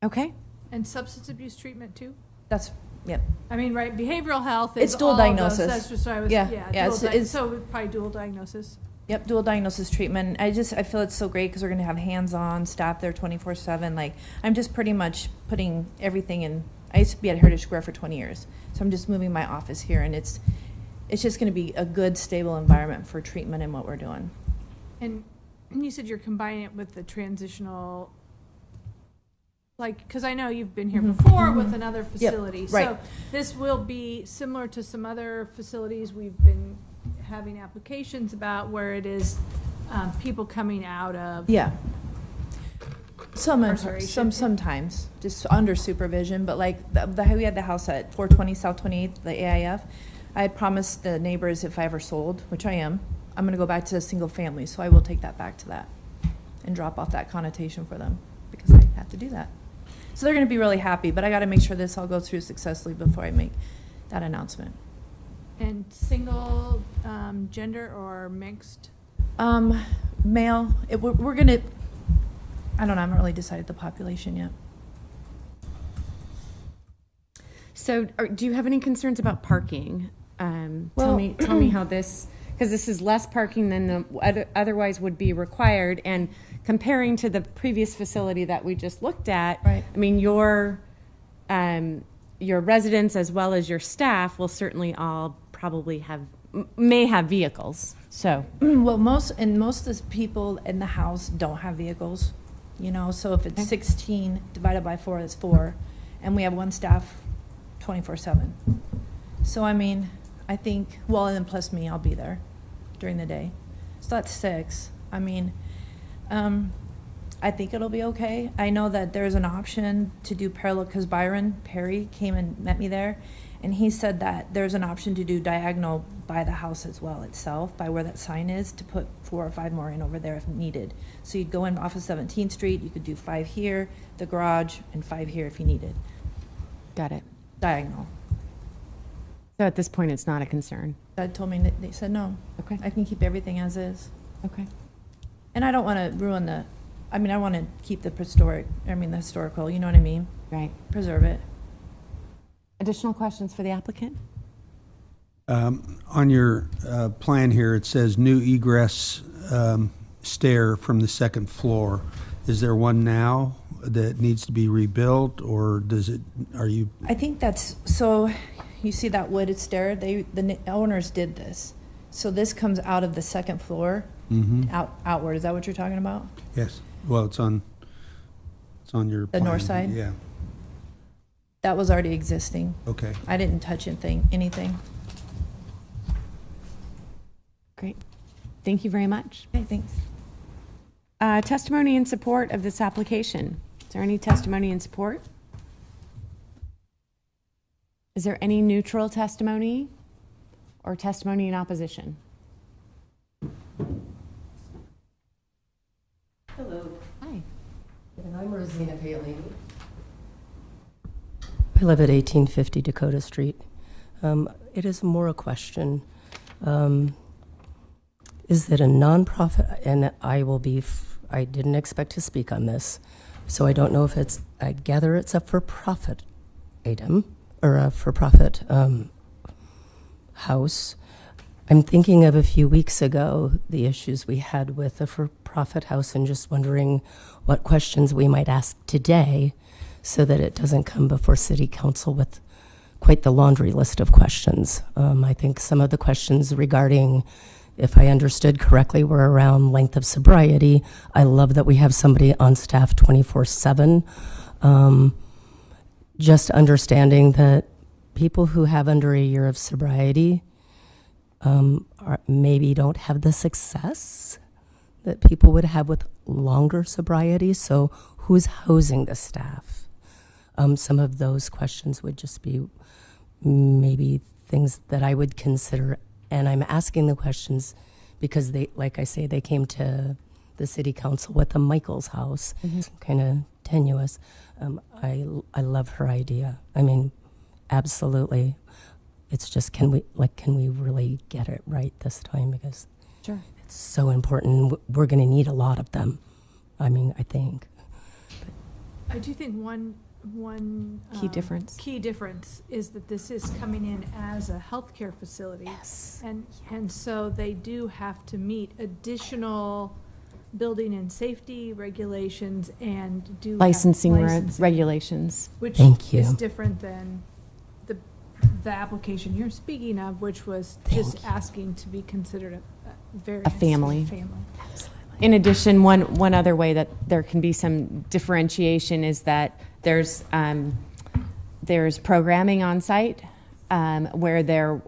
Okay. And substance abuse treatment too? That's, yep. I mean, right, behavioral health is It's dual all those. diagnosis. That's just what I was, Yeah, yeah. yeah, dual it's- so probably dual diagnosis. Yep, dual diagnosis treatment. I feel it's so great because we're going to have hands-on staff there 24/7. Like, I'm just pretty much putting everything in. I used to be at Heritage Square for 20 years, so I'm just moving my office here, and it's just going to be a good, stable environment for treatment and what we're doing. And you said you're combining it with the transitional, like, because I know you've been here before with another facility. right. So this will be similar to some other facilities we've been having applications about where it is people coming out of. Yeah. Incarceration. Sometimes, just under supervision, but like, we had the house at 420 South 28th, the AIF. I had promised the neighbors if I ever sold, which I am, I'm gonna go back to a single family, so I will take that back to that and drop off that connotation for them, because I have to do that. So they're gonna be really happy, but I gotta make sure this all goes through successfully before I make that announcement. And single gender or mixed? Male, we're gonna, I don't know, I haven't really decided the population yet. So do you have any concerns about parking? Tell Well- me how this, because this is less parking than otherwise would be required, and comparing to the previous facility that we just looked at, Right. I mean, your residents as well as your staff will certainly all probably may have vehicles, so. Well, most of the people in the house don't have vehicles, you know, so if it's 16 divided by 4, that's 4, and we have 1 staff 24/7. So, I mean, I think, well, and then plus me, I'll be there during the day. So that's 6. I mean, I think it'll be okay. I know that there's an option to do parallel, because Byron Perry came and met me there, and he said that there's an option to do diagonal by the house as well itself, by where that sign is, to put 4 or 5 more in over there if needed. So you'd go in off of 17th Street, you could do 5 here, the garage, and 5 here if you needed. Got it. Diagonal. So at this point, it's not a concern? Dad told me that they said no. Okay. I can keep everything as is. Okay. And I don't want to ruin I want to keep the historical, you know what I mean? Right. Preserve it. Additional questions for the applicant? On your plan here, it says new egress stair from the 2nd floor. Is there one now that needs to be rebuilt, or I think that's, so you see that wooded stair, the owners did this. So this comes out of the 2nd floor, outward. Is that what you're talking about? Yes. Well, it's on your The plan. north side? Yeah. That was already existing. Okay. I didn't touch anything. Great. Thank you very much. Okay, thanks. Testimony in support of this application. Is there any testimony in support? Is there any neutral testimony or testimony in opposition? Hello. Hi. And I'm Rosina Paley. I live at 1850 Dakota Street. It is more a question. Is it a nonprofit? And I didn't expect to speak on this, so I don't know if I gather it's a for-profit item or a for-profit house. I'm thinking of a few weeks ago, the issues we had with a for-profit house, and just wondering what questions we might ask today so that it doesn't come before City Council with quite the laundry list of questions. I think some of the questions regarding, if I understood correctly, were around length of sobriety. I love that we have somebody on staff 24/7. Just understanding that people who have under a year of sobriety maybe don't have the success that people would have with longer sobriety. So who's housing the staff? Some of those questions would just be maybe things that I would consider. And I'm asking the questions because they, like I say, they came to the City Council with the Michaels house. It's kind of tenuous. I love her idea. I mean, absolutely. It's just, can we really get it right this time? Because sure, it's so important. We're going to need a lot of them. I mean, I think. I do think one key difference is that this is coming in as a healthcare facility. Yes. And so they do have to meet additional building and safety regulations and do licensing licensing, regulations. Which Thank you. is different than the application you're speaking of, which was just asking to be considered a family. In addition, one other way that there can be some differentiation is that there's programming on site where they're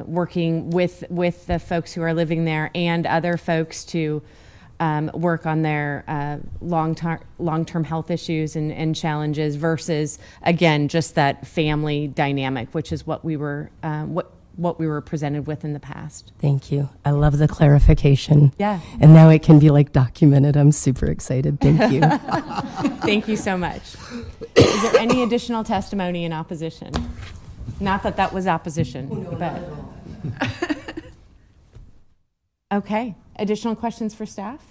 working with the folks who are living there and other folks to work on their long-term health issues and challenges versus, again, just that family dynamic, which is what we were presented with in the past. Thank you. I love the clarification. Yeah. And now it can be documented. I'm super excited. Thank you. Thank you so much. Is there any additional testimony in opposition? Not that was opposition, but. Okay. Additional questions for staff?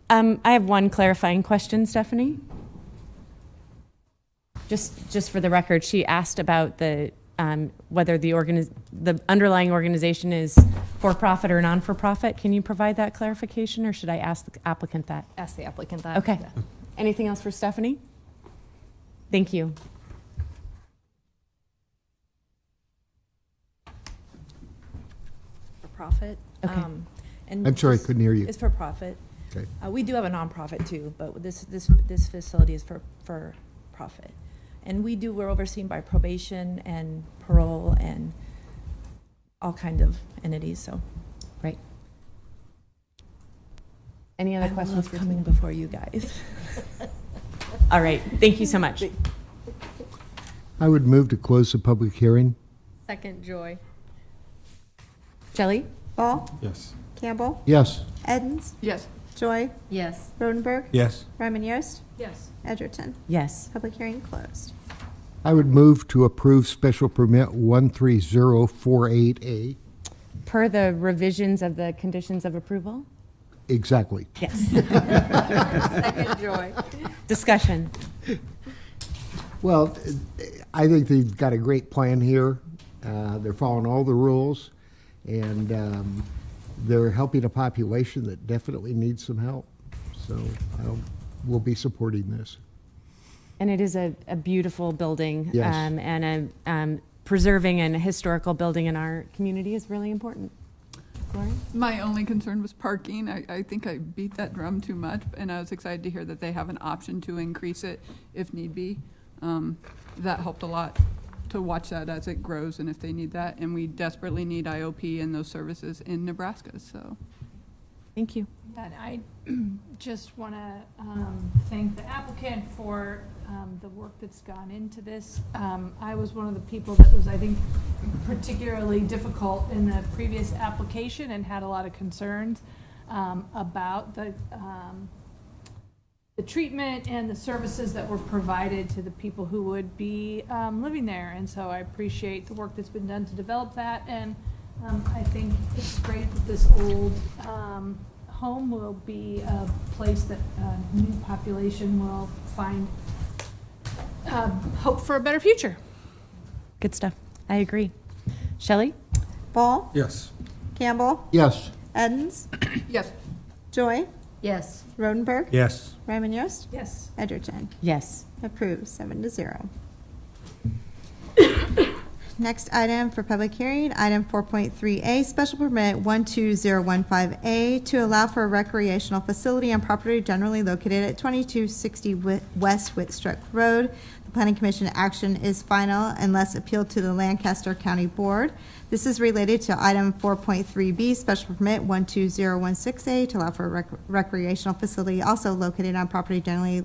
I have one clarifying question, Stephanie. Just for the record, she asked about the whether the underlying organization is for-profit or non-for-profit. Can you provide that clarification, or should I ask the applicant that? Ask the applicant that. Okay. Yeah. Anything else for Stephanie? Thank you. For profit. Okay. And I'm sorry, I couldn't hear you. It's for profit. Okay. We do have a nonprofit too, but this facility is for profit. And we're overseen by probation and parole and all kinds of entities, so. Right. Any other questions? Love coming before you guys. All right, thank you so much. I would move to close the public hearing. Second, Joy. Shelley? Ball? Yes. Campbell? Yes. Edens? Yes. Joy? Yes. Rodenberg? Yes. Ryman Yost? Yes. Edgerton? Yes. Public hearing closed. I would move to approve special permit 13048A. Per the revisions of the conditions of approval? Exactly. Yes. Second, Joy. Discussion. Well, I think they've got a great plan here. They're following all the rules, and they're helping a population that definitely needs some help. So we'll be supporting this. And it is a beautiful building. Yes. And preserving a historical building in our community is really important. Gloria? My only concern was parking. I think I beat that drum too much, and I was excited to hear that they have an option to increase it if need be. That helped a lot to watch that as it grows and if they need that. And we desperately need IOP and those services in Nebraska, so. Thank you. And I just want to thank the applicant for the work that's gone into this. I was one of the people that was, I think, particularly difficult in the previous application and had a lot of concerns about the treatment and the services that were provided to the people who would be living there. And so I appreciate the work that's been done to develop that. And I think it's great that this old home will be a place that a new population will find hope for a better future. Good stuff. I agree. Shelley? Ball? Yes. Campbell? Yes. Edens? Yes. Joy? Yes. Rodenberg? Yes. Ryman Yost? Yes. Edgerton? Yes. Approved, 7-0. Next item for public hearing, item 4.3A, special permit 12015A to allow for a recreational facility on property generally located at 2260 West Whitstruck Road. The Planning Commission action is final unless appealed to the Lancaster County Board. This is related to item 4.3B, special permit 12016A to allow for a recreational facility also located on property generally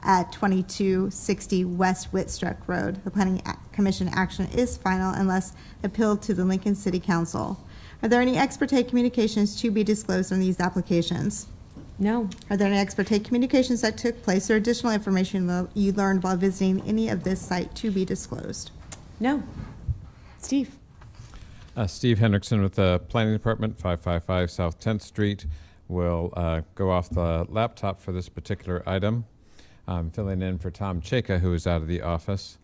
at 2260 West Whitstruck Road. The Planning Commission action is final unless appealed to the Lincoln City Council. Are there any ex parte communications to be disclosed on these applications? No. Are there any ex parte communications that took place or additional information that you learned while visiting any of this site to be disclosed? No. Steve? Steve Hendrickson with the Planning Department, 555 South 10th Street. Will go off the laptop for this particular item. I'm filling in for Tom Cheka, who is out of the office.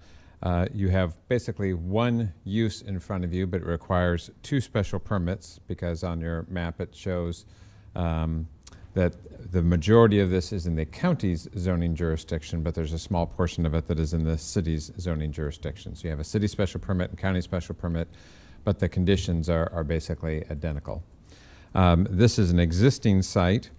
You have basically one use in front of you, but it requires two special permits because on your map it shows that the majority of this is in the county's zoning jurisdiction, but there's a small portion of it that is in the city's zoning jurisdiction. So you have a city special permit and county special permit, but the conditions are basically identical. This is an existing site.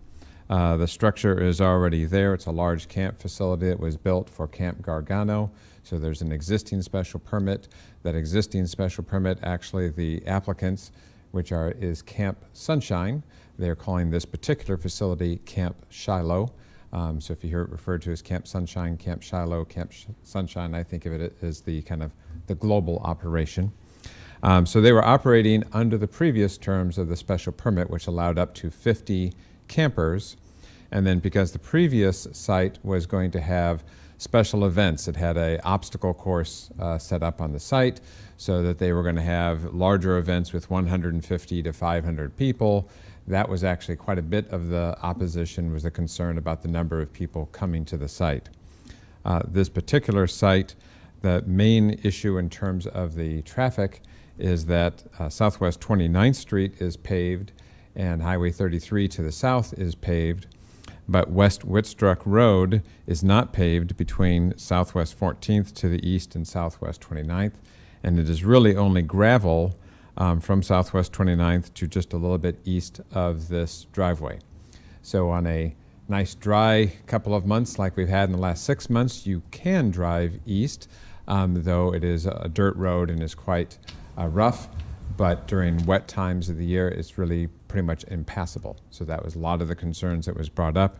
The structure is already there. It's a large camp facility that was built for Camp Gargano. So there's an existing special permit. That existing special permit, actually the applicants, which is Camp Sunshine, they're calling this particular facility Camp Shiloh. So if you hear it referred to as Camp Sunshine, Camp Shiloh, Camp Sunshine, I think of it as the kind of the global operation. So they were operating under the previous terms of the special permit, which allowed up to 50 campers, and then because the previous site was going to have special events, it had an obstacle course set up on the site so that they were going to have larger events with 150 to 500 people. That was actually quite a bit of the opposition, was a concern about the number of people coming to the site. This particular site, the main issue in terms of the traffic is that Southwest 29th Street is paved and Highway 33 to the south is paved, but West Whitstruck Road is not paved between Southwest 14th to the east and Southwest 29th, and it is really only gravel from Southwest 29th to just a little bit east of this driveway. So on a nice dry couple of months like we've had in the last 6 months, you can drive east, though it is a dirt road and is quite rough. But during wet times of the year, it's really pretty much impassable. So that was a lot of the concerns that was brought up.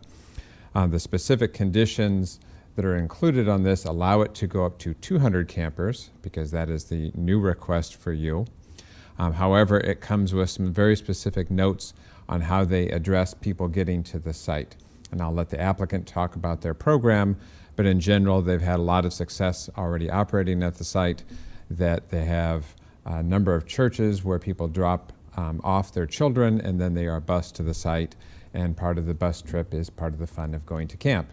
The specific conditions that are included on this allow it to go up to 200 campers, because that is the new request for you. However, it comes with some very specific notes on how they address people getting to the site. And I'll let the applicant talk about their program, but in general, they've had a lot of success already operating at the site, that they have a number of churches where people drop off their children and then they are bused to the site, and part of the bus trip is part of the fun of going to camp.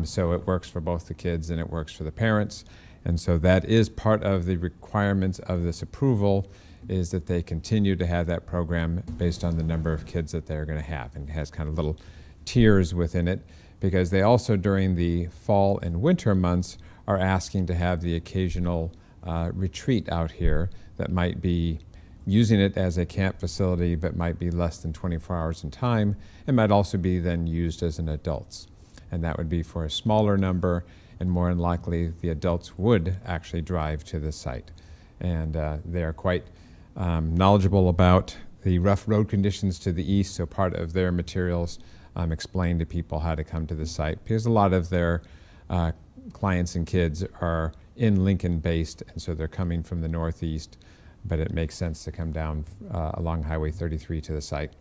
So it works for both the kids and it works for the parents, and so that is part of the requirements of this approval, is that they continue to have that program based on the number of kids that they're going to have, and it has kind of little tiers within it, because they also during the fall and winter months are asking to have the occasional retreat out here that might be using it as a camp facility but might be less than 24 hours in time, and might also be then used as an adults. And that would be for a smaller number, and more than likely the adults would actually drive to the site. And they are quite knowledgeable about the rough road conditions to the east, so part of their materials explain to people how to come to the site, because a lot of their clients and kids are in Lincoln based, and so they're coming from the northeast, but it makes sense to come down along Highway 33 to the site.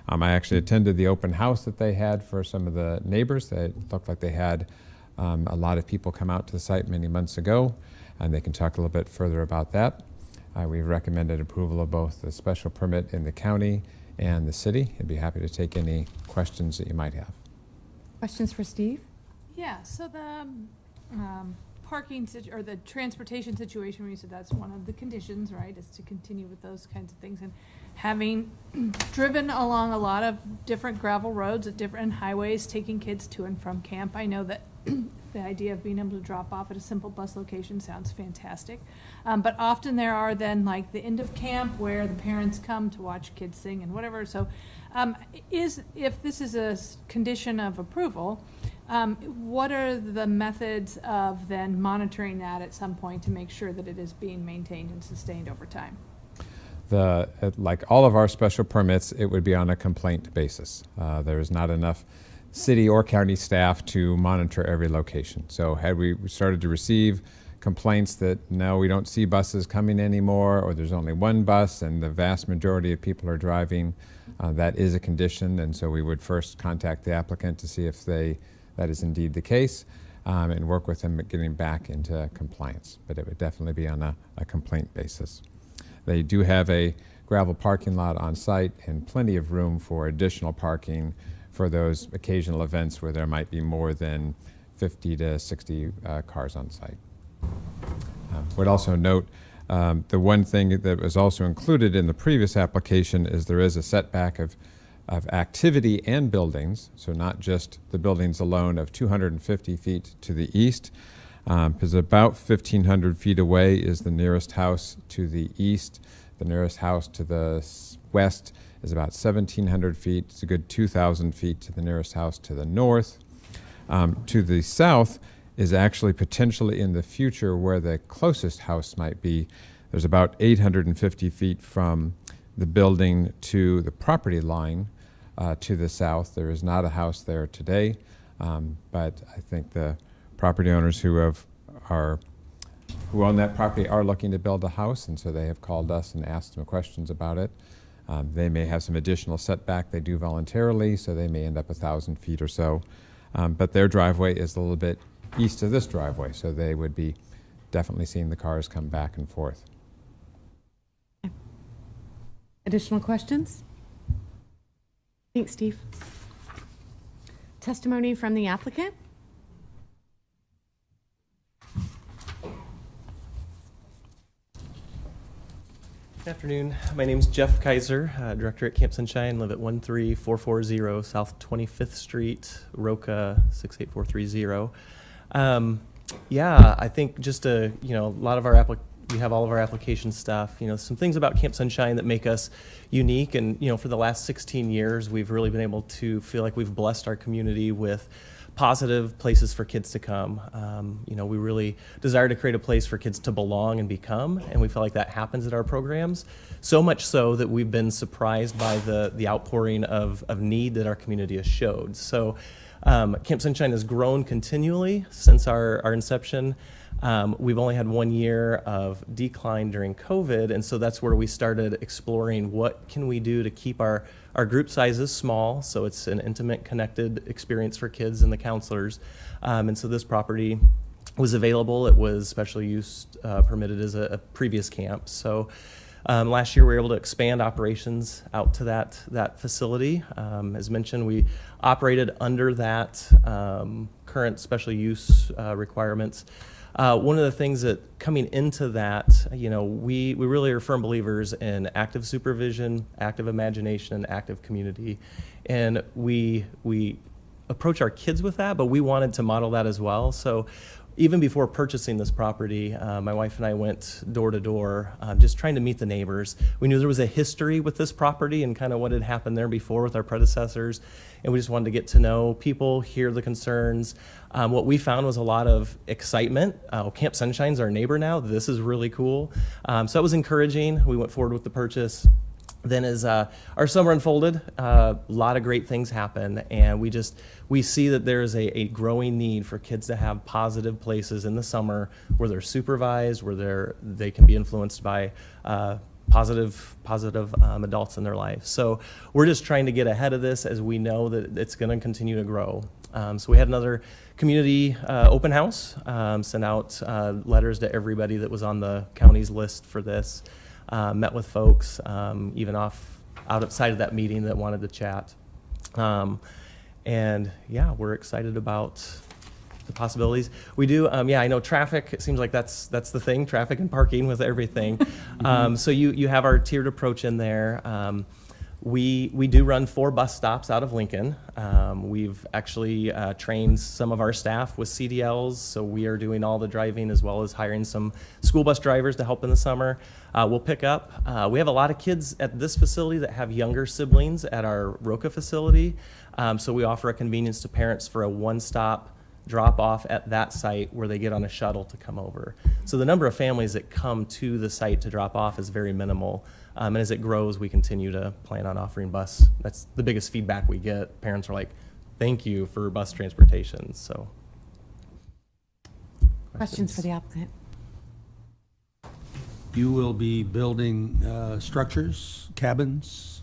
I actually attended the open house that they had for some of the neighbors. It looked like they had a lot of people come out to the site many months ago, and they can talk a little bit further about that. We've recommended approval of both the special permit in the county and the city. I'd be happy to take any questions that you might have. Questions for Steve? Yeah, so the parking or the transportation situation, where you said that's one of the conditions, right, is to continue with those kinds of things. And having driven along a lot of different gravel roads at different highways, taking kids to and from camp, I know that the idea of being able to drop off at a simple bus location sounds fantastic. But often there are then like the end of camp where the parents come to watch kids sing and whatever. So if this is a condition of approval, what are the methods of then monitoring that at some point to make sure that it is being maintained and sustained over time? Like all of our special permits, it would be on a complaint basis. There is not enough city or county staff to monitor every location. So had we started to receive complaints that no, we don't see buses coming anymore, or there's only one bus and the vast majority of people are driving, that is a condition, and so we would first contact the applicant to see if that is indeed the case, and work with them at getting back into compliance. But it would definitely be on a complaint basis. They do have a gravel parking lot on site and plenty of room for additional parking for those occasional events where there might be more than 50 to 60 cars on site. Would also note the one thing that was also included in the previous application is there is a setback of activity and buildings, so not just the buildings alone, of 250 feet to the east, because about 1,500 feet away is the nearest house to the east. The nearest house to the west is about 1,700 feet. It's a good 2,000 feet to the nearest house to the north. To the south is actually potentially in the future where the closest house might be. There's about 850 feet from the building to the property line to the south. There is not a house there today, but I think the property owners who own that property are looking to build a house, and so they have called us and asked some questions about it. They may have some additional setback they do voluntarily, so they may end up 1,000 feet or so. But their driveway is a little bit east of this driveway, so they would be definitely seeing the cars come back and forth. Additional questions? Thanks, Steve. Testimony from the applicant? Good afternoon. My name is Jeff Kaiser, director at Camp Sunshine. Live at 13440 South 25th Street, Roca 68430. Yeah, I think just a lot of our we have all of our application stuff. Some things about Camp Sunshine that make us unique, and for the last 16 years, we've really been able to feel like we've blessed our community with positive places for kids to come. We really desire to create a place for kids to belong and become, and we feel like that happens at our programs. So much so that we've been surprised by the outpouring of need that our community has showed. So Camp Sunshine has grown continually since our inception. We've only had 1 year of decline during COVID, and so that's where we started exploring what can we do to keep our group sizes small, so it's an intimate, connected experience for kids and the counselors. And so this property was available. It was special use permitted as a previous camp. So last year we were able to expand operations out to that facility. As mentioned, we operated under that current special use requirements. One of the things that coming into that, we really are firm believers in active supervision, active imagination, and active community. And we approach our kids with that, but we wanted to model that as well. So even before purchasing this property, my wife and I went door to door, just trying to meet the neighbors. We knew there was a history with this property and kind of what had happened there before with our predecessors. And we just wanted to get to know people, hear the concerns. What we found was a lot of excitement. Camp Sunshine's our neighbor now. This is really cool. So that was encouraging. We went forward with the purchase. Then as our summer unfolded, a lot of great things happen, and we see that there is a growing need for kids to have positive places in the summer where they're supervised, where they can be influenced by positive adults in their life. So we're just trying to get ahead of this, as we know that it's going to continue to grow. So we had another community open house, sent out letters to everybody that was on the county's list for this. Met with folks, even outside of that meeting, that wanted to chat. And yeah, we're excited about the possibilities. We do, I know traffic, it seems like that's the thing, traffic and parking with everything. So you have our tiered approach in there. We do run 4 bus stops out of Lincoln. We've actually trained some of our staff with CDLs, so we are doing all the driving, as well as hiring some school bus drivers to help in the summer. We'll pick up. We have a lot of kids at this facility that have younger siblings at our Roca facility, so we offer a convenience to parents for a one-stop drop off at that site where they get on a shuttle to come over. So the number of families that come to the site to drop off is very minimal. And as it grows, we continue to plan on offering bus. That's the biggest feedback we get. Parents are like, thank you for bus transportation. So, Questions for the applicant? You will be building structures, cabins?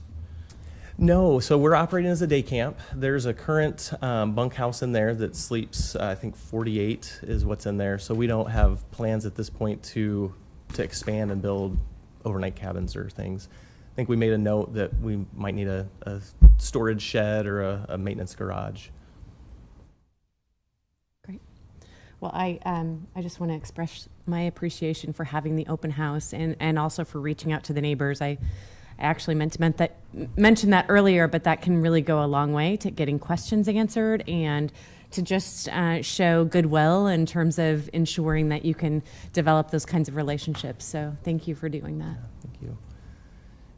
No, so we're operating as a day camp. There's a current bunkhouse in there that sleeps, I think 48 is what's in there. So we don't have plans at this point to expand and build overnight cabins or things. I think we made a note that we might need a storage shed or a maintenance garage. Great. Well, I just want to express my appreciation for having the open house and also for reaching out to the neighbors. I actually meant to mention that earlier, but that can really go a long way to getting questions answered and to just show goodwill in terms of ensuring that you can develop those kinds of relationships. So thank you for doing that. Yeah, thank you.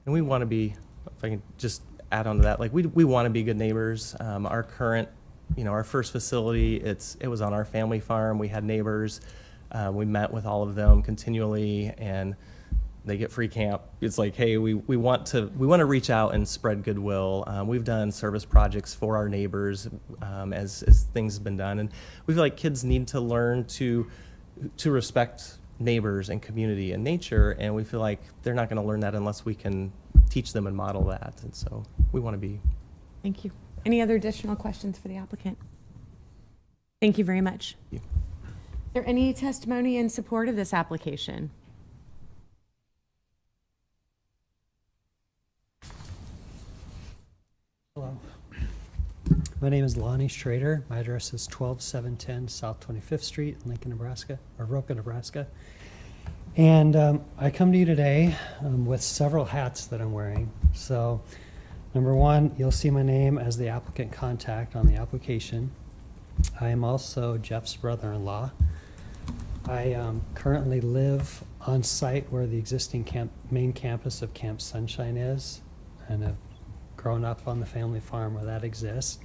And we want to be, if I can just add on to that, like we want to be good neighbors. Our current, our first facility, it was on our family farm. We had neighbors. We met with all of them continually, and they get free camp. It's like, hey, we want to reach out and spread goodwill. We've done service projects for our neighbors as things have been done, and we feel like kids need to learn to respect neighbors and community and nature, and we feel like they're not going to learn that unless we can teach them and model that. And so we want to be. Thank you. Any other additional questions for the applicant? Thank you very much. Thank you. Is there any testimony in support of this application? Hello. My name is Lonnie Schrader. My address is 12710 South 25th Street, Lincoln, Nebraska, or Roca, Nebraska. And I come to you today with several hats that I'm wearing. So, number one, you'll see my name as the applicant contact on the application. I am also Jeff's brother-in-law. I currently live on site where the existing main campus of Camp Sunshine is, and I've grown up on the family farm where that exists.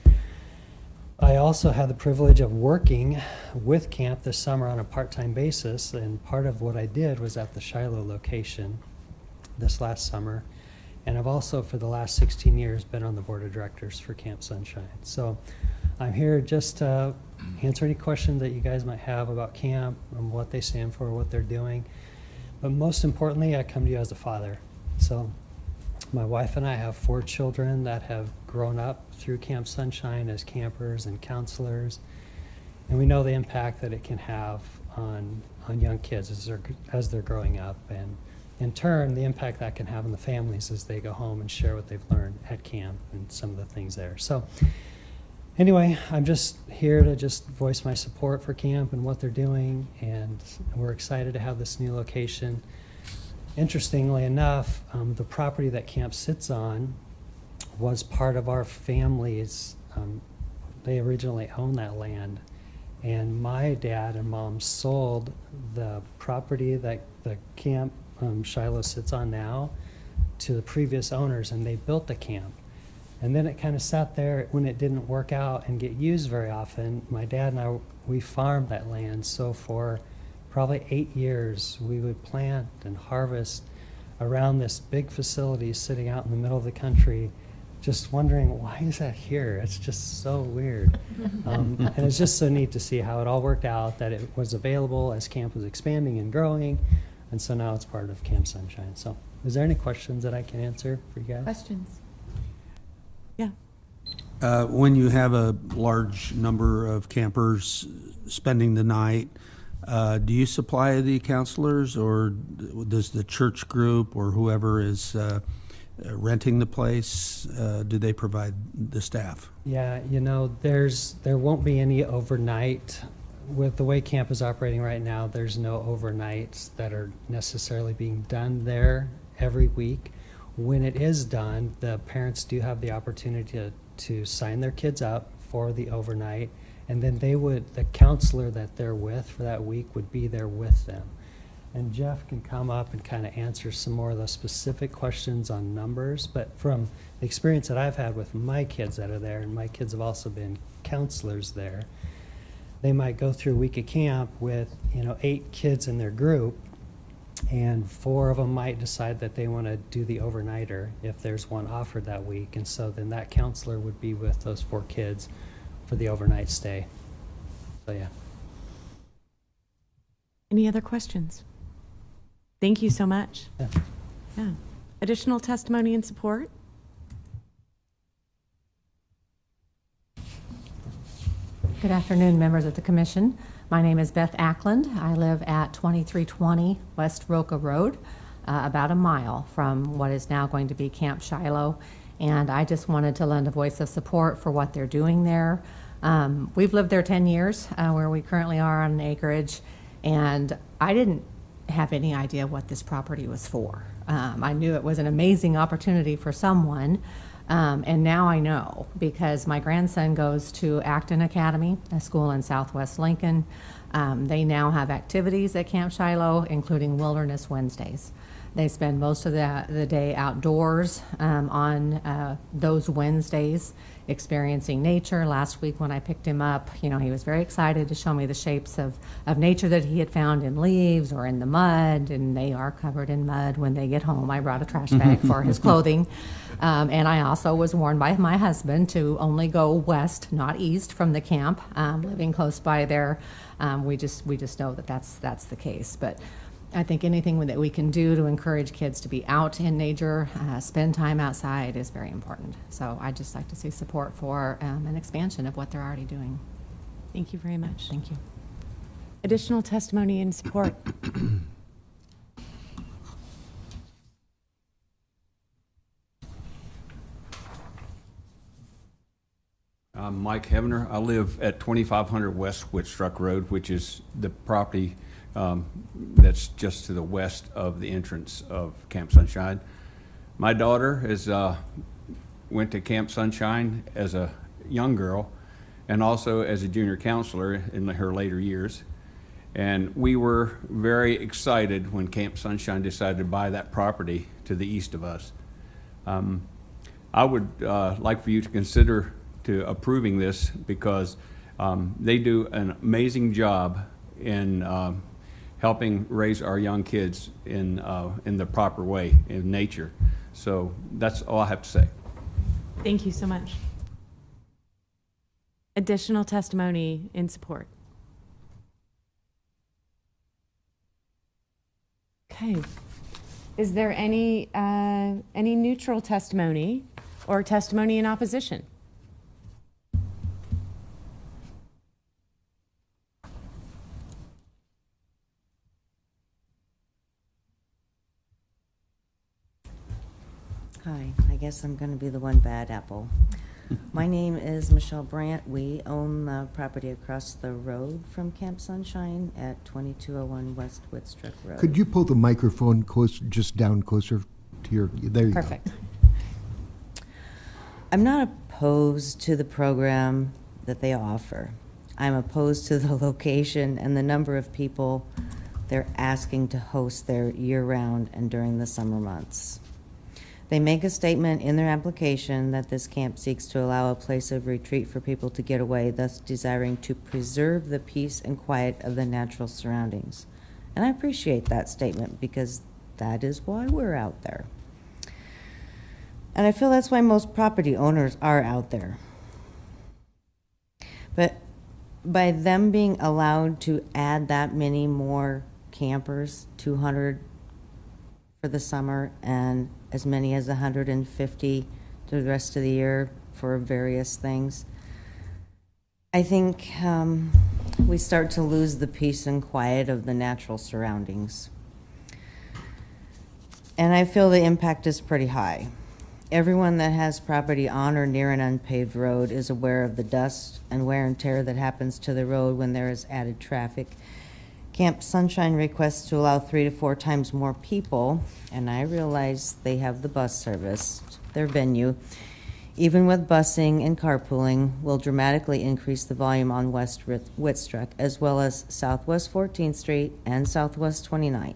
I also had the privilege of working with camp this summer on a part-time basis, and part of what I did was at the Shiloh location this last summer. And I've also, for the last 16 years, been on the board of directors for Camp Sunshine. So I'm here just to answer any questions that you guys might have about camp and what they stand for, what they're doing. But most importantly, I come to you as a father. So my wife and I have 4 children that have grown up through Camp Sunshine as campers and counselors, and we know the impact that it can have on young kids as they're growing up, and in turn, the impact that can have on the families as they go home and share what they've learned at camp and some of the things there. So anyway, I'm just here to just voice my support for camp and what they're doing, and we're excited to have this new location. Interestingly enough, the property that camp sits on was part of our family's. They originally owned that land, and my dad and mom sold the property that the camp Shiloh sits on now to the previous owners, and they built the camp. And then it kind of sat there when it didn't work out and get used very often. My dad and I, we farmed that land, so for probably 8 years, we would plant and harvest around this big facility sitting out in the middle of the country, just wondering, why is that here? It's just so weird. And it's just so neat to see how it all worked out, that it was available as camp was expanding and growing, and so now it's part of Camp Sunshine. So is there any questions that I can answer for you guys? Questions? Yeah. When you have a large number of campers spending the night, do you supply the counselors, or does the church group or whoever is renting the place, do they provide the staff? Yeah, you know, there won't be any overnight. With the way camp is operating right now, there's no overnights that are necessarily being done there every week. When it is done, the parents do have the opportunity to sign their kids up for the overnight, and then the counselor that they're with for that week would be there with them. And Jeff can come up and kind of answer some more of the specific questions on numbers, but from the experience that I've had with my kids that are there, and my kids have also been counselors there, they might go through a week of camp with 8 kids in their group, and 4 of them might decide that they want to do the overnighter if there's one offered that week, and so then that counselor would be with those 4 kids for the overnight stay. So yeah. Any other questions? Thank you so much. Yeah. Additional testimony and support? Good afternoon, members of the commission. My name is Beth Ackland. I live at 2320 West Roca Road, about a mile from what is now going to be Camp Shiloh. And I just wanted to lend a voice of support for what they're doing there. We've lived there 10 years, where we currently are on an acreage, and I didn't have any idea what this property was for. I knew it was an amazing opportunity for someone, and now I know, because my grandson goes to Acton Academy, a school in Southwest Lincoln. They now have activities at Camp Shiloh, including Wilderness Wednesdays. They spend most of the day outdoors on those Wednesdays, experiencing nature. Last week when I picked him up, he was very excited to show me the shapes of nature that he had found in leaves or in the mud, and they are covered in mud when they get home. I brought a trash bag for his clothing. And I also was warned by my husband to only go west, not east, from the camp. Living close by there, we just know that that's the case. But I think anything that we can do to encourage kids to be out in nature, spend time outside, is very important. So I'd just like to see support for an expansion of what they're already doing. Thank you very much. Thank you. Additional testimony and support? I'm Mike Hevener. I live at 2500 West Whitstruck Road, which is the property that's just to the west of the entrance of Camp Sunshine. My daughter went to Camp Sunshine as a young girl and also as a junior counselor in her later years. And we were very excited when Camp Sunshine decided to buy that property to the east of us. I would like for you to consider approving this, because they do an amazing job in helping raise our young kids in the proper way in nature. So that's all I have to say. Thank you so much. Additional testimony in support? Okay. Is there any neutral testimony or testimony in opposition? Hi, I guess I'm going to be the one bad apple. My name is Michelle Brandt. We own the property across the road from Camp Sunshine at 2201 West Whitstruck Road. Could you pull the microphone just down closer to your, there you go. Perfect. I'm not opposed to the program that they offer. I'm opposed to the location and the number of people they're asking to host there year-round and during the summer months. They make a statement in their application that this camp seeks to allow a place of retreat for people to get away, thus desiring to preserve the peace and quiet of the natural surroundings. And I appreciate that statement, because That is why we're out there. And I feel that's why most property owners are out there. But by them being allowed to add that many more campers, 200 for the summer and as many as 150 to the rest of the year for various things, I think we start to lose the peace and quiet of the natural surroundings. And I feel the impact is pretty high. Everyone that has property on or near an unpaved road is aware of the dust and wear and tear that happens to the road when there is added traffic. Camp Sunshine requests to allow 3 to 4 times more people, and I realize they have the bus service, their venue, even with busing and carpooling, will dramatically increase the volume on West Whitstruck, as well as Southwest 14th Street and Southwest 29th.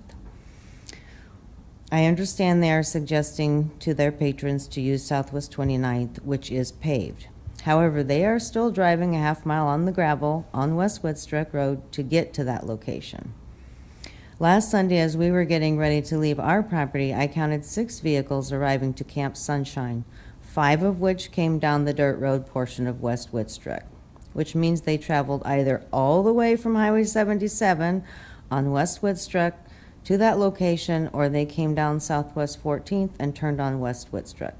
I understand they are suggesting to their patrons to use Southwest 29th, which is paved. However, they are still driving a half mile on the gravel on West Whitstruck Road to get to that location. Last Sunday, as we were getting ready to leave our property, I counted 6 vehicles arriving to Camp Sunshine, 5 of which came down the dirt road portion of West Whitstruck, which means they traveled either all the way from Highway 77 on West Whitstruck to that location, or they came down Southwest 14th and turned on West Whitstruck.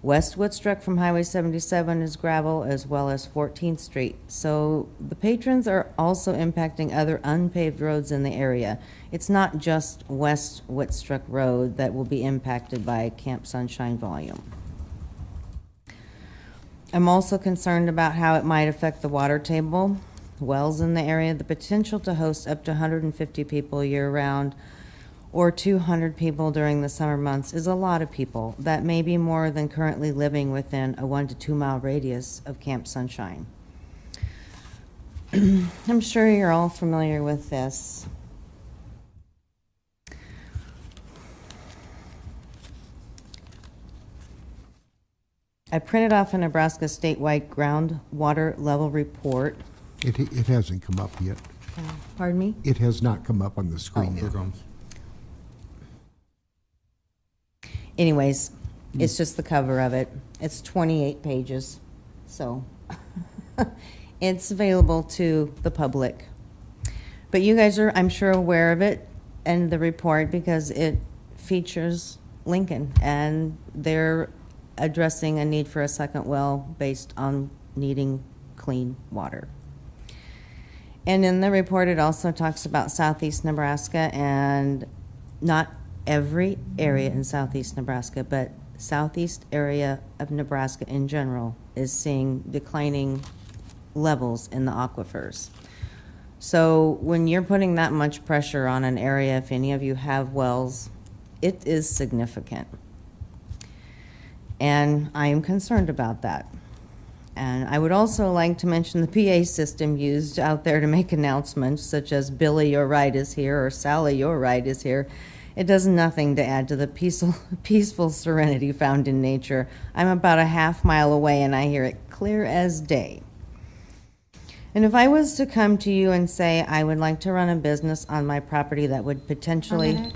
West Whitstruck from Highway 77 is gravel, as well as 14th Street. So the patrons are also impacting other unpaved roads in the area. It's not just West Whitstruck Road that will be impacted by Camp Sunshine volume. I'm also concerned about how it might affect the water table, wells in the area, the potential to host up to 150 people year-round, or 200 people during the summer months is a lot of people. That may be more than currently living within a 1 to 2 mile radius of Camp Sunshine. I'm sure you're all familiar with this. I printed off a Nebraska statewide groundwater level report. It hasn't come up yet. Pardon me? It has not come up on the screen yet. Anyways, it's just the cover of it. It's 28 pages, so it's available to the public. But you guys are, I'm sure, aware of it and the report because it features Lincoln, and they're addressing a need for a second well based on needing clean water. And in the report, it also talks about southeast Nebraska, and not every area in southeast Nebraska, but southeast area of Nebraska in general is seeing declining levels in the aquifers. So when you're putting that much pressure on an area, if any of you have wells, it is significant. And I am concerned about that. And I would also like to mention the PA system used out there to make announcements, such as Billy, your ride is here, or Sally, your ride is here. It does nothing to add to the peaceful serenity found in nature. I'm about a half mile away and I hear it clear as day. And if I was to come to you and say I would like to run a business on my property that would potentially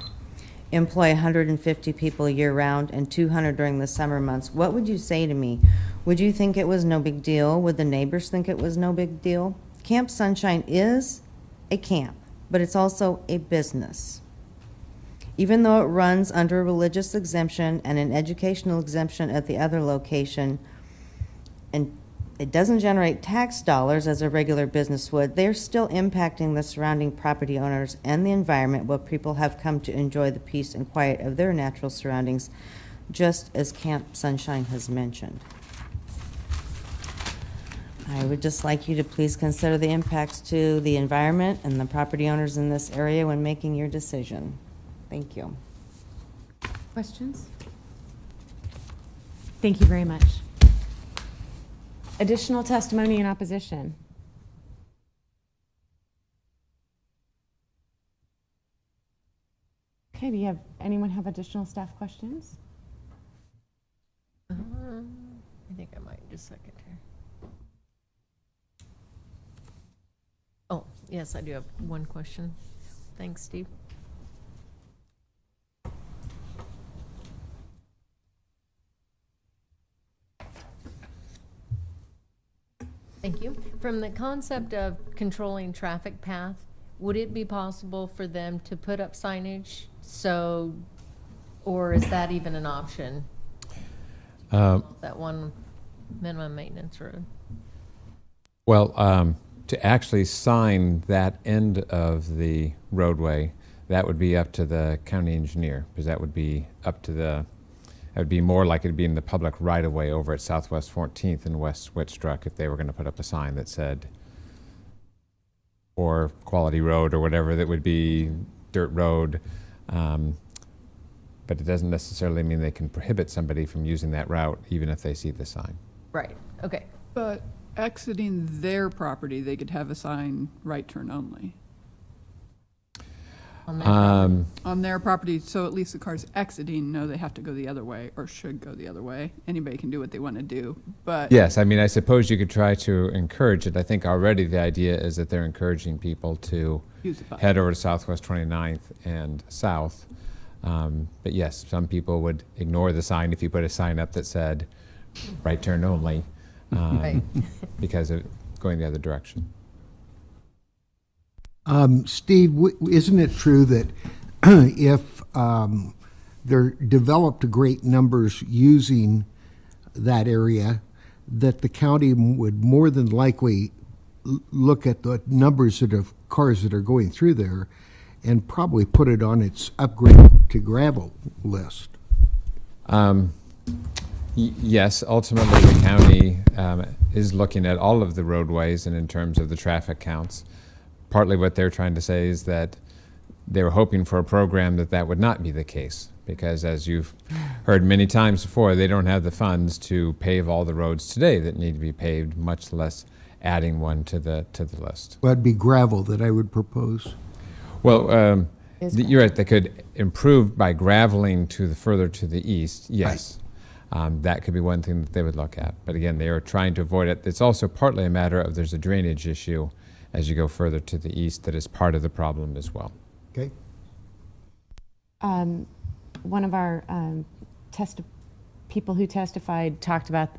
employ 150 people year-round and 200 during the summer months, what would you say to me? Would you think it was no big deal? Would the neighbors think it was no big deal? Camp Sunshine is a camp, but it's also a business. Even though it runs under a religious exemption and an educational exemption at the other location, and it doesn't generate tax dollars as a regular business would, they're still impacting the surrounding property owners and the environment where people have come to enjoy the peace and quiet of their natural surroundings, just as Camp Sunshine has mentioned. I would just like you to please consider the impacts to the environment and the property owners in this area when making your decision. Thank you. Questions? Thank you very much. Additional testimony in opposition. Okay, do you have, anyone have additional staff questions? I think I might, just a second here. Oh, yes, I do have one question. Thanks, Steve. Thank you. From the concept of controlling traffic path, would it be possible for them to put up signage? So, or is that even an option? That one minimum maintenance road? Well, to actually sign that end of the roadway, that would be up to the county engineer, because that would be up to that would be more like it'd be in the public right-of-way over at Southwest 14th and West Whitstruck if they were going to put up a sign that said, or Quality Road or whatever, that would be dirt road. But it doesn't necessarily mean they can prohibit somebody from using that route even if they see the sign. Right, okay. But exiting their property, they could have a sign, right turn only. On their property, so at least the cars exiting know they have to go the other way or should go the other way. Anybody can do what they want to do, but. Yes, I mean, I suppose you could try to encourage it. I think already the idea is that they're encouraging people to head over to Southwest 29th and south. But yes, some people would ignore the sign if you put a sign up that said, right turn only, because of going the other direction. Steve, isn't it true that if they're developed great numbers using that area, that the county would more than likely look at the numbers of cars that are going through there and probably put it on its upgrade to gravel list? Yes, ultimately the county is looking at all of the roadways and in terms of the traffic counts. Partly what they're trying to say is that they were hoping for a program that would not be the case, because as you've heard many times before, they don't have the funds to pave all the roads today that need to be paved, much less adding one to the list. Well, it'd be gravel that I would propose. Well, you're right, they could improve by graveling further to the east, yes. Right. That could be one thing that they would look at. But again, they are trying to avoid it. It's also partly a matter of there's a drainage issue as you go further to the east that is part of the problem as well. Okay. One of our people who testified talked about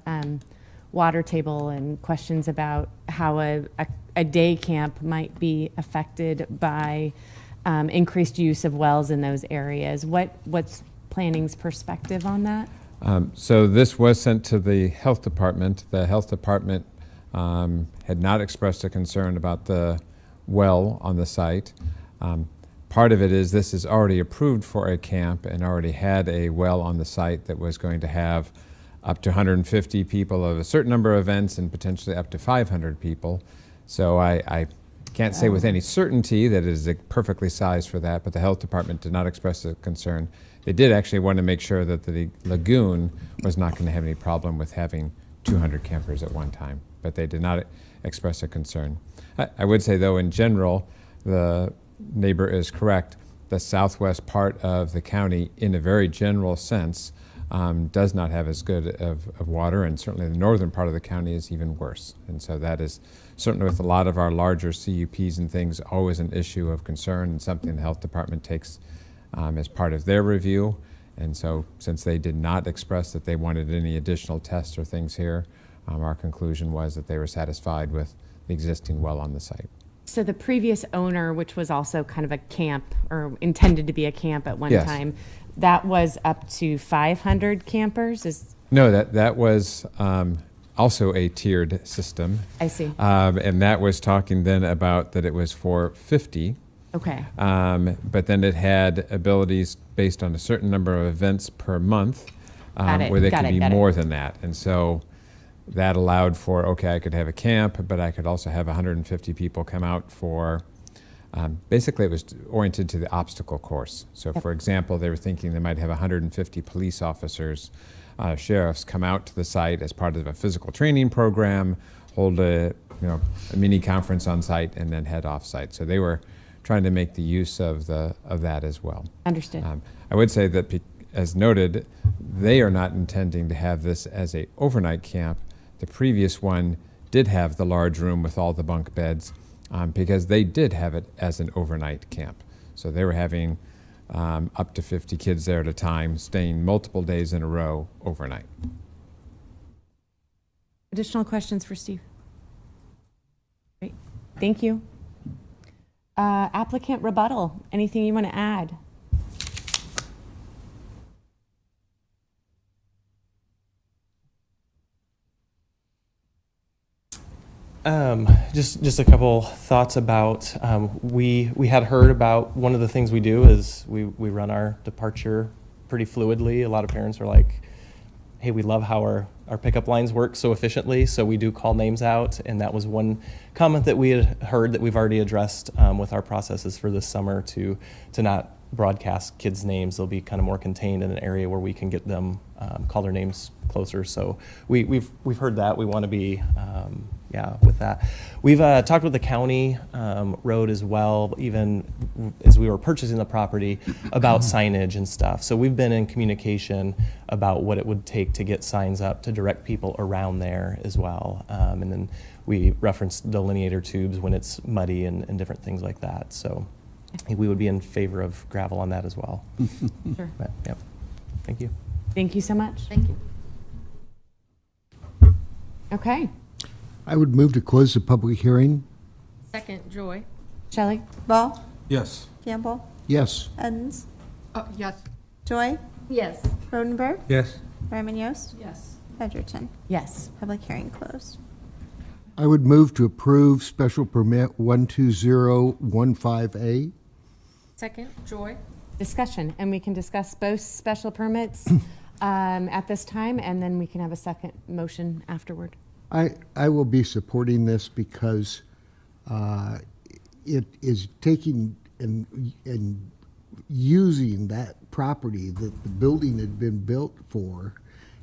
water table and questions about how a day camp might be affected by increased use of wells in those areas. What's planning's perspective on that? So this was sent to the health department. The health department had not expressed a concern about the well on the site. Part of it is this is already approved for a camp and already had a well on the site that was going to have up to 150 people of a certain number of events and potentially up to 500 people. So I can't say with any certainty that it is perfectly sized for that, but the health department did not express a concern. They did actually want to make sure that the lagoon was not going to have any problem with having 200 campers at one time, but they did not express a concern. I would say, though, in general, the neighbor is correct. The southwest part of the county, in a very general sense, does not have as good of water, and certainly the northern part of the county is even worse. And so that is certainly, with a lot of our larger CUPs and things, always an issue of concern and something the health department takes as part of their review. And so since they did not express that they wanted any additional tests or things here, our conclusion was that they were satisfied with the existing well on the site. So the previous owner, which was also kind of a camp, or intended to be a camp at one time, that was up to 500 campers? No, that was also a tiered system. I see. And that was talking then about that it was for 50. Okay. But then it had abilities based on a certain number of events per month where they could be more than that. And so that allowed for, okay, I could have a camp, but I could also have 150 people come out for, basically it was oriented to the obstacle course. So for example, they were thinking they might have 150 police officers, sheriffs come out to the site as part of a physical training program, hold a mini conference on site, and then head off site. So they were trying to make the use of that as well. Understood. I would say that, as noted, they are not intending to have this as an overnight camp. The previous one did have the large room with all the bunk beds because they did have it as an overnight camp. So they were having up to 50 kids there at a time, staying multiple days in a row overnight. Additional questions for Steve? Thank you. Applicant rebuttal, anything you want to add? Just a couple thoughts about, we had heard about, one of the things we do is we run our departure pretty fluidly. A lot of parents are like, hey, we love how our pickup lines work so efficiently, so we do call names out, and that was one comment that we had heard that we've already addressed with our processes for this summer to not broadcast kids' names. They'll be kind of more contained in an area where we can get them call their names closer. So we've heard that. We want to be with that. We've talked with the county road as well, even as we were purchasing the property, about signage and stuff. So we've been in communication about what it would take to get signs up to direct people around there as well. And then we referenced delineator tubes when it's muddy and different things like that. So I think we would be in favor of gravel on that as well. Sure. But, yep. Thank you. Thank you so much. Thank you. Okay. I would move to close the public hearing. Second, Joy. Shelley? Ball? Yes. Campbell? Yes. Edens? Yes. Joy? Yes. Rodenberg? Yes. Ryman Yost? Yes. Edgerton? Yes. Public hearing closed. I would move to approve special permit 12015A. Second, Joy. Discussion, and we can discuss both special permits at this time, and then we can have a second motion afterward. I will be supporting this because it is taking and using that property that the building had been built for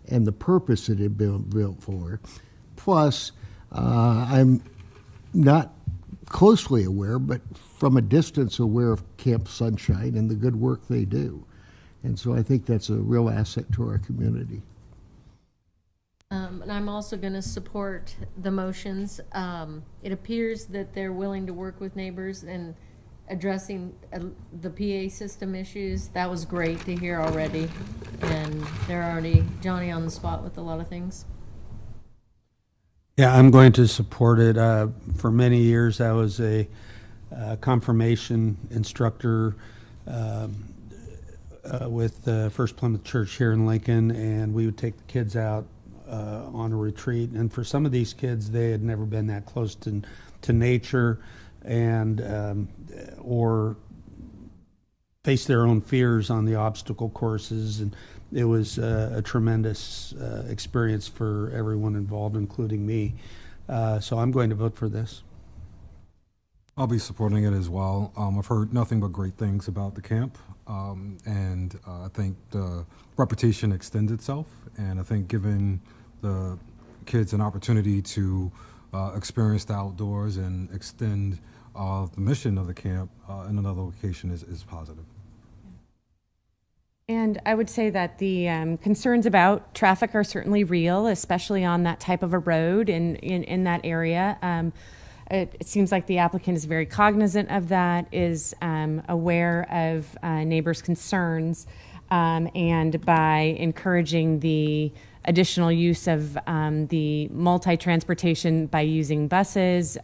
and the purpose it had been built for. Plus, I'm not closely aware, but from a distance aware of Camp Sunshine and the good work they do. And so I think that's a real asset to our community. And I'm also going to support the motions. It appears that they're willing to work with neighbors and addressing the PA system issues. That was great to hear already. And they're already Johnny on the spot with a lot of things. Yeah, I'm going to support it. For many years, I was a confirmation instructor with First Plymouth Church here in Lincoln, and we would take the kids out on a retreat. And for some of these kids, they had never been that close to nature and or face their own fears on the obstacle courses. And it was a tremendous experience for everyone involved, including me. So I'm going to vote for this. I'll be supporting it as well. I've heard nothing but great things about the camp, and I think the reputation extends itself, and I think giving the kids an opportunity to experience the outdoors and extend the mission of the camp in another location is positive. And I would say that the concerns about traffic are certainly real, especially on that type of a road in that area. It seems like the applicant is very cognizant of that, is aware of neighbors' concerns, and by encouraging the additional use of the multi-transportation by using buses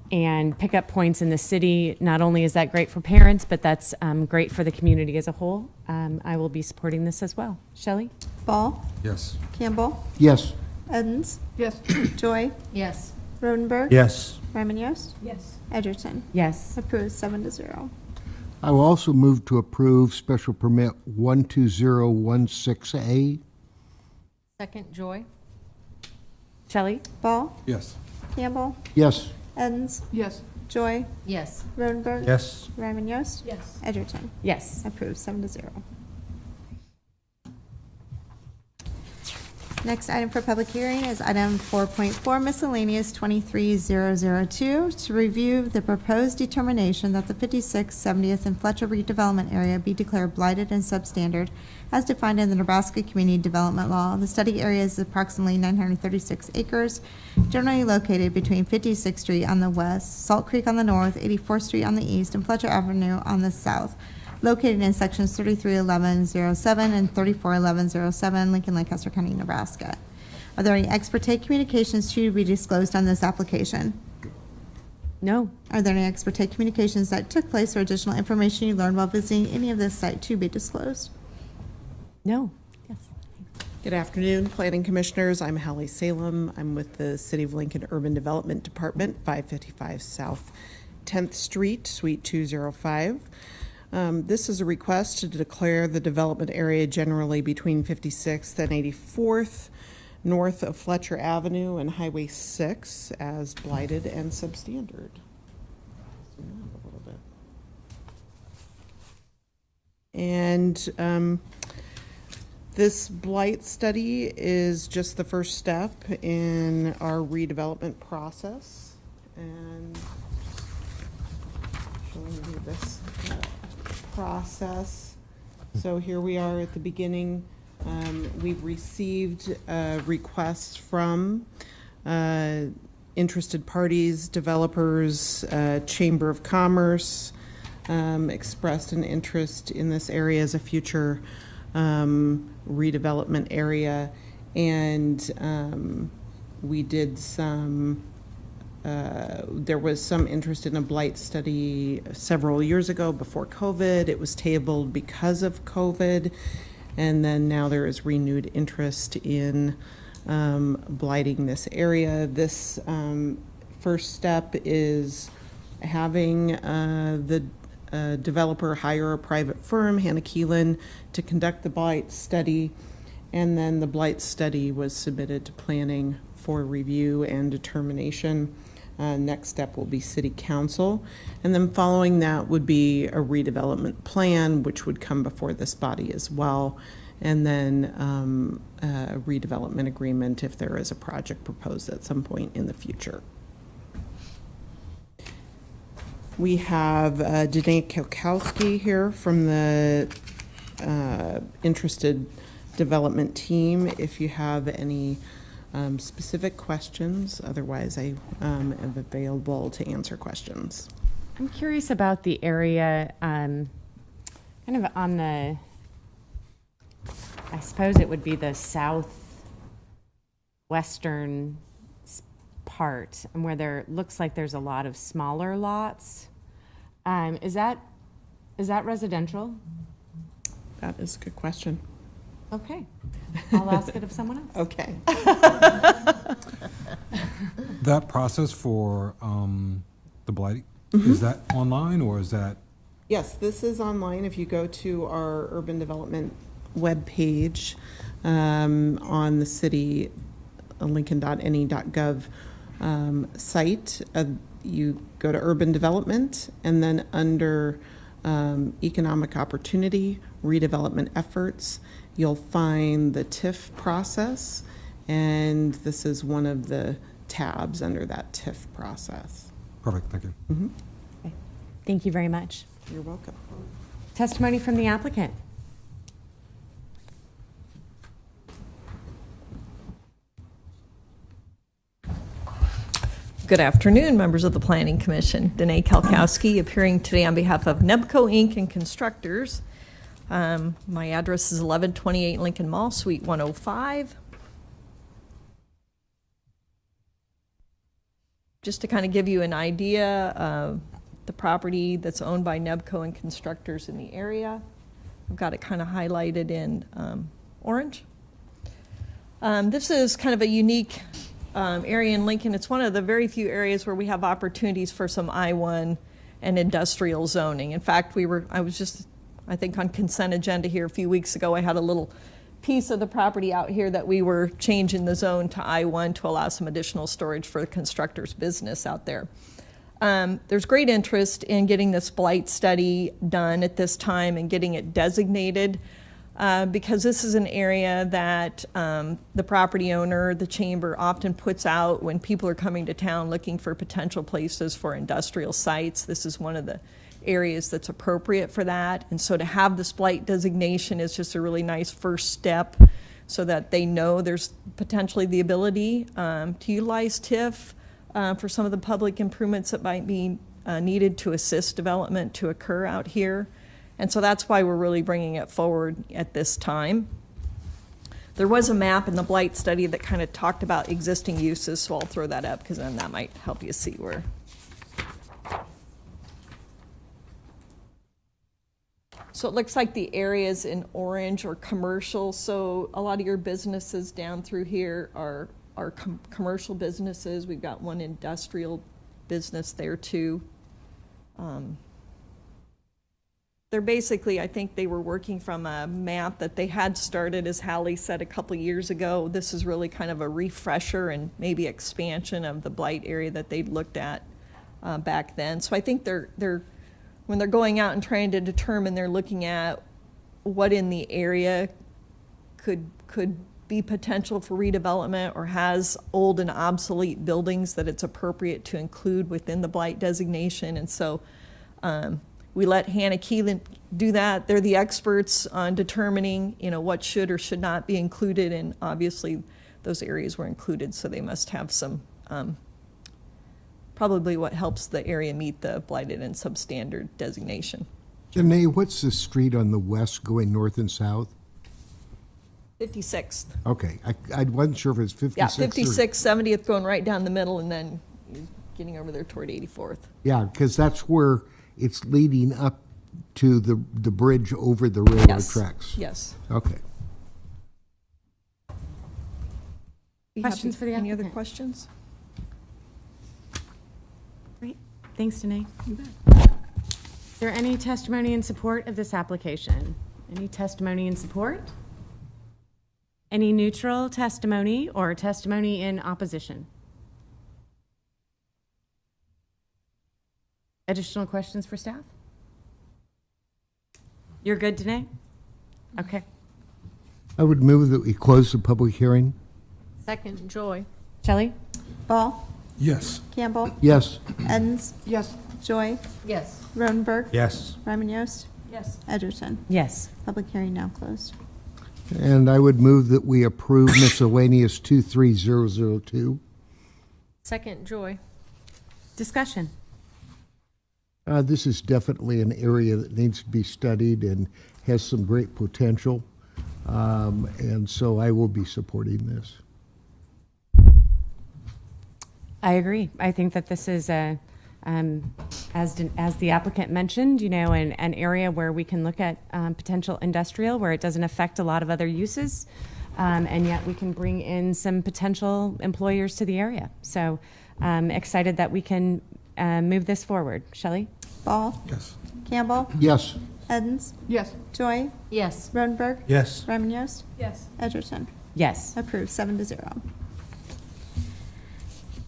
and pickup points in the city, not only is that great for parents, but that's great for the community as a whole. I will be supporting this as well. Shelley? Ball? Yes. Campbell? Yes. Edens? Yes. Joy? Yes. Rodenberg? Yes. Ryman Yost? Yes. Edgerton? Yes. Approved 7-0. I will also move to approve special permit 12016A. Second, Joy. Shelley? Ball? Yes. Campbell? Yes. Edens? Yes. Joy? Yes. Rodenberg? Yes. Ryman Yost? Yes. Edgerton? Yes. Approved 7-0. Next item for public hearing is item 4.4 miscellaneous 23002 to review the proposed determination that the 56th, 70th, and Fletcher redevelopment area be declared blighted and substandard as defined in the Nebraska Community Development Law. The study area is approximately 936 acres, generally located between 56th Street on the west, Salt Creek on the north, 84th Street on the east, and Fletcher Avenue on the south, located in sections 331107 and 341107, Lincoln, Lancaster County, Nebraska. Are there any ex parte communications to be disclosed on this application? No. Are there any expert take communications that took place or additional information you learned while visiting any of this site to be disclosed? No. Good afternoon, Planning Commissioners. I'm Hallie Salem. I'm with the City of Lincoln Urban Development Department, 555 South 10th Street, Suite 205. This is a request to declare the development area generally between 56th and 84th, north of Fletcher Avenue and Highway 6 as blighted and substandard. Zoom out a little bit. And this blight study is just the first step in our redevelopment process. And showing you this process. So here we are at the beginning. We've received requests from interested parties, developers, Chamber of Commerce, expressed an interest in this area as a future redevelopment area, and we did some, there was some interest in a blight study several years ago before COVID. It was tabled because of COVID, and then now there is renewed interest in blighting this area. This first step is having the developer hire a private firm, Hannah Keelan, to conduct the blight study, and then the blight study was submitted to planning for review and determination. Next step will be City Council, and then following that would be a redevelopment plan, which would come before this body as well, and then a redevelopment agreement if there is a project proposed at some point in the future. We have Danae Kielkowski here from the interested development team if you have any specific questions. Otherwise, I am available to answer questions. I'm curious about the area, kind of on the, I suppose it would be the southwestern part, and where there looks like there's a lot of smaller lots. Is that residential? That is a good question. Okay. I'll ask it of someone else. Okay. That process for the blighting, is that online or is that? Yes, this is online. If you go to our urban development webpage on the city lincoln.ne.gov site, you go to urban development, and then under economic opportunity, redevelopment efforts, you'll find the TIF process, and this is one of the tabs under that TIF process. Perfect, thank you. Okay. Thank you very much. You're welcome. Testimony from the applicant. Good afternoon, members of the Planning Commission. Danae Kielkowski appearing today on behalf of Nebco Inc. and Constructors. My address is 1128 Lincoln Mall, Suite 105. Just to kind of give you an idea of the property that's owned by Nebco and Constructors in the area. I've got it kind of highlighted in orange. This is kind of a unique area in Lincoln. It's one of the very few areas where we have opportunities for some I-1 and industrial zoning. In fact, I was just, I think, on consent agenda here a few weeks ago. I had a little piece of the property out here that we were changing the zone to I-1 to allow some additional storage for the Constructors business out there. There's great interest in getting this blight study done at this time and getting it designated because this is an area that the property owner, the chamber, often puts out when people are coming to town looking for potential places for industrial sites. This is one of the areas that's appropriate for that. And so to have this blight designation is just a really nice first step so that they know there's potentially the ability to utilize TIF for some of the public improvements that might be needed to assist development to occur out here. And so that's why we're really bringing it forward at this time. There was a map in the blight study that kind of talked about existing uses, so I'll throw that up because then that might help you see where So it looks like the areas in orange are commercial, so a lot of your businesses down through here are commercial businesses. We've got one industrial business there too. They're basically, I think they were working from a map that they had started, as Hallie said, a couple years ago. This is really kind of a refresher and maybe expansion of the blight area that they'd looked at back then. So I think they're when they're going out and trying to determine, they're looking at what in the area could be potential for redevelopment or has old and obsolete buildings that it's appropriate to include within the blight designation. And so we let Hannah Keelan do that. They're the experts on determining, what should or should not be included, and obviously those areas were included, so they must have some, probably what helps the area meet the blighted and substandard designation. Janae, what's the street on the west going north and south? 56th. Okay, I wasn't sure if it's 56th. Yeah, 56th, 70th going right down the middle, and then getting over there toward 84th. Yeah, because that's where it's leading up to the bridge over the railroad tracks. Yes. Okay. Questions for the Any other applicant? questions? Great. Thanks, Danae. Is there any testimony in support of this application? Any testimony in support? Any neutral testimony or testimony in opposition? Additional questions for staff? You're good, Danae? Okay. I would move that we close the public hearing. Second, Joy. Shelley? Ball? Yes. Campbell? Yes. Edens? Yes. Joy? Yes. Rodenberg? Yes. Ryman Yost? Yes. Edgerton? Yes. Public hearing now closed. And I would move that we approve miscellaneous 23002. Second, Joy. Discussion. This is definitely an area that needs to be studied and has some great potential. And so I will be supporting this. I agree. I think that this is a, as the applicant mentioned, an area where we can look at potential industrial, where it doesn't affect a lot of other uses, and yet we can bring in some potential employers to the area. So excited that we can move this forward. Shelley? Ball? Yes. Campbell? Yes. Edens? Yes. Joy? Yes. Rodenberg? Yes. Ryman Yost? Yes. Edgerton? Yes. Approved, 7-0.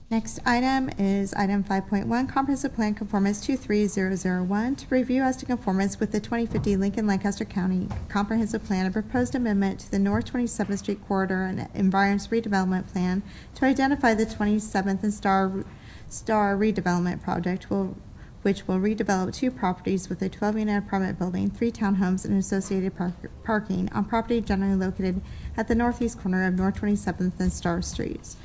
Next item is item 5.1, Comprehensive Plan Conformance 23001, to review as to conformance with the 2050 Lincoln Lancaster County Comprehensive Plan, a proposed amendment to the North 27th Street Corridor and Environs Redevelopment Plan to identify the 27th and Star redevelopment project, which will redevelop 2 properties with a 12-unit apartment building, 3 townhomes, and associated parking on property generally located at the northeast corner of North 27th and Star Streets.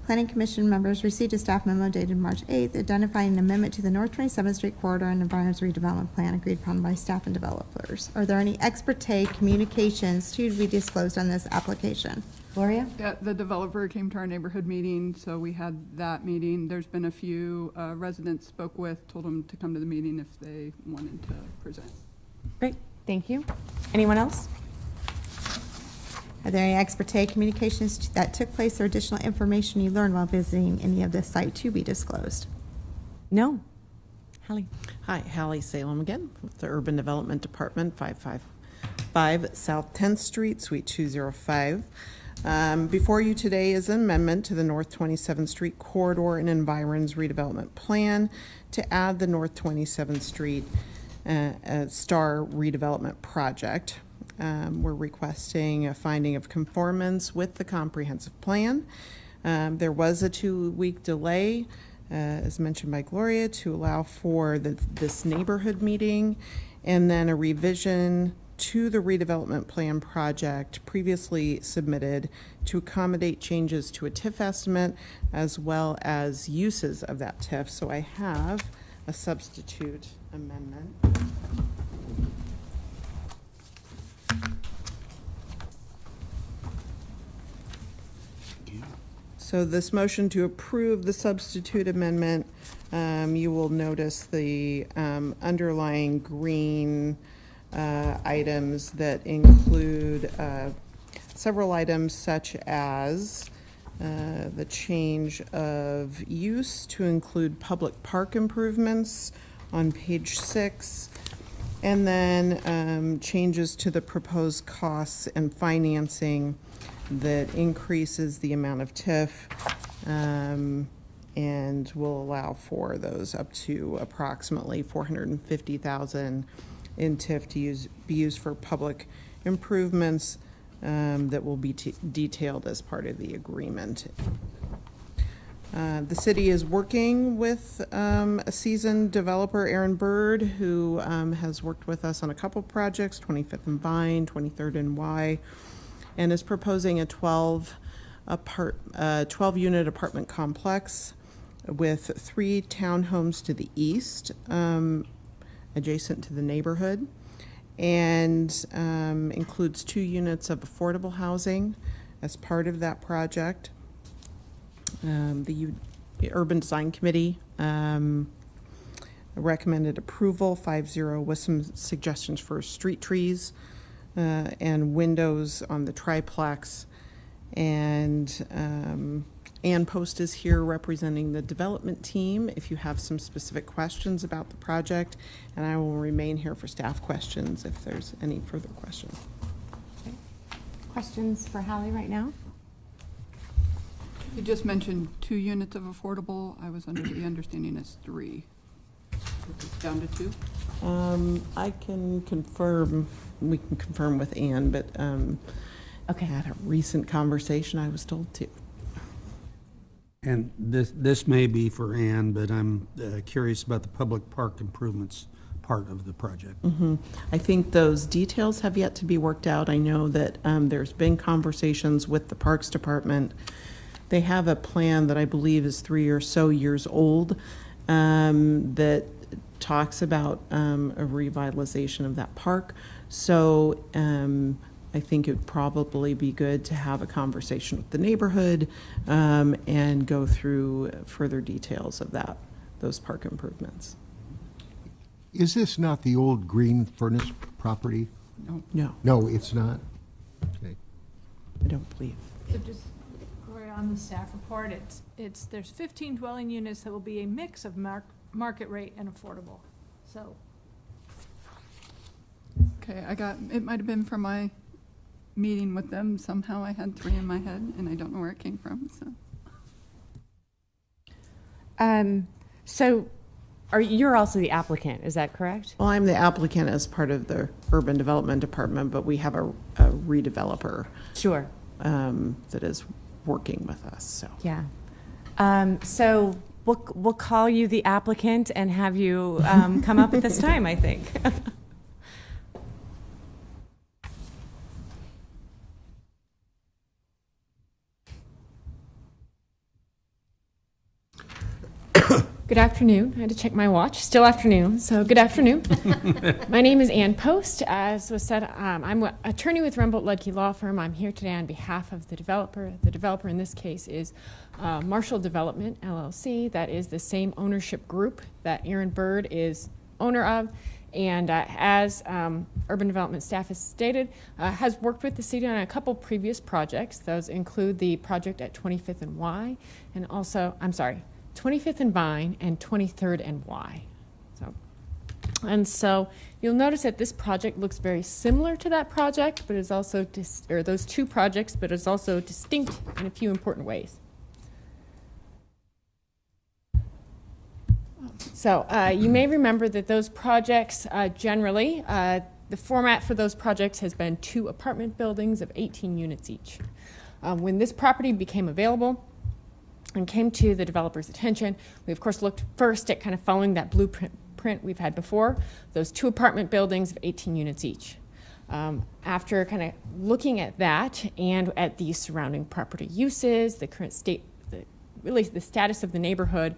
Planning Commission members received a staff memo dated March 8th identifying an amendment to the North 27th Street Corridor and Environs Redevelopment Plan agreed upon by staff and developers. Are there any ex parte communications to be disclosed on this application? Gloria? Yeah, the developer came to our neighborhood meeting, so we had that meeting. There's been a few residents spoke with, told them to come to the meeting if they wanted to present. Great. Thank you. Anyone else? Are there any ex parte communications that took place or additional information you learned while visiting any of this site to be disclosed? No. Hallie? Hi, Hallie Salem again, with the Urban Development Department, 555 South 10th Street, Suite 205. Before you today is an amendment to the North 27th Street Corridor and Environs Redevelopment Plan to add the North 27th Street Star Redevelopment Project. We're requesting a finding of conformance with the comprehensive plan. There was a 2-week delay, as mentioned by Gloria, to allow for this neighborhood meeting, and then a revision to the redevelopment plan project previously submitted to accommodate changes to a TIF estimate as well as uses of that TIF. So I have a substitute amendment. So this motion to approve the substitute amendment, you will notice the underlying green items that include several items such as the change of use to include public park improvements on page 6, and then changes to the proposed costs and financing that increases the amount of TIF and will allow for those up to approximately $450,000 in TIF to be used for public improvements that will be detailed as part of the agreement. The city is working with a seasoned developer, Aaron Bird, who has worked with us on a couple projects, 25th and Vine, 23rd and Y, and is proposing a 12-unit apartment complex with 3 townhomes to the east, adjacent to the neighborhood, and includes 2 units of affordable housing as part of that project. The Urban Design Committee recommended approval 5-0 with some suggestions for street trees and windows on the triplex. And Ann Post is here representing the development team if you have some specific questions about the project, and I will remain here for staff questions if there's any further questions. Okay. Questions for Hallie right now? You just mentioned 2 units of affordable. I was under the understanding it's 3. It's down to 2? I can confirm, we can confirm with Ann, but okay. At a recent conversation, I was told 2. And this may be for Ann, but I'm curious about the public park improvements part of the project. I think those details have yet to be worked out. I know that there's been conversations with the Parks Department. They have a plan that I believe is 3 or so years old that talks about a revitalization of that park. So I think it would probably be good to have a conversation with the neighborhood and go through further details of those park improvements. Is this not the old green furnace property? No. No, it's not? Okay. I don't believe. So just Gloria, on the staff report, there's 15 dwelling units that will be a mix of market rate and affordable. So. Okay, it might have been from my meeting with them. Somehow I had 3 in my head, and I don't know where it came from, so. So you're also the applicant, is that correct? Well, I'm the applicant as part of the Urban Development Department, but we have a redeveloper. Sure. That is working with us, so. Yeah. So we'll call you the applicant and have you come up at this time, I think. Good afternoon. I had to check my watch. Still afternoon, so good afternoon. My name is Ann Post. As was said, I'm an attorney with Rumboldt Ludke Law Firm. I'm here today on behalf of the developer. The developer in this case is Marshall Development, LLC. That is the same ownership group that Aaron Bird is owner of. And as Urban Development staff has stated, has worked with the city on a couple previous projects. Those include the project at 25th and Y, and also, 25th and Vine and 23rd and Y. So you'll notice that this project looks very similar to that project, but is also those 2 projects, but is also distinct in a few important ways. So you may remember that those projects generally, the format for those projects has been 2 apartment buildings of 18 units each. When this property became available and came to the developer's attention, we of course looked first at kind of following that blueprint we've had before, those 2 apartment buildings of 18 units each. After kind of looking at that and at the surrounding property uses, the current state, really the status of the neighborhood,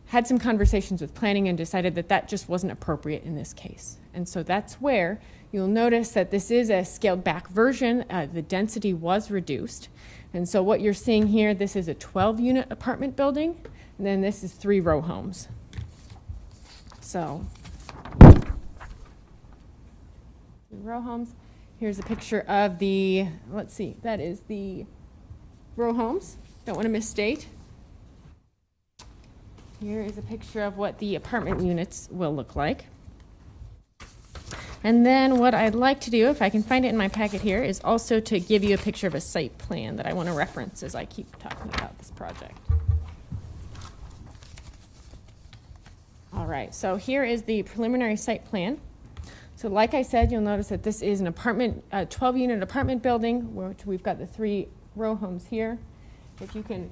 had some conversations with planning and decided that that just wasn't appropriate in this case. And so that's where you'll notice that this is a scaled back version. The density was reduced. And so what you're seeing here, this is a 12-unit apartment building, and then this is 3 row homes. So row homes. Here's a picture of the, let's see, that is the row homes. Don't want to misstate. Here is a picture of what the apartment units will look like. And then what I'd like to do, if I can find it in my packet here, is also to give you a picture of a site plan that I want to reference as I keep talking about this project. All right, so here is the preliminary site plan. So like I said, you'll notice that this is an apartment, 12-unit apartment building, which we've got the 3 row homes here. If you can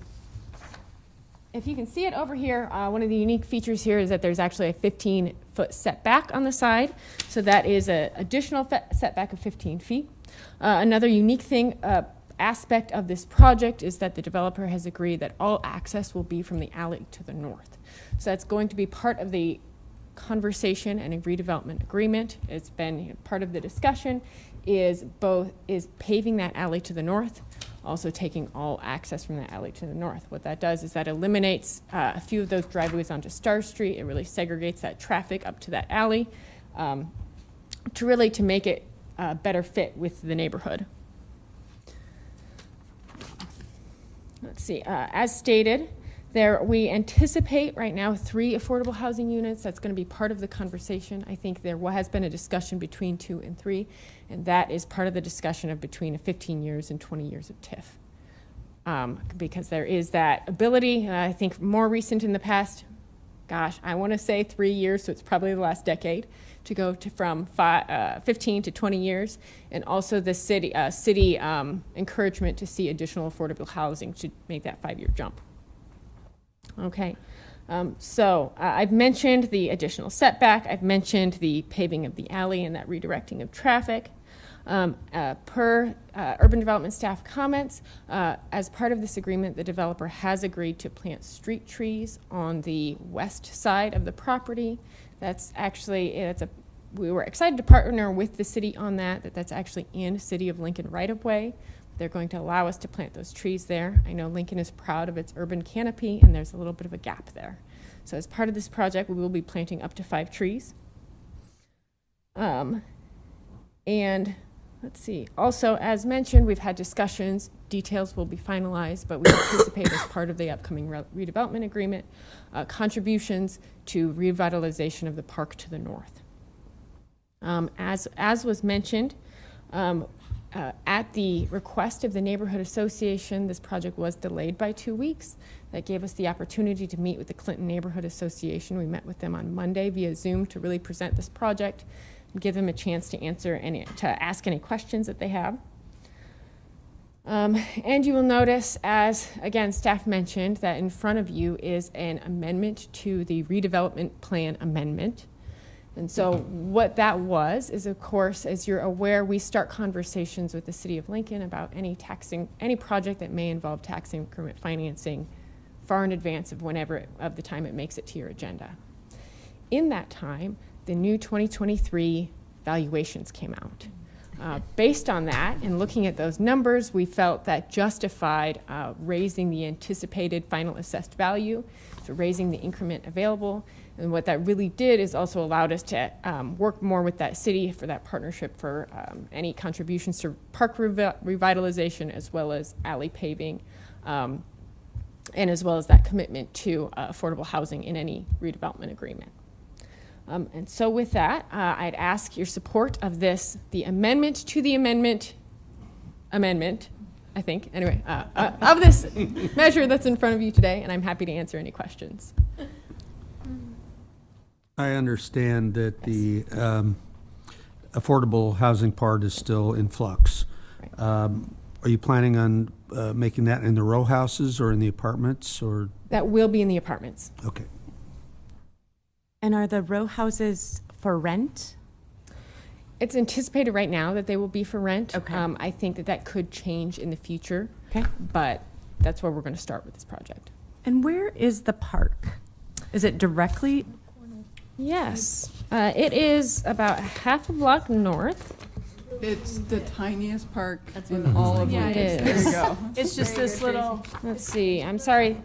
see it over here, one of the unique features here is that there's actually a 15-foot setback on the side. So that is an additional setback of 15 feet. Another unique thing, aspect of this project is that the developer has agreed that all access will be from the alley to the north. So that's going to be part of the conversation and a redevelopment agreement. It's been part of the discussion is paving that alley to the north, also taking all access from that alley to the north. What that does is that eliminates a few of those driveways onto Star Street. It really segregates that traffic up to that alley to make it a better fit with the neighborhood. Let's see, as stated, we anticipate right now 3 affordable housing units. That's going to be part of the conversation. I think there has been a discussion between 2 and 3, and that is part of the discussion of between 15 years and 20 years of TIF. Because there is that ability, I think more recent in the past, gosh, I want to say 3 years, so it's probably the last decade, to go from 15 to 20 years, and also the city encouragement to see additional affordable housing to make that 5-year jump. Okay, I've mentioned the additional setback. I've mentioned the paving of the alley and that redirecting of traffic. Per urban development staff comments, as part of this agreement, the developer has agreed to plant street trees on the west side of the property. That's actually, we were excited to partner with the city on that's actually in City of Lincoln right-of-way. They're going to allow us to plant those trees there. I know Lincoln is proud of its urban canopy, and there's a little bit of a gap there. So as part of this project, we will be planting up to 5 trees. And let's see, also, as mentioned, we've had discussions. Details will be finalized, but we anticipate as part of the upcoming redevelopment agreement, contributions to revitalization of the park to the north. As was mentioned, at the request of the Neighborhood Association, this project was delayed by 2 weeks. That gave us the opportunity to meet with the Clinton Neighborhood Association. We met with them on Monday via Zoom to really present this project and give them a chance to ask any questions that they have. And you will notice, as again staff mentioned, that in front of you is an amendment to the redevelopment plan amendment. And so what that was is, of course, as you're aware, we start conversations with the City of Lincoln about any project that may involve tax increment financing far in advance of the time it makes it to your agenda. In that time, the new 2023 valuations came out. Based on that and looking at those numbers, we felt that justified raising the anticipated final assessed value, so raising the increment available. And what that really did is also allowed us to work more with that city for that partnership for any contributions to park revitalization, as well as alley paving, and as well as that commitment to affordable housing in any redevelopment agreement. And so with that, I'd ask your support of the amendment to the amendment, I think, anyway, of this measure that's in front of you today, and I'm happy to answer any questions. I understand that the affordable housing part is still in flux. Are you planning on making that in the row houses or in the apartments, or? That will be in the apartments. Okay. And are the row houses for rent? It's anticipated right now that they will be for rent. Okay. I think that could change in the future. Okay. But that's where we're going to start with this project. And where is the park? Is it directly? Yes. It is about half a block north. It's the tiniest park in all of Yeah, it. it There is. you go. It's just this little, Let's see. I'm sorry.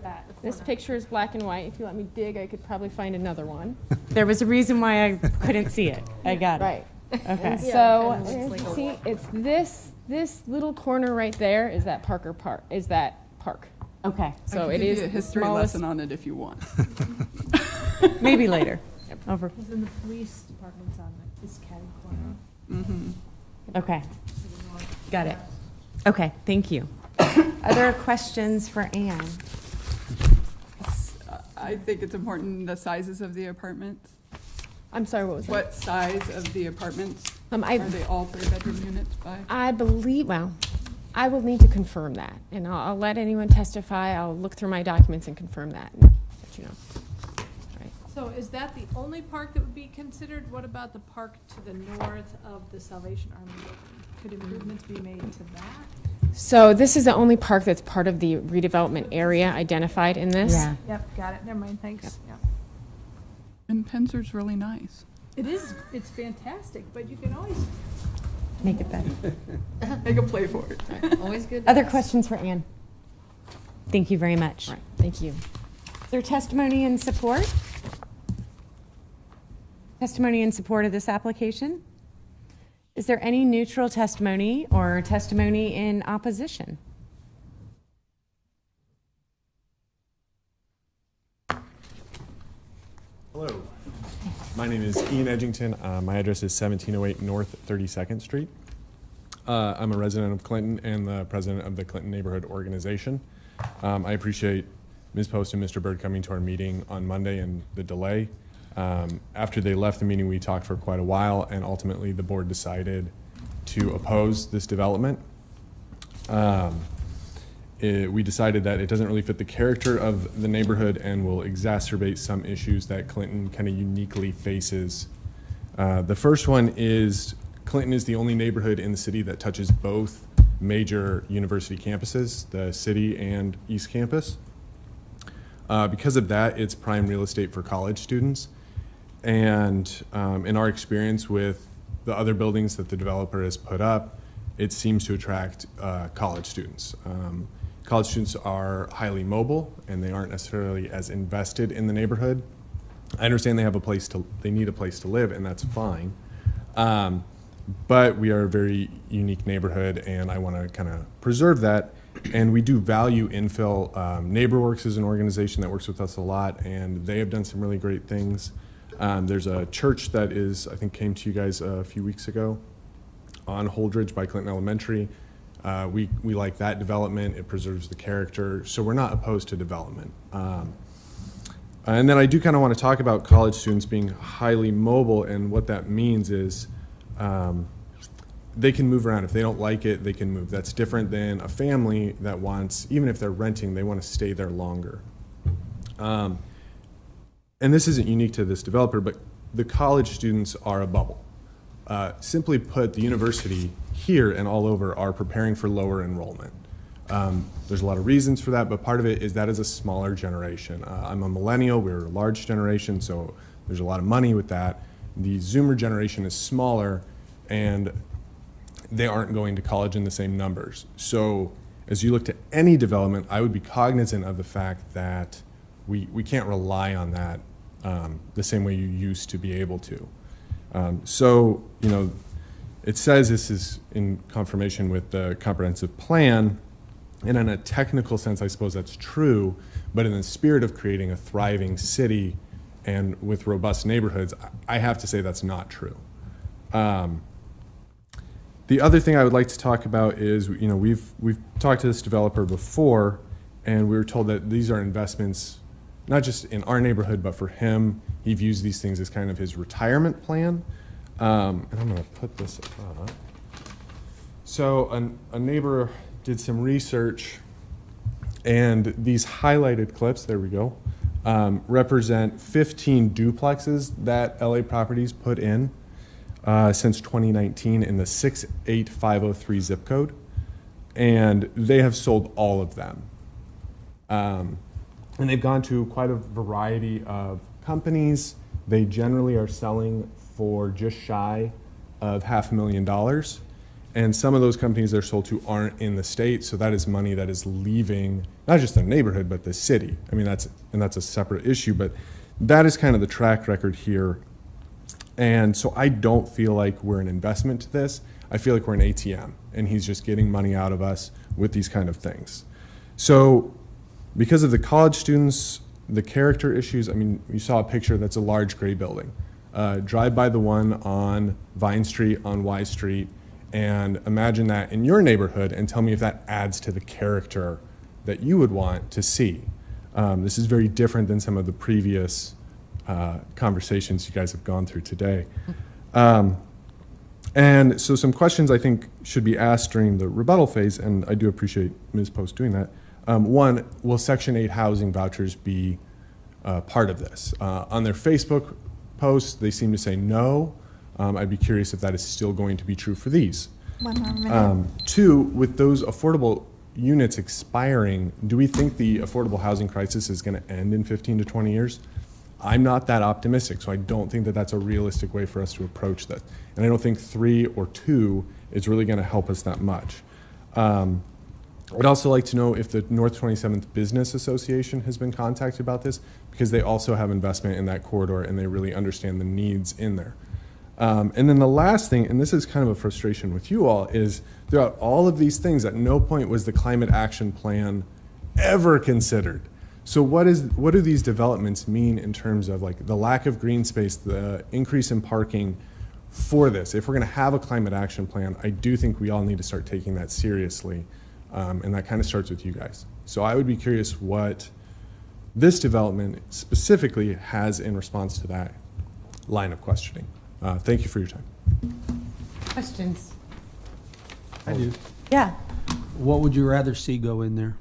This picture is black and white. If you let me dig, I could probably find another one. There was a reason why I couldn't see it. I got it. Right. Okay. So, kinda looks like a see, it's this little corner right there is that park. Okay. So I it can give is you a the history smallest. lesson on it if you want. Maybe later. Over. Because in the police department's on this catty corner. Mm-hmm. Okay. Got it. Okay, thank you. Other questions for Anne? I think it's important, the sizes of the apartments. I'm sorry, what was that? What size of the apartments? Are they all 3-bedroom units by? I believe, well, I will need to confirm that, and I'll let anyone testify. I'll look through my documents and confirm that, and let you know. All right. So is that the only park that would be considered? What about the park to the north of the Salvation Army building? Could improvements be made to that? So this is the only park that's part of the redevelopment area identified in this. Yeah. Yep, got it. Never mind, thanks. Yep. And Pinser's really nice. It is, it's fantastic, but you can always Make it better. Make a play for it. Always good. to Other ask. questions for Anne? Thank you very much. All right, thank you. Is there testimony in support? Testimony in support of this application? Is there any neutral testimony or testimony in opposition? Hello, my name is Ian Edgington. My address is 1708 North 32nd Street. I'm a resident of Clinton and the president of the Clinton Neighborhood Organization. I appreciate Ms. Post and Mr. Bird coming to our meeting on Monday and the delay. After they left the meeting, we talked for quite a while, and ultimately the board decided to oppose this development. We decided that it doesn't really fit the character of the neighborhood and will exacerbate some issues that Clinton kind of uniquely faces. The first one is Clinton is the only neighborhood in the city that touches both major university campuses, the city and East Campus. Because of that, it's prime real estate for college students. And in our experience with the other buildings that the developer has put up, it seems to attract college students. College students are highly mobile and they aren't necessarily as invested in the neighborhood. I understand they need a place to live, and that's fine. But we are a very unique neighborhood, and I want to kind of preserve that. And we do value infill. NeighborWorks is an organization that works with us a lot, and they have done some really great things. There's a church that I think came to you guys a few weeks ago on Holdridge by Clinton Elementary. We like that development. It preserves the character, so we're not opposed to development. And then I do kind of want to talk about college students being highly mobile, and what that means is they can move around. If they don't like it, they can move. That's different than a family that wants, even if they're renting, they want to stay there longer. And this isn't unique to this developer, but the college students are a bubble. Simply put, the university here and all over are preparing for lower enrollment. There's a lot of reasons for that, but part of it is that is a smaller generation. I'm a millennial, we're a large generation, so there's a lot of money with that. The Zoomer generation is smaller, and they aren't going to college in the same numbers. So as you look to any development, I would be cognizant of the fact that we can't rely on that the same way you used to be able to. So, you know, it says this is in confirmation with the comprehensive plan, and in a technical sense, I suppose that's true, but in the spirit of creating a thriving city and with robust neighborhoods, I have to say that's not true. The other thing I would like to talk about is, you know, we've talked to this developer before, and we were told that these are investments not just in our neighborhood, but for him. He views these things as kind of his retirement plan. And I'm going to put this up. So a neighbor did some research, and these highlighted clips, there we go, represent 15 duplexes that LA Properties put in since 2019 in the 68503 zip code, and they have sold all of them. And they've gone to quite a variety of companies. They generally are selling for just shy of $500,000. And some of those companies they're sold to aren't in the state, so that is money that is leaving not just the neighborhood, but the city. I mean, that's a separate issue, but that is kind of the track record here. And so I don't feel like we're an investment to this. I feel like we're an ATM, and he's just getting money out of us with these kind of things. So because of the college students, the character issues, I mean, you saw a picture that's a large gray building. Drive by the one on Vine Street, on Y Street, and imagine that in your neighborhood and tell me if that adds to the character that you would want to see. This is very different than some of the previous conversations you guys have gone through today. And so some questions I think should be asked during the rebuttal phase, and I do appreciate Ms. Post doing that. One, will Section 8 housing vouchers be part of this? On their Facebook post, they seem to say no. I'd be curious if that is still going to be true for these. 1 more minute. Two, with those affordable units expiring, do we think the affordable housing crisis is going to end in 15 to 20 years? I'm not that optimistic, so I don't think that that's a realistic way for us to approach that. And I don't think 3 or 2 is really going to help us that much. I'd also like to know if the North 27th Business Association has been contacted about this, because they also have investment in that corridor and they really understand the needs in there. And then the last thing, and this is kind of a frustration with you all, is throughout all of these things, at no point was the climate action plan ever considered. So what do these developments mean in terms of like the lack of green space, the increase in parking for this? If we're going to have a climate action plan, I do think we all need to start taking that seriously. And that kind of starts with you guys. So I would be curious what this development specifically has in response to that line of questioning. Thank you for your time. Questions? I do. Yeah. What would you rather see go in there?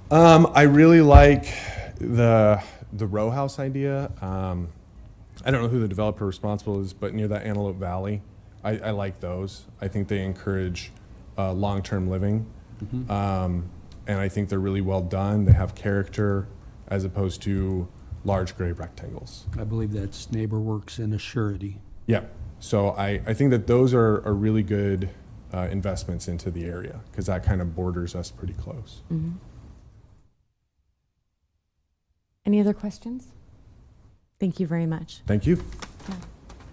I really like the row house idea. I don't know who the developer responsible is, but near that Antelope Valley, I like those. I think they encourage long-term living. Mm-hmm. And I think they're really well done. They have character as opposed to large gray rectangles. I believe that's NeighborWorks and Assurity. Yeah. So I think that those are really good investments into the area because that kind of borders us pretty close. Mm-hmm. Any other questions? Thank you very much. Thank you. Yeah.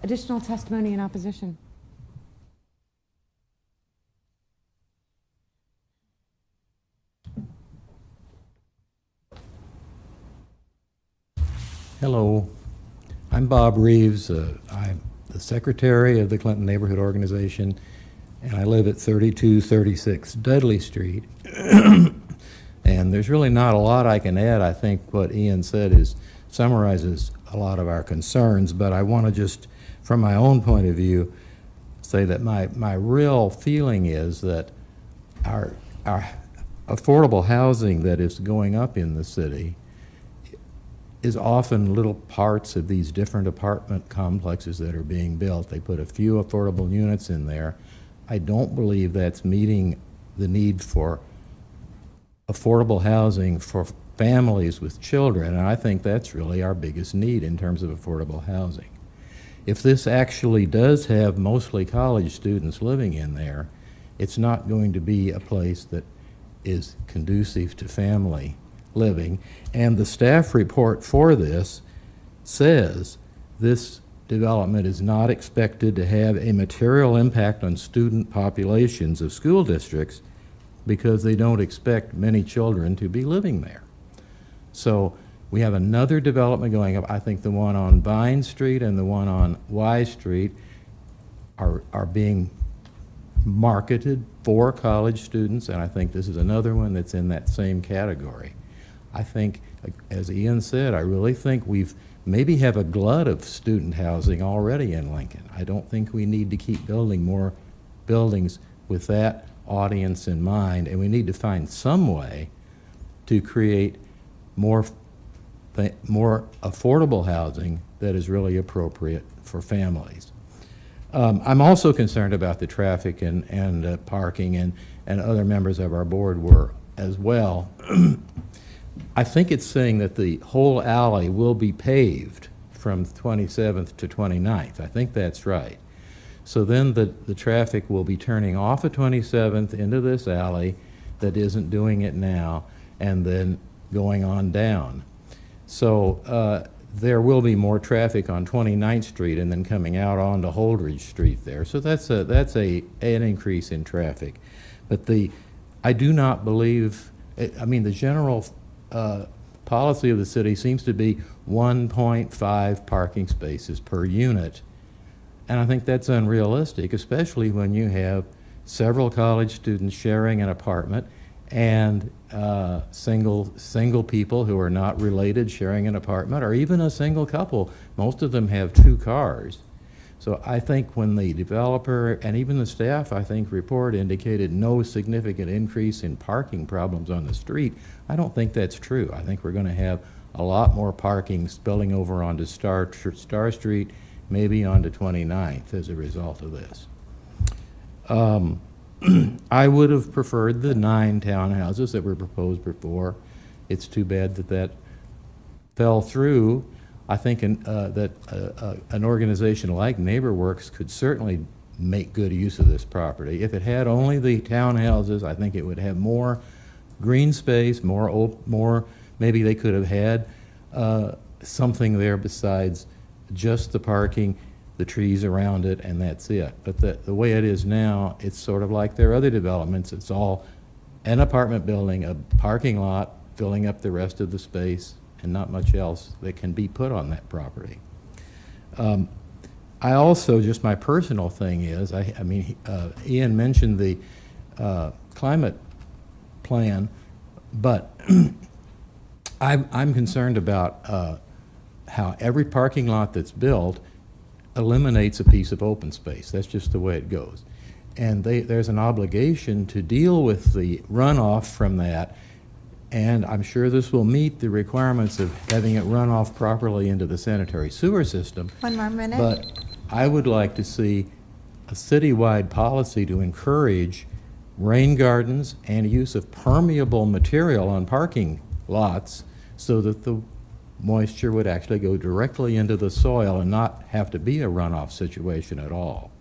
Additional testimony in opposition. Hello, I'm Bob Reeves. I'm the secretary of the Clinton Neighborhood Organization, and I live at 3236 Dudley Street. And there's really not a lot I can add. I think what Ian said summarizes a lot of our concerns, but I want to just, from my own point of view, say that my real feeling is that our affordable housing that is going up in the city is often little parts of these different apartment complexes that are being built. They put a few affordable units in there. I don't believe that's meeting the need for affordable housing for families with children, and I think that's really our biggest need in terms of affordable housing. If this actually does have mostly college students living in there, it's not going to be a place that is conducive to family living. And the staff report for this says this development is not expected to have a material impact on student populations of school districts because they don't expect many children to be living there. So we have another development going up. I think the one on Vine Street and the one on Y Street are being marketed for college students, and I think this is another one that's in that same category. I think, as Ian said, I really think we've maybe have a glut of student housing already in Lincoln. I don't think we need to keep building more buildings with that audience in mind, and we need to find some way to create more affordable housing that is really appropriate for families. I'm also concerned about the traffic and parking, and other members of our board were as well. I think it's saying that the whole alley will be paved from 27th to 29th. I think that's right. So then the traffic will be turning off of 27th into this alley that isn't doing it now, and then going on down. So there will be more traffic on 29th Street and then coming out onto Holdridge Street there. So that's an increase in traffic. But I do not believe, I mean, the general policy of the city seems to be 1.5 parking spaces per unit. And I think that's unrealistic, especially when you have several college students sharing an apartment and single people who are not related sharing an apartment, or even a single couple. Most of them have 2 cars. So I think when the developer and even the staff, I think, report indicated no significant increase in parking problems on the street, I don't think that's true. I think we're going to have a lot more parking spilling over onto Star Street, maybe onto 29th as a result of this. I would have preferred the 9 townhouses that were proposed before. It's too bad that that fell through. I think that an organization like NeighborWorks could certainly make good use of this property. If it had only the townhouses, I think it would have more green space, more. Maybe they could have had something there besides just the parking, the trees around it, and that's it. But the way it is now, it's sort of like their other developments. It's all an apartment building, a parking lot, filling up the rest of the space, and not much else that can be put on that property. I also, just my personal thing is, I mean, Ian mentioned the climate plan, but I'm concerned about how every parking lot that's built eliminates a piece of open space. That's just the way it goes. And there's an obligation to deal with the runoff from that, and I'm sure this will meet the requirements of having it run off properly into the sanitary sewer system. 1 more minute. But I would like to see a citywide policy to encourage rain gardens and use of permeable material on parking lots so that the moisture would actually go directly into the soil and not have to be a runoff situation at all.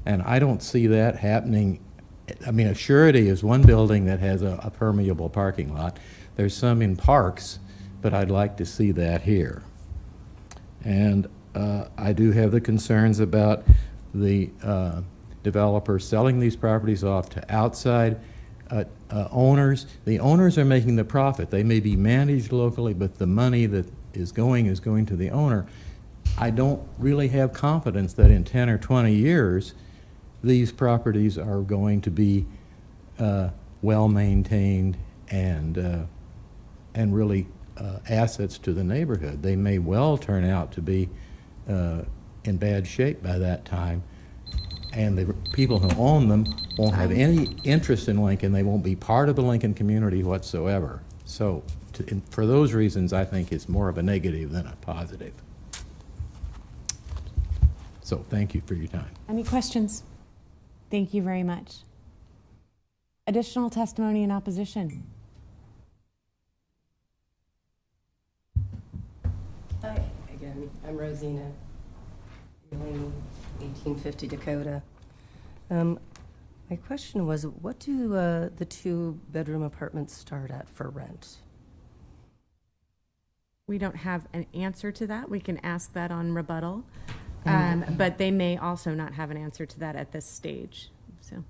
And I don't see that happening. I mean, Surety is one building that has a permeable parking lot. There's some in parks, but I'd like to see that here. And I do have the concerns about the developer selling these properties off to outside owners. The owners are making the profit. They may be managed locally, but the money that is going to the owner. I don't really have confidence that in 10 or 20 years, these properties are going to be well maintained and really assets to the neighborhood. They may well turn out to be in bad shape by that time, and the people who own them won't have any interest in Lincoln. They won't be part of the Lincoln community whatsoever. So for those reasons, I think it's more of a negative than a positive. So thank you for your time. Any questions? Thank you very much. Additional testimony in opposition. Hi, again, I'm Rosina, 1850 Dakota. My question was, what do the 2-bedroom apartments start at for rent? We don't have an answer to that. We can ask that on rebuttal. But they may also not have an answer to that at this stage. So,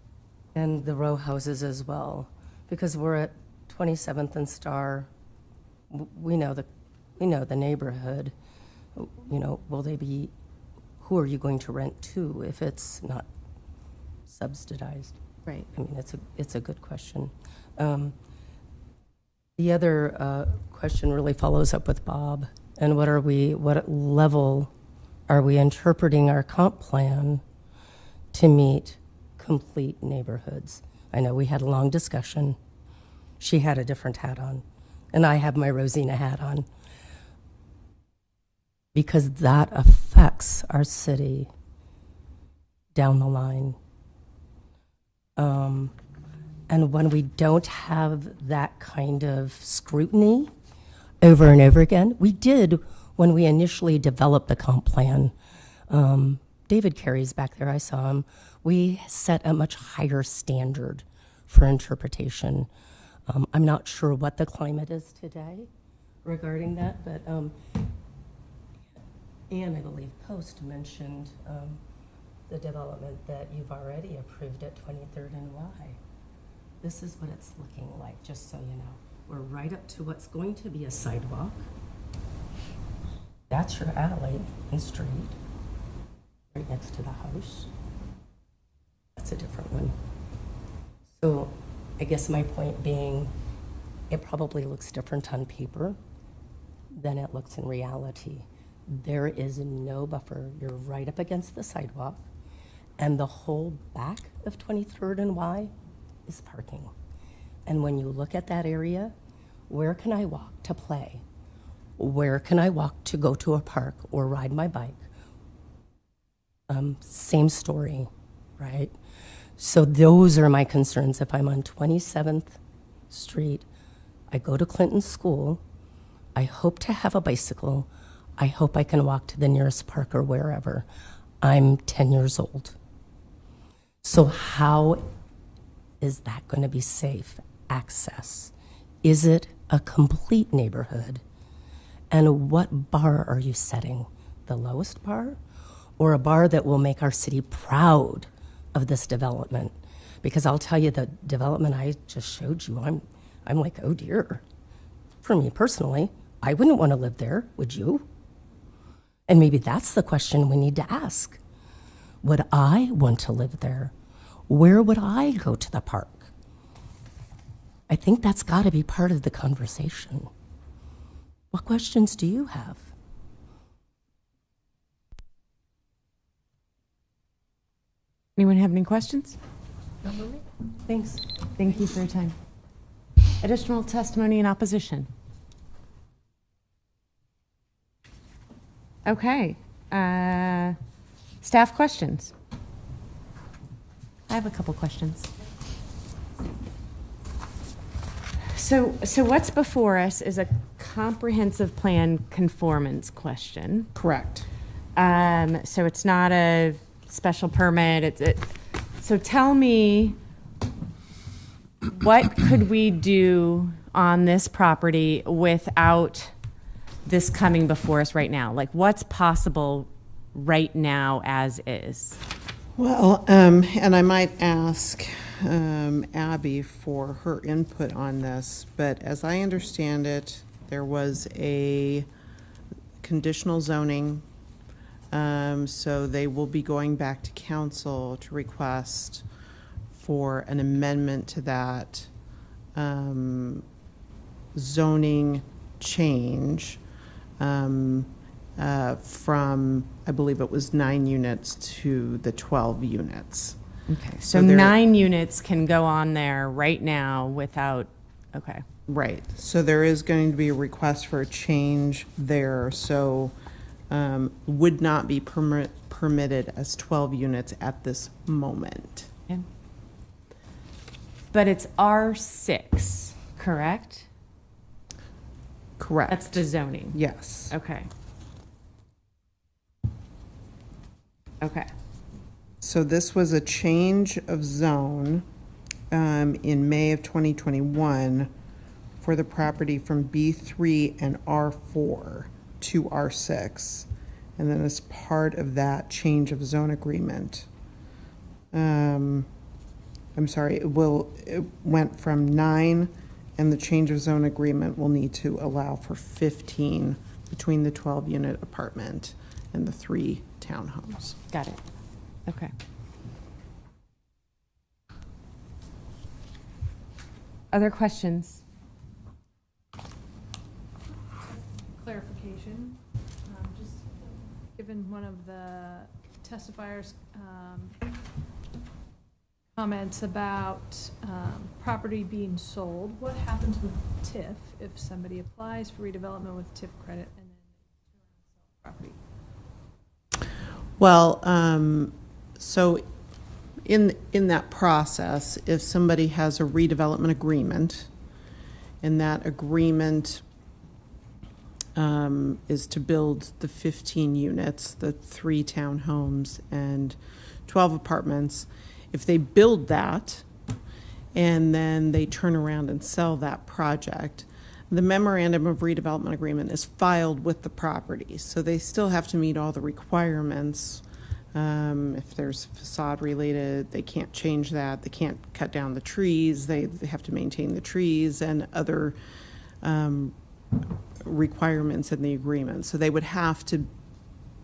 And the row houses as well, because we're at 27th and Star. We know the neighborhood. You know, will they be? Who are you going to rent to if it's not subsidized? Right. I mean, it's a good question. The other question really follows up with Bob. And what level are we interpreting our comp plan to meet complete neighborhoods? I know we had a long discussion. She had a different hat on, and I have my Rosina hat on. Because that affects our city down the line. And when we don't have that kind of scrutiny over and over again, we did when we initially developed the comp plan. David Carey's back there, I saw him. We set a much higher standard for interpretation. I'm not sure what the climate is today regarding that, but And I believe Post mentioned the development that you've already approved at 23rd and Y. This is what it's looking like, just so you know. We're right up to what's going to be a sidewalk. That's your alley and street, right next to the house. That's a different one. So I guess my point being, it probably looks different on paper than it looks in reality. There is no buffer. You're right up against the sidewalk, and the whole back of 23rd and Y is parking. And when you look at that area, where can I walk to play? Where can I walk to go to a park or ride my bike? Same story, right? So those are my concerns. If I'm on 27th Street, I go to Clinton School, I hope to have a bicycle, I hope I can walk to the nearest park or wherever. I'm 10 years old. So how is that going to be safe access? Is it a complete neighborhood? And what bar are you setting? The lowest bar? Or a bar that will make our city proud of this development? Because I'll tell you, the development I just showed you, I'm like, oh dear. For me personally, I wouldn't want to live there, would you? And maybe that's the question we need to ask. Would I want to live there? Where would I go to the park? I think that's got to be part of the conversation. What questions do you have? Anyone have any questions? Thanks. Thank you for your time. Additional testimony in opposition. Okay. Staff questions? I have a couple questions. So what's before us is a comprehensive plan conformance question. Correct. So it's not a special permit. So tell me, what could we do on this property without this coming before us right now? Like, what's possible right now as is? Well, and I might ask Abby for her input on this, but as I understand it, there was a conditional zoning, so they will be going back to council to request for an amendment to that zoning change from, I believe it was 9 units to the 12 units. Okay, so 9 units can go on there right now without, okay. Right, so there is going to be a request for a change there, so would not be permitted as 12 units at this moment. Yeah. But it's R6, correct? Correct. That's the zoning? Yes. Okay. Okay. So this was a change of zone in May of 2021 for the property from B3 and R4 to R6. And then as part of that change of zone agreement, I'm sorry, it went from 9, and the change of zone agreement will need to allow for 15 between the 12-unit apartment and the 3 townhomes. Got it. Okay. Other questions? Clarification, just given one of the testifiers' comments about property being sold, what happens with TIF if somebody applies for redevelopment with TIF credit and then they turn around and sell property? Well, so in that process, if somebody has a redevelopment agreement, and that agreement is to build the 15 units, the 3 townhomes and 12 apartments, if they build that and then they turn around and sell that project, the memorandum of redevelopment agreement is filed with the property, so they still have to meet all the requirements. If there's facade related, they can't change that. They can't cut down the trees. They have to maintain the trees and other requirements in the agreement. So they would have to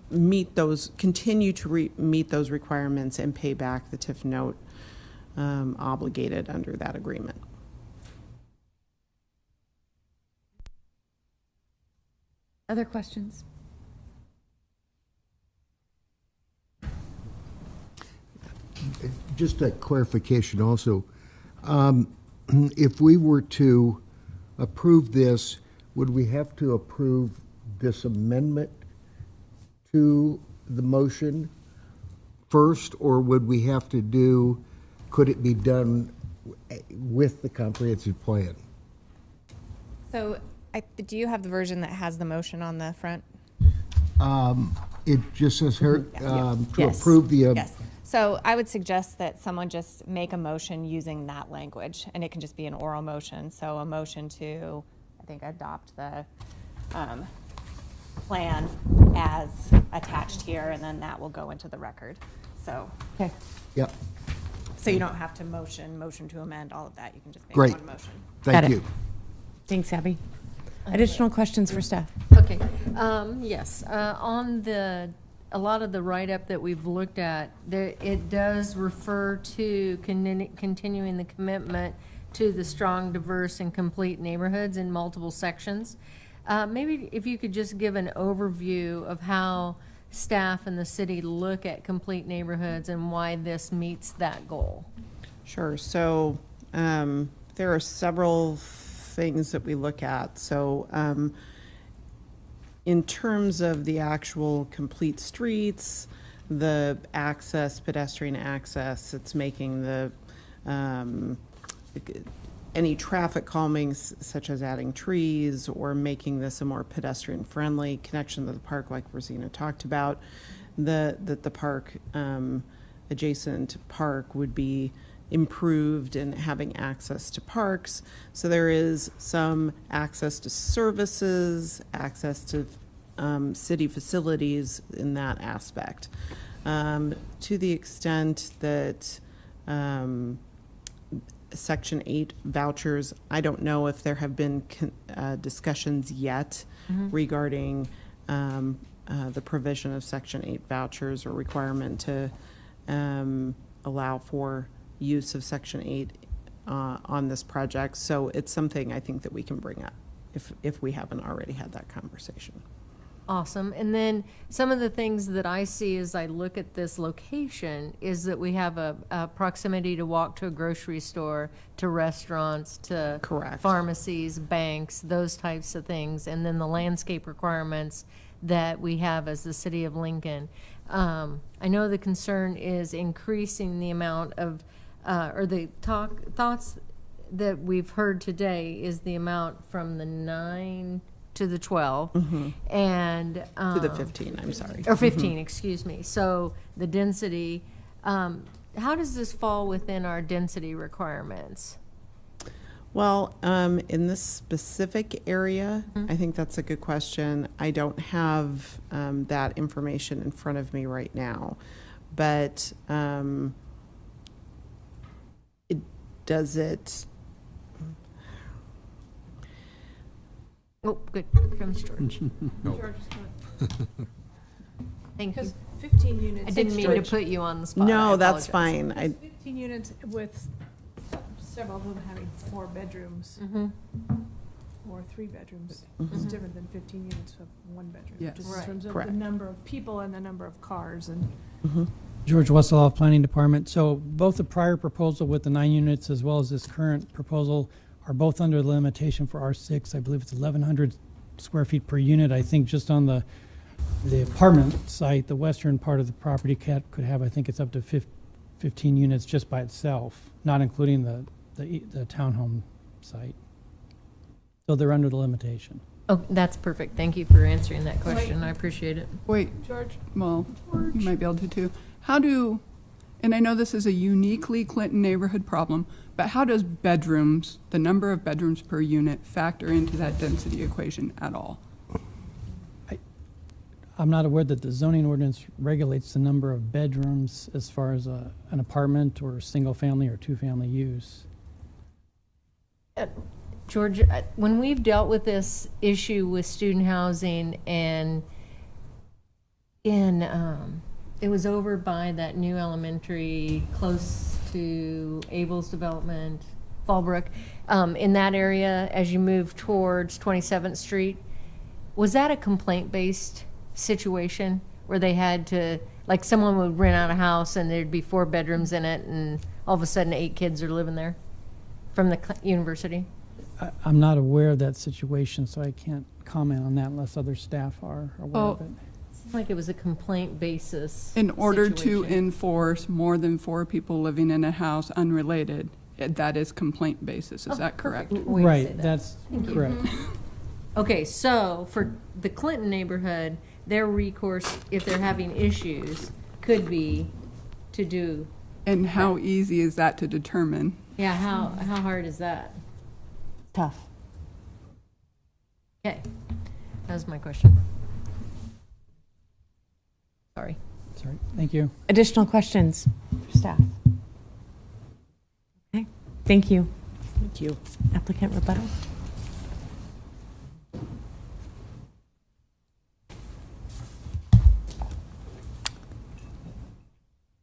meet those, continue to meet those requirements and pay back the TIF note obligated under that agreement. Other questions? Just a clarification also. If we were to approve this, would we have to approve this amendment to the motion first, or would we have to do, could it be done with the comprehensive plan? So, do you have the version that has the motion on the front? It just says here, to Yes. approve the. Yes. So I would suggest that someone just make a motion using that language, and it can just be an oral motion. So a motion to, I think, adopt the plan as attached here, and then that will go into the record. So. Okay. Yep. So you don't have to motion to amend, all of that. You can just make Great. one motion. Thank you. Thanks, Abby. Additional questions for staff? Okay, yes, on a lot of the write-up that we've looked at, it does refer to continuing the commitment to the strong, diverse, and complete neighborhoods in multiple sections. Maybe if you could just give an overview of how staff and the city look at complete neighborhoods and why this meets that goal. Sure. So there are several things that we look at. So in terms of the actual complete streets, the access, pedestrian access, it's making the any traffic calming, such as adding trees or making this a more pedestrian friendly connection to the park, like Rosina talked about. The park, adjacent park would be improved and having access to parks. So there is some access to services, access to city facilities in that aspect. To the extent that Section 8 vouchers, I don't know if there have been discussions yet regarding the provision of Section 8 vouchers or requirement to allow for use of Section 8 on this project. So it's something I think that we can bring up if we haven't already had that conversation. Awesome. And then some of the things that I see as I look at this location is that we have a proximity to walk to a grocery store, to restaurants, to Correct. pharmacies, banks, those types of things. And then the landscape requirements that we have as the city of Lincoln. I know the concern is increasing the amount of, or the thoughts that we've heard today is the amount from the 9 to the 12 and To the 15, I'm sorry. or 15, excuse me. So the density, how does this fall within our density requirements? Well, in this specific area, I think that's a good question. I don't have that information in front of me right now, but does it? Oh, good. Comes George. George is good. Thank you. Because 15 units. I didn't mean to put you on the spot. No, I that's apologize. fine. 15 units with several of them having 4 bedrooms or 3 bedrooms. It's different than 15 units of 1 bedroom. Yes. Just Right. in terms of Correct. the number of people and the number of cars and. George Wessel, Planning Department. So both the prior proposal with the 9 units as well as this current proposal are both under the limitation for R6. I believe it's 1,100 square feet per unit. I think just on the apartment site, the western part of the property could have, I think it's up to 15 units just by itself, not including the townhome site. So they're under the limitation. Oh, that's perfect. Thank you for answering that question. I appreciate it. Wait, George? well, you might be able to too. How do And I know this is a uniquely Clinton neighborhood problem, but how does bedrooms, the number of bedrooms per unit, factor into that density equation at all? I'm not aware that the zoning ordinance regulates the number of bedrooms as far as an apartment or single-family or two-family use. George, when we've dealt with this issue with student housing and it was over by that new elementary close to Abel's development, Fallbrook, in that area as you move towards 27th Street, was that a complaint-based situation where they had to, like someone would rent out a house and there'd be 4 bedrooms in it and all of a sudden 8 kids are living there from the university? I'm not aware of that situation, so I can't comment on that unless other staff are aware of it. Seems like it was a complaint basis. In order to situation. enforce more than 4 people living in a house unrelated, that is complaint basis. Is that correct? Way to say Right, that. that's Thank you. correct. Okay, so for the Clinton neighborhood, their recourse, if they're having issues, could be to do. And how easy is that to determine? Yeah, how hard is that? Tough. Okay, that was my question. Sorry. Sorry, thank you. Additional questions for staff? Okay, thank you. Thank you. Applicant rebuttal?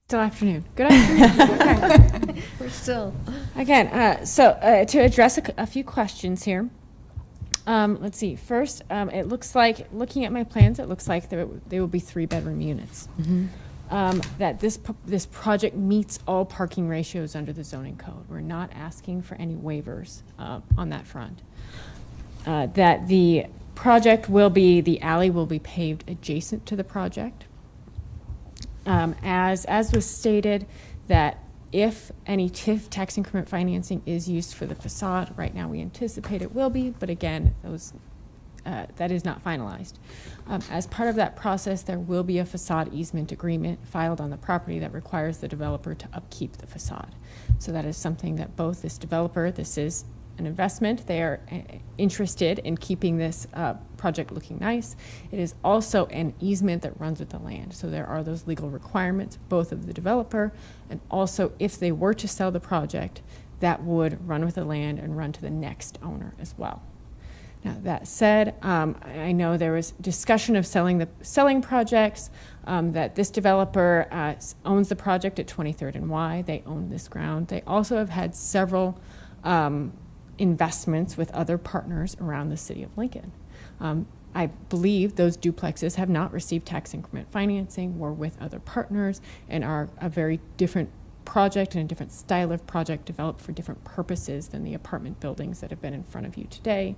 Still afternoon. Good afternoon. Okay. We're still. Again, to address a few questions here. Let's see. First, it looks like, looking at my plans, it looks like there will be 3-bedroom units. That this project meets all parking ratios under the zoning code. We're not asking for any waivers on that front. That the project will be, the alley will be paved adjacent to the project. As was stated, that if any TIF, tax increment financing, is used for the facade, right now we anticipate it will be, but again, that is not finalized. As part of that process, there will be a facade easement agreement filed on the property that requires the developer to upkeep the facade. So that is something that both this developer, this is an investment, they are interested in keeping this project looking nice. It is also an easement that runs with the land. So there are those legal requirements, both of the developer and also if they were to sell the project, that would run with the land and run to the next owner as well. Now, that said, I know there was discussion of selling projects, that this developer owns the project at 23rd and Y. They own this ground. They also have had several investments with other partners around the city of Lincoln. I believe those duplexes have not received tax increment financing, were with other partners, and are a very different project and a different style of project developed for different purposes than the apartment buildings that have been in front of you today.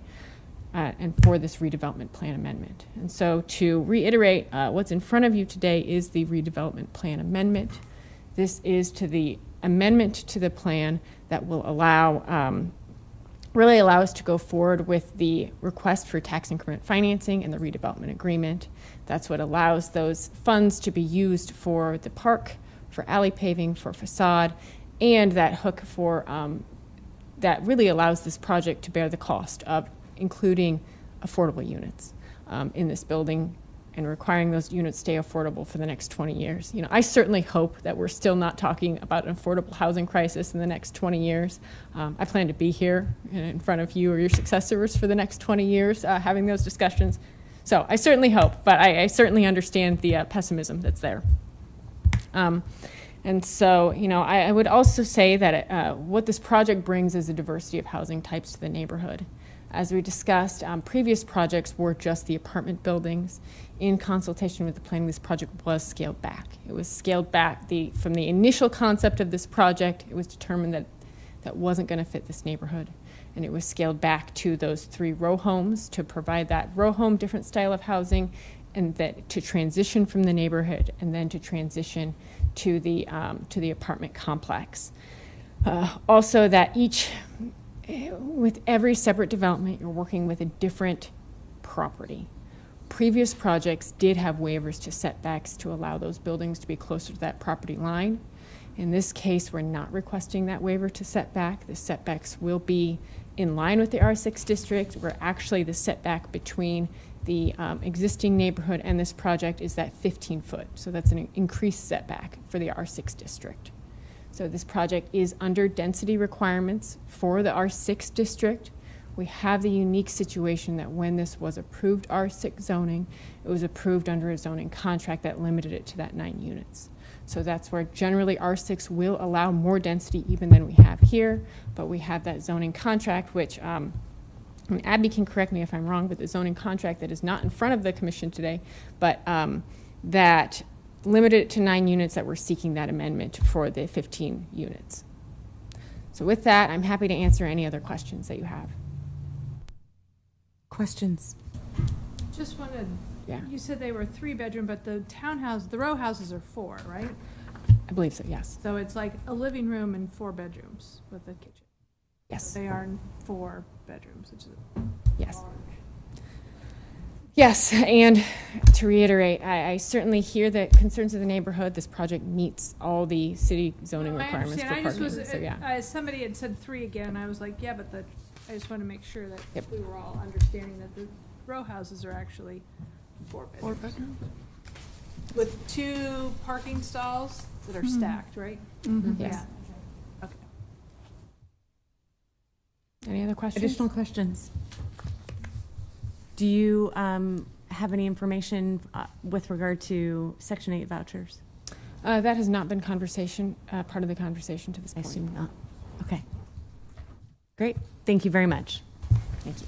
And for this redevelopment plan amendment. And so to reiterate, what's in front of you today is the redevelopment plan amendment. This is to the amendment to the plan that will allow, really allow us to go forward with the request for tax increment financing and the redevelopment agreement. That's what allows those funds to be used for the park, for alley paving, for facade, and that hook for, that really allows this project to bear the cost of including affordable units in this building and requiring those units stay affordable for the next 20 years. You know, I certainly hope that we're still not talking about an affordable housing crisis in the next 20 years. I plan to be here in front of you or your successors for the next 20 years having those discussions. So I certainly hope, but I certainly understand the pessimism that's there. And so, you know, I would also say that what this project brings is a diversity of housing types to the neighborhood. As we discussed, previous projects were just the apartment buildings. In consultation with the planning, this project was scaled back. It was scaled back from the initial concept of this project. It was determined that that wasn't going to fit this neighborhood. And it was scaled back to those 3 row homes to provide that row home, different style of housing, and that to transition from the neighborhood and then to transition to the apartment complex. Also that with every separate development, you're working with a different property. Previous projects did have waivers to setbacks to allow those buildings to be closer to that property line. In this case, we're not requesting that waiver to setback. The setbacks will be in line with the R6 district, where actually the setback between the existing neighborhood and this project is that 15 foot. So that's an increased setback for the R6 district. So this project is under density requirements for the R6 district. We have the unique situation that when this was approved R6 zoning, it was approved under a zoning contract that limited it to that 9 units. So that's where generally R6 will allow more density even than we have here, but we have that zoning contract, which, and Abby can correct me if I'm wrong, but the zoning contract that is not in front of the commission today, but that limited it to 9 units, that we're seeking that amendment for the 15 units. So with that, I'm happy to answer any other questions that you have. Questions? Just wanted, Yeah. you said they were 3-bedroom, but the townhouse, the row houses are 4, right? I believe so, yes. So it's like a living room and 4 bedrooms with a kitchen. Yes. They are 4 bedrooms, which is Yes. Yes, and to reiterate, I certainly hear the concerns of the neighborhood. This project meets all the city zoning No, I requirements for understand. I parking, just so was, yeah. somebody had said 3 again, and I was like, yeah, but I just want to make sure that Yep. we were all understanding that the row houses are actually 4 bedrooms. 4 bedrooms? With 2 parking stalls that are stacked, right? Mhm. Yes. Yeah. Okay. Any other questions? Additional questions? Do you have any information with regard to Section 8 vouchers? That has not been part of the conversation to this I point. assume not. Okay. Great. Thank you very much. Thank you.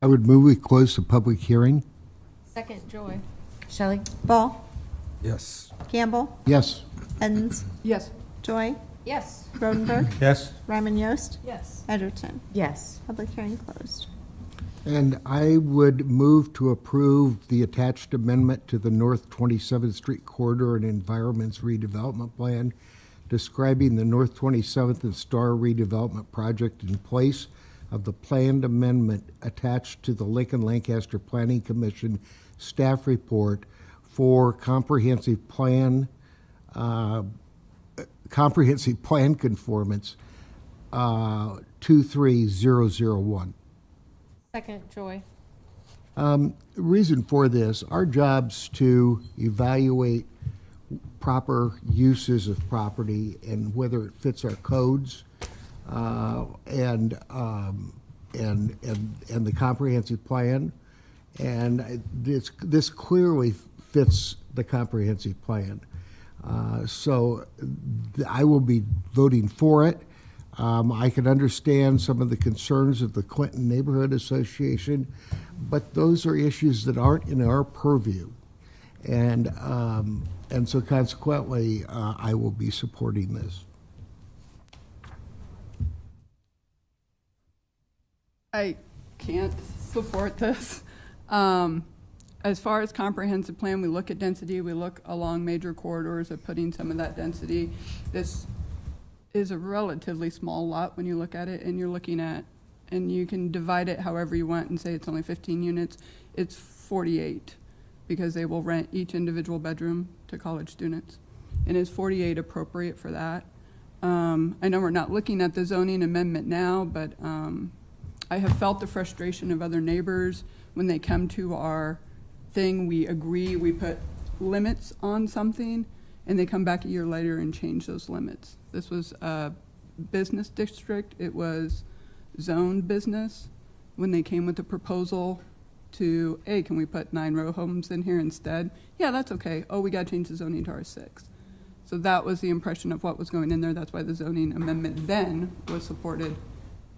I would move we close the public hearing. Second, Joy. Shelley? Ball, Yes. Campbell, Yes. Edens, Yes. Joy, Yes. Rodenberg, Yes. Ryman Yost, Yes. Edgerton. Yes. Public hearing closed. And I would move to approve the attached amendment to the North 27th Street Corridor and Environments Redevelopment Plan describing the North 27th and Star redevelopment project in place of the planned amendment attached to the Lincoln Lancaster Planning Commission staff report for comprehensive plan conformance 23001. Second, Joy. Reason for this, our job's to evaluate proper uses of property and whether it fits our codes and the comprehensive plan. And this clearly fits the comprehensive plan. So I will be voting for it. I can understand some of the concerns of the Clinton Neighborhood Association, but those are issues that aren't in our purview. And so consequently, I will be supporting this. I can't support this. As far as comprehensive plan, we look at density, we look along major corridors of putting some of that density. This is a relatively small lot when you look at it, and you're looking at, and you can divide it however you want and say it's only 15 units. It's 48 because they will rent each individual bedroom to college students. And is 48 appropriate for that? I know we're not looking at the zoning amendment now, but I have felt the frustration of other neighbors when they come to our thing, we agree, we put limits on something, and they come back a year later and change those limits. This was a business district. It was zoned business. When they came with the proposal to, hey, can we put 9 row homes in here instead? Yeah, that's okay. Oh, we got to change the zoning to R6. So that was the impression of what was going in there. That's why the zoning amendment then was supported.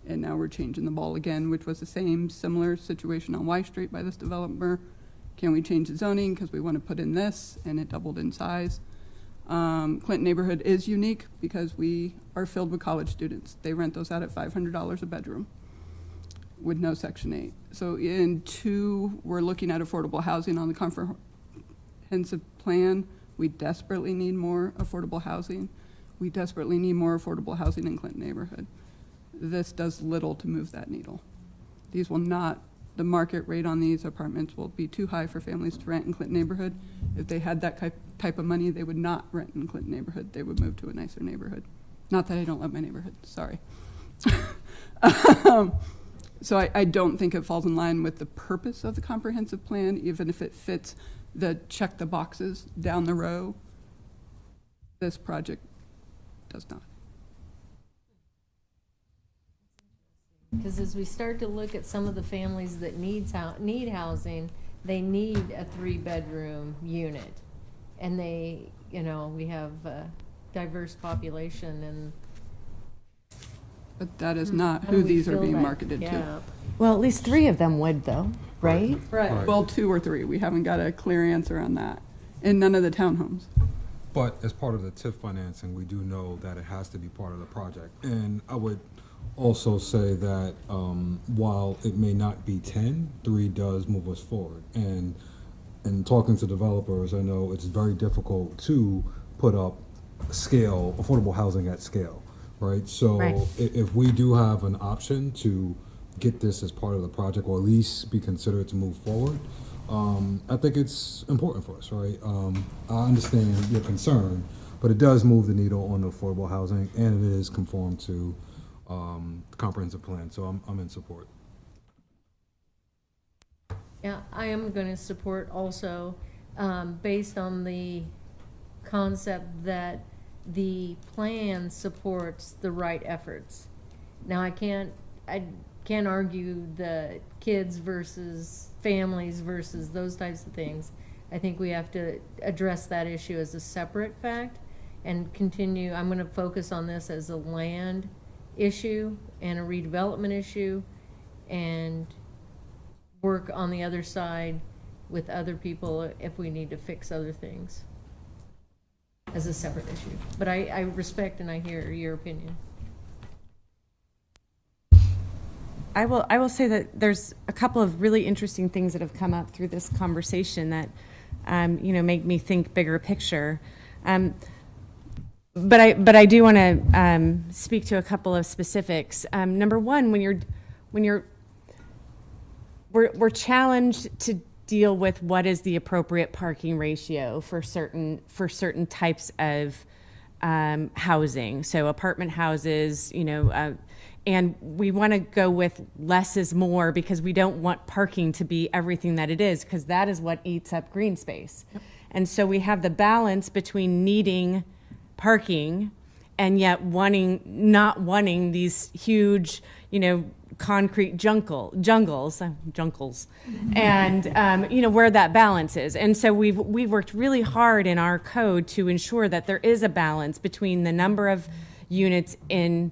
And now we're changing the ball again, which was the same similar situation on Y Street by this developer. Can we change the zoning because we want to put in this, and it doubled in size. Clinton neighborhood is unique because we are filled with college students. They rent those out at $500 a bedroom with no Section 8. So in 2, we're looking at affordable housing on the comprehensive plan. We desperately need more affordable housing. We desperately need more affordable housing in Clinton neighborhood. This does little to move that needle. These will not, the market rate on these apartments will be too high for families to rent in Clinton neighborhood. If they had that type of money, they would not rent in Clinton neighborhood. They would move to a nicer neighborhood. Not that I don't love my neighborhood, sorry. So I don't think it falls in line with the purpose of the comprehensive plan, even if it fits the check the boxes down the row. This project does not. Because as we start to look at some of the families that need housing, they need a 3-bedroom unit. And they, you know, we have a diverse population, and But that is not how do who we these are fill being that marketed to. gap? Well, at least 3 of them would, though, right? Right. Well, 2 or 3. We haven't got a clear answer on that. And none of the townhomes. But as part of the TIF financing, we do know that it has to be part of the project. And I would also say that while it may not be 10, 3 does move us forward. And talking to developers, I know it's very difficult to put up scale, affordable housing at scale, right? So Right. If we do have an option to get this as part of the project, or at least be considered to move forward, I think it's important for us, right? I understand your concern, but it does move the needle on affordable housing, and it is conformed to the comprehensive plan, so I'm in support. Yeah, I am going to support also, based on the concept that the plan supports the right efforts. Now, I can't argue the kids versus families versus those types of things. I think we have to address that issue as a separate fact and continue. I'm going to focus on this as a land issue and a redevelopment issue, and work on the other side with other people if we need to fix other things as a separate issue. But I respect and I hear your opinion. I will say that there's a couple of really interesting things that have come up through this conversation that, make me think bigger picture. But I do want to speak to a couple of specifics. Number one, we're challenged to deal with what is the appropriate parking ratio for certain types of housing. So apartment houses, and we want to go with less is more because we don't want parking to be everything that it is, because that is what eats up green space. Yep. And so we have the balance between needing parking and yet not wanting these huge, concrete jungles, and where that balance is. And so we've worked really hard in our code to ensure that there is a balance between the number of units in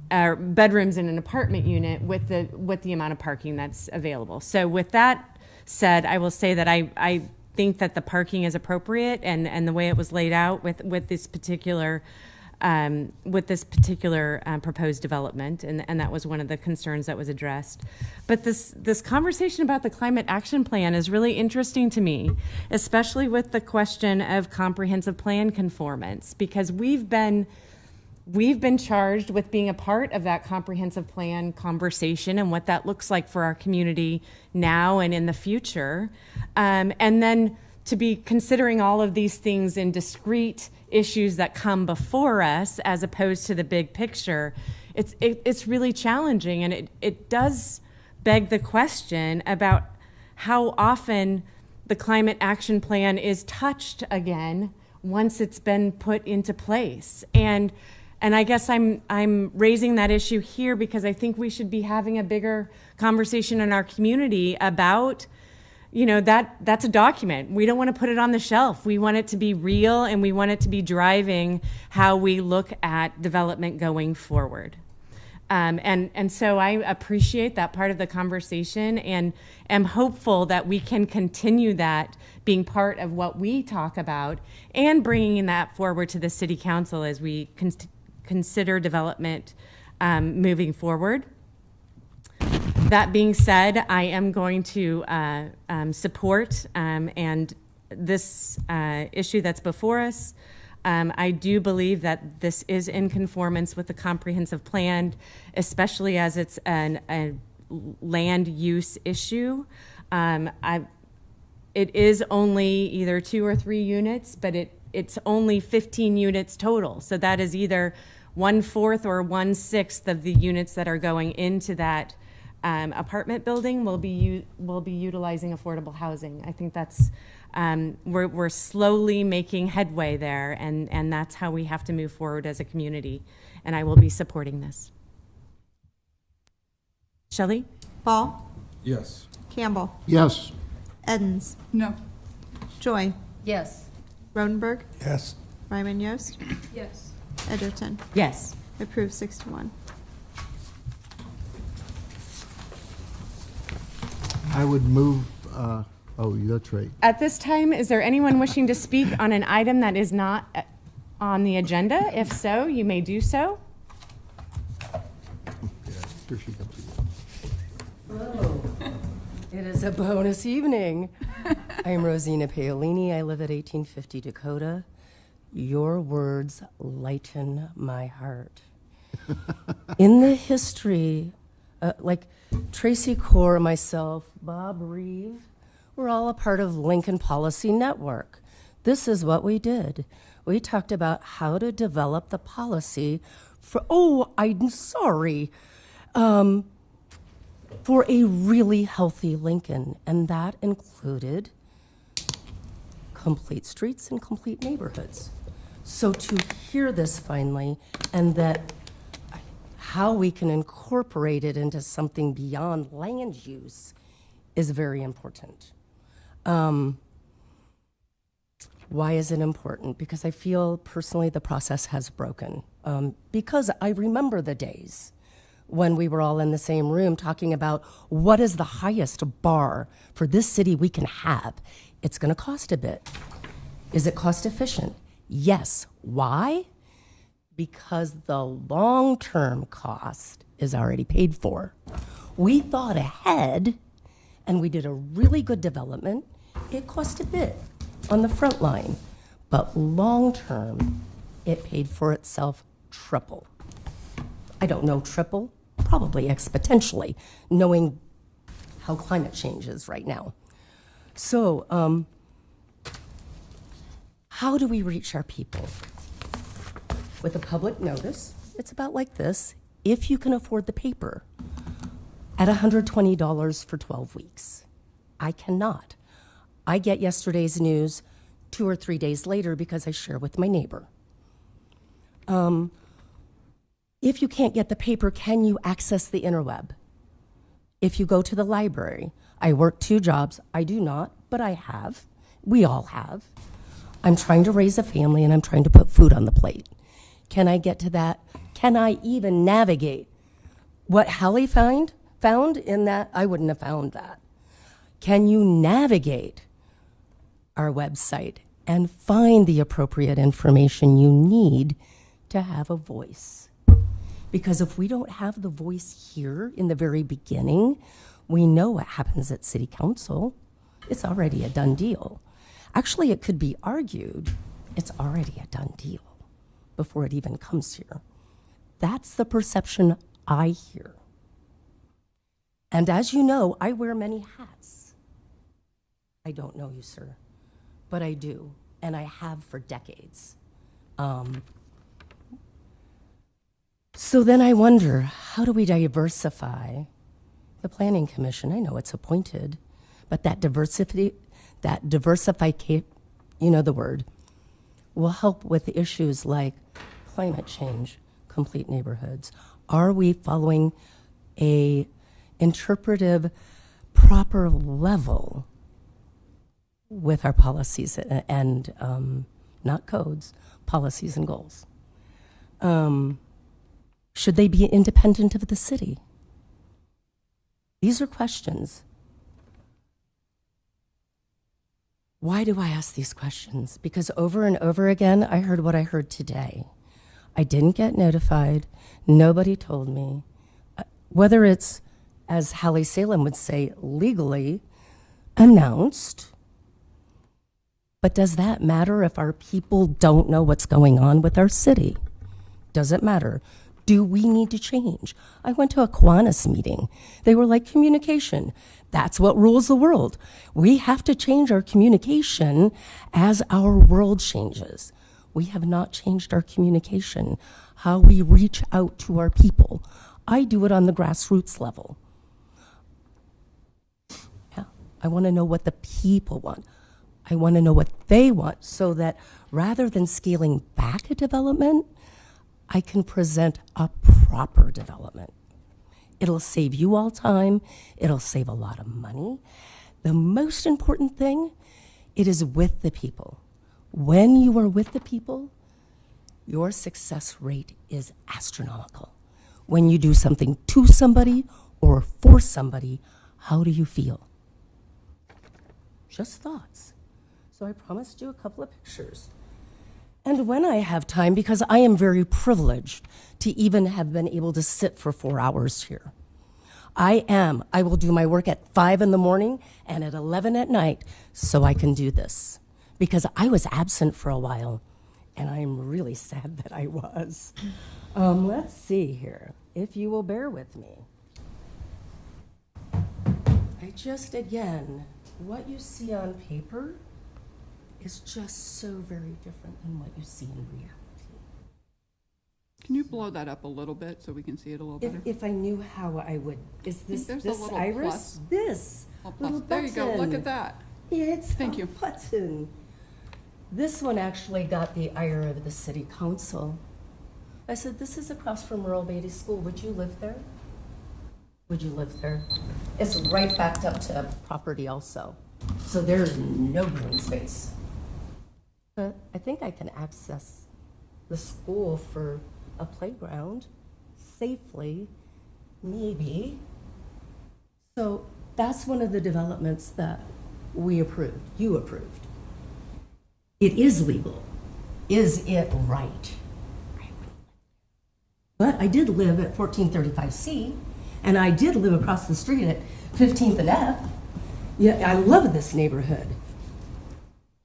bedrooms in an apartment unit with the amount of parking that's available. So with that said, I will say that I think that the parking is appropriate and the way it was laid out with this particular proposed development, and that was one of the concerns that was addressed. But this conversation about the climate action plan is really interesting to me, especially with the question of comprehensive plan conformance, because we've been charged with being a part of that comprehensive plan conversation and what that looks like for our community now and in the future. And then to be considering all of these things in discrete issues that come before us as opposed to the big picture, it's really challenging. And it does beg the question about how often the climate action plan is touched again once it's been put into place. And I guess I'm raising that issue here because I think we should be having a bigger conversation in our community about, that's a document. We don't want to put it on the shelf. We want it to be real, and we want it to be driving how we look at development going forward. And so I appreciate that part of the conversation and am hopeful that we can continue that being part of what we talk about and bringing that forward to the city council as we consider development moving forward. That being said, I am going to support and this issue that's before us. I do believe that this is in conformance with the comprehensive plan, especially as it's land use issue. It is only either 2 or 3 units, but it's only 15 units total. So that is either 1/4 or 1/6 of the units that are going into that apartment building will be utilizing affordable housing. I think that's we're slowly making headway there, and that's how we have to move forward as a community. And I will be supporting this. Shelley? Ball? Yes. Campbell? Yes. Edens? No. Joy? Yes. Rodenberg? Yes. Ryman Yost? Yes. Edgerton? Yes. Approved 6-1. I would move, that's right. At this time, is there anyone wishing to speak on an item that is not on the agenda? If so, you may do so. Here she comes. Hello. It is a bonus evening. I am Rosina Paolini. I live at 1850 Dakota. Your words lighten my heart. In the history, like Tracy Core, myself, Bob Reeve, we're all a part of Lincoln Policy Network. This is what we did. We talked about how to develop the policy for, I'm sorry, for a really healthy Lincoln, and that included complete streets and complete neighborhoods. So to hear this finally, and that how we can incorporate it into something beyond land use is very important. Why is it important? Because I feel personally the process has broken. Because I remember the days when we were all in the same room talking about what is the highest bar for this city we can have. It's going to cost a bit. Is it cost efficient? Yes. Why? Because the long-term cost is already paid for. We thought ahead and we did a really good development. It cost a bit on the front line, but long-term, it paid for itself triple. I don't know triple, probably exponentially, knowing how climate change is right now. So, how do we reach our people? With a public notice, it's about like this. If you can afford the paper, at $120 for 12 weeks. I cannot. I get yesterday's news 2 or 3 days later because I share with my neighbor. If you can't get the paper, can you access the interweb? If you go to the library, I work 2 jobs. I do not, but I have. We all have. I'm trying to raise a family and I'm trying to put food on the plate. Can I get to that? Can I even navigate? What Hallie found in that, I wouldn't have found that. Can you navigate our website and find the appropriate information you need to have a voice? Because if we don't have the voice here in the very beginning, we know what happens at City Council. It's already a done deal. Actually, it could be argued it's already a done deal before it even comes here. That's the perception I hear. And as you know, I wear many hats. I don't know you, sir, but I do, and I have for decades. So then I wonder, how do we diversify the Planning Commission? I know it's appointed, but that diversify, you know the word, will help with issues like climate change, complete neighborhoods. Are we following a interpretive, proper level with our policies and not codes, policies and goals? Should they be independent of the city? These are questions. Why do I ask these questions? Because over and over again, I heard what I heard today. I didn't get notified. Nobody told me. Whether it's, as Hallie Salem would say, legally announced, but does that matter if our people don't know what's going on with our city? Does it matter? Do we need to change? I went to a Kiwanis meeting. They were like, communication. That's what rules the world. We have to change our communication as our world changes. We have not changed our communication, how we reach out to our people. I do it on the grassroots level. Yeah, I want to know what the people want. I want to know what they want so that rather than scaling back a development, I can present a proper development. It'll save you all time. It'll save a lot of money. The most important thing, it is with the people. When you are with the people, your success rate is astronomical. When you do something to somebody or for somebody, how do you feel? Just thoughts. So I promised you a couple of pictures. And when I have time, because I am very privileged to even have been able to sit for 4 hours here. I will do my work at 5 in the morning and at 11 at night so I can do this. Because I was absent for a while, and I'm really sad that I was. Let's see here, if you will bear with me. I just, again, what you see on paper is just so very different than what you see in reality. Can you blow that up a little bit so we can see it a little better? If I knew how I would, is this There's a little iris? plus. This Oh, plus. little There you go, look button. at that. It's Thank a you. button. This one actually got the ire of the city council. I said, this is across from Merle Beatty School. Would you live there? Would you live there? It's right backed up to property also. So there's no green space. But I think I can access the school for a playground safely, maybe. So that's one of the developments that we approved, you approved. It is legal. Is it right? But I did live at 1435C, and I did live across the street at 15th and F. Yeah, I love this neighborhood.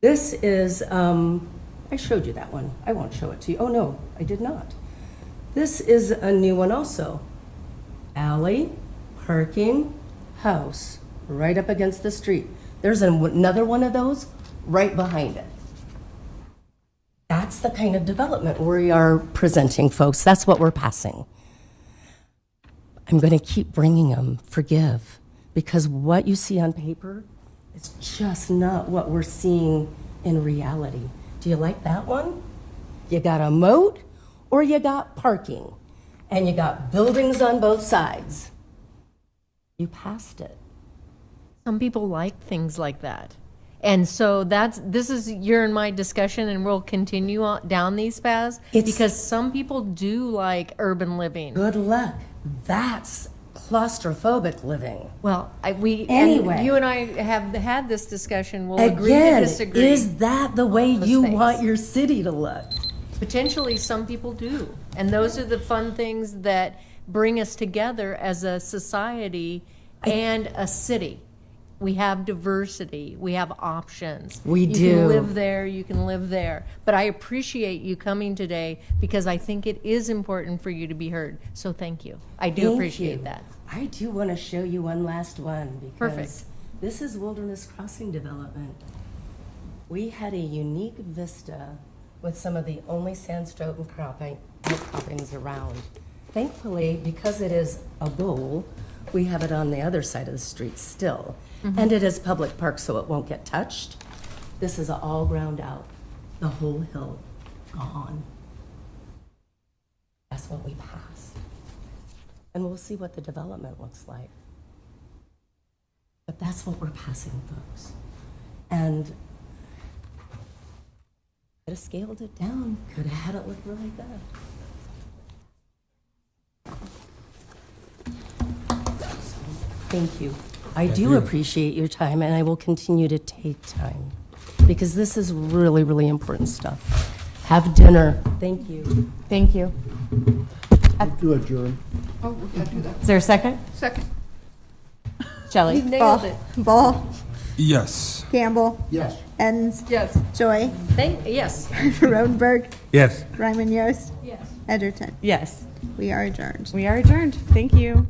This is, I showed you that one. I won't show it to you. Oh, no, I did not. This is a new one also. Alley, parking, house, right up against the street. There's another one of those right behind it. That's the kind of development we are presenting, folks. That's what we're passing. I'm going to keep bringing them, forgive, because what you see on paper is just not what we're seeing in reality. Do you like that one? You got a moat or you got parking, and you got buildings on both sides. You passed it. Some people like things like that. And so this is your and my discussion, and we'll continue on down these paths because some people do like urban living. Good luck. That's claustrophobic living. Well, Anyway. and you and I have had this discussion. We'll agree to Again, disagree. is that the way those you things. want your city to look? Potentially, some people do. And those are the fun things that bring us together as a society and a city. We have diversity. We have options. We You do. can live there. You can live there. But I appreciate you coming today because I think it is important for you to be heard. So thank you. I do Thank appreciate you. that. I do want to show you one last one because Perfect. this is Wilderness Crossing development. We had a unique vista with some of the only sandstone outcroppings around. Thankfully, because it is a bowl, we have it on the other side of the street still. And it is public park, so it won't get touched. This is all ground out, the whole hill gone. That's what we passed. And we'll see what the development looks like. But that's what we're passing, folks. And could have scaled it down, could have had it look really good. Thank you. I do appreciate your time, and I will continue to take time, because this is really, really important stuff. Have dinner. Thank you. Thank you. To adjourn. Oh, we gotta do that. Is there a second? Second. Shelley? You nailed it. Ball, Yes. Campbell, Yes. Edens, Yes. Joy, Yes. Rodenberg, Yes. Ryman Yost. Yes. Edgerton. Yes. We are adjourned. We are adjourned. Thank you.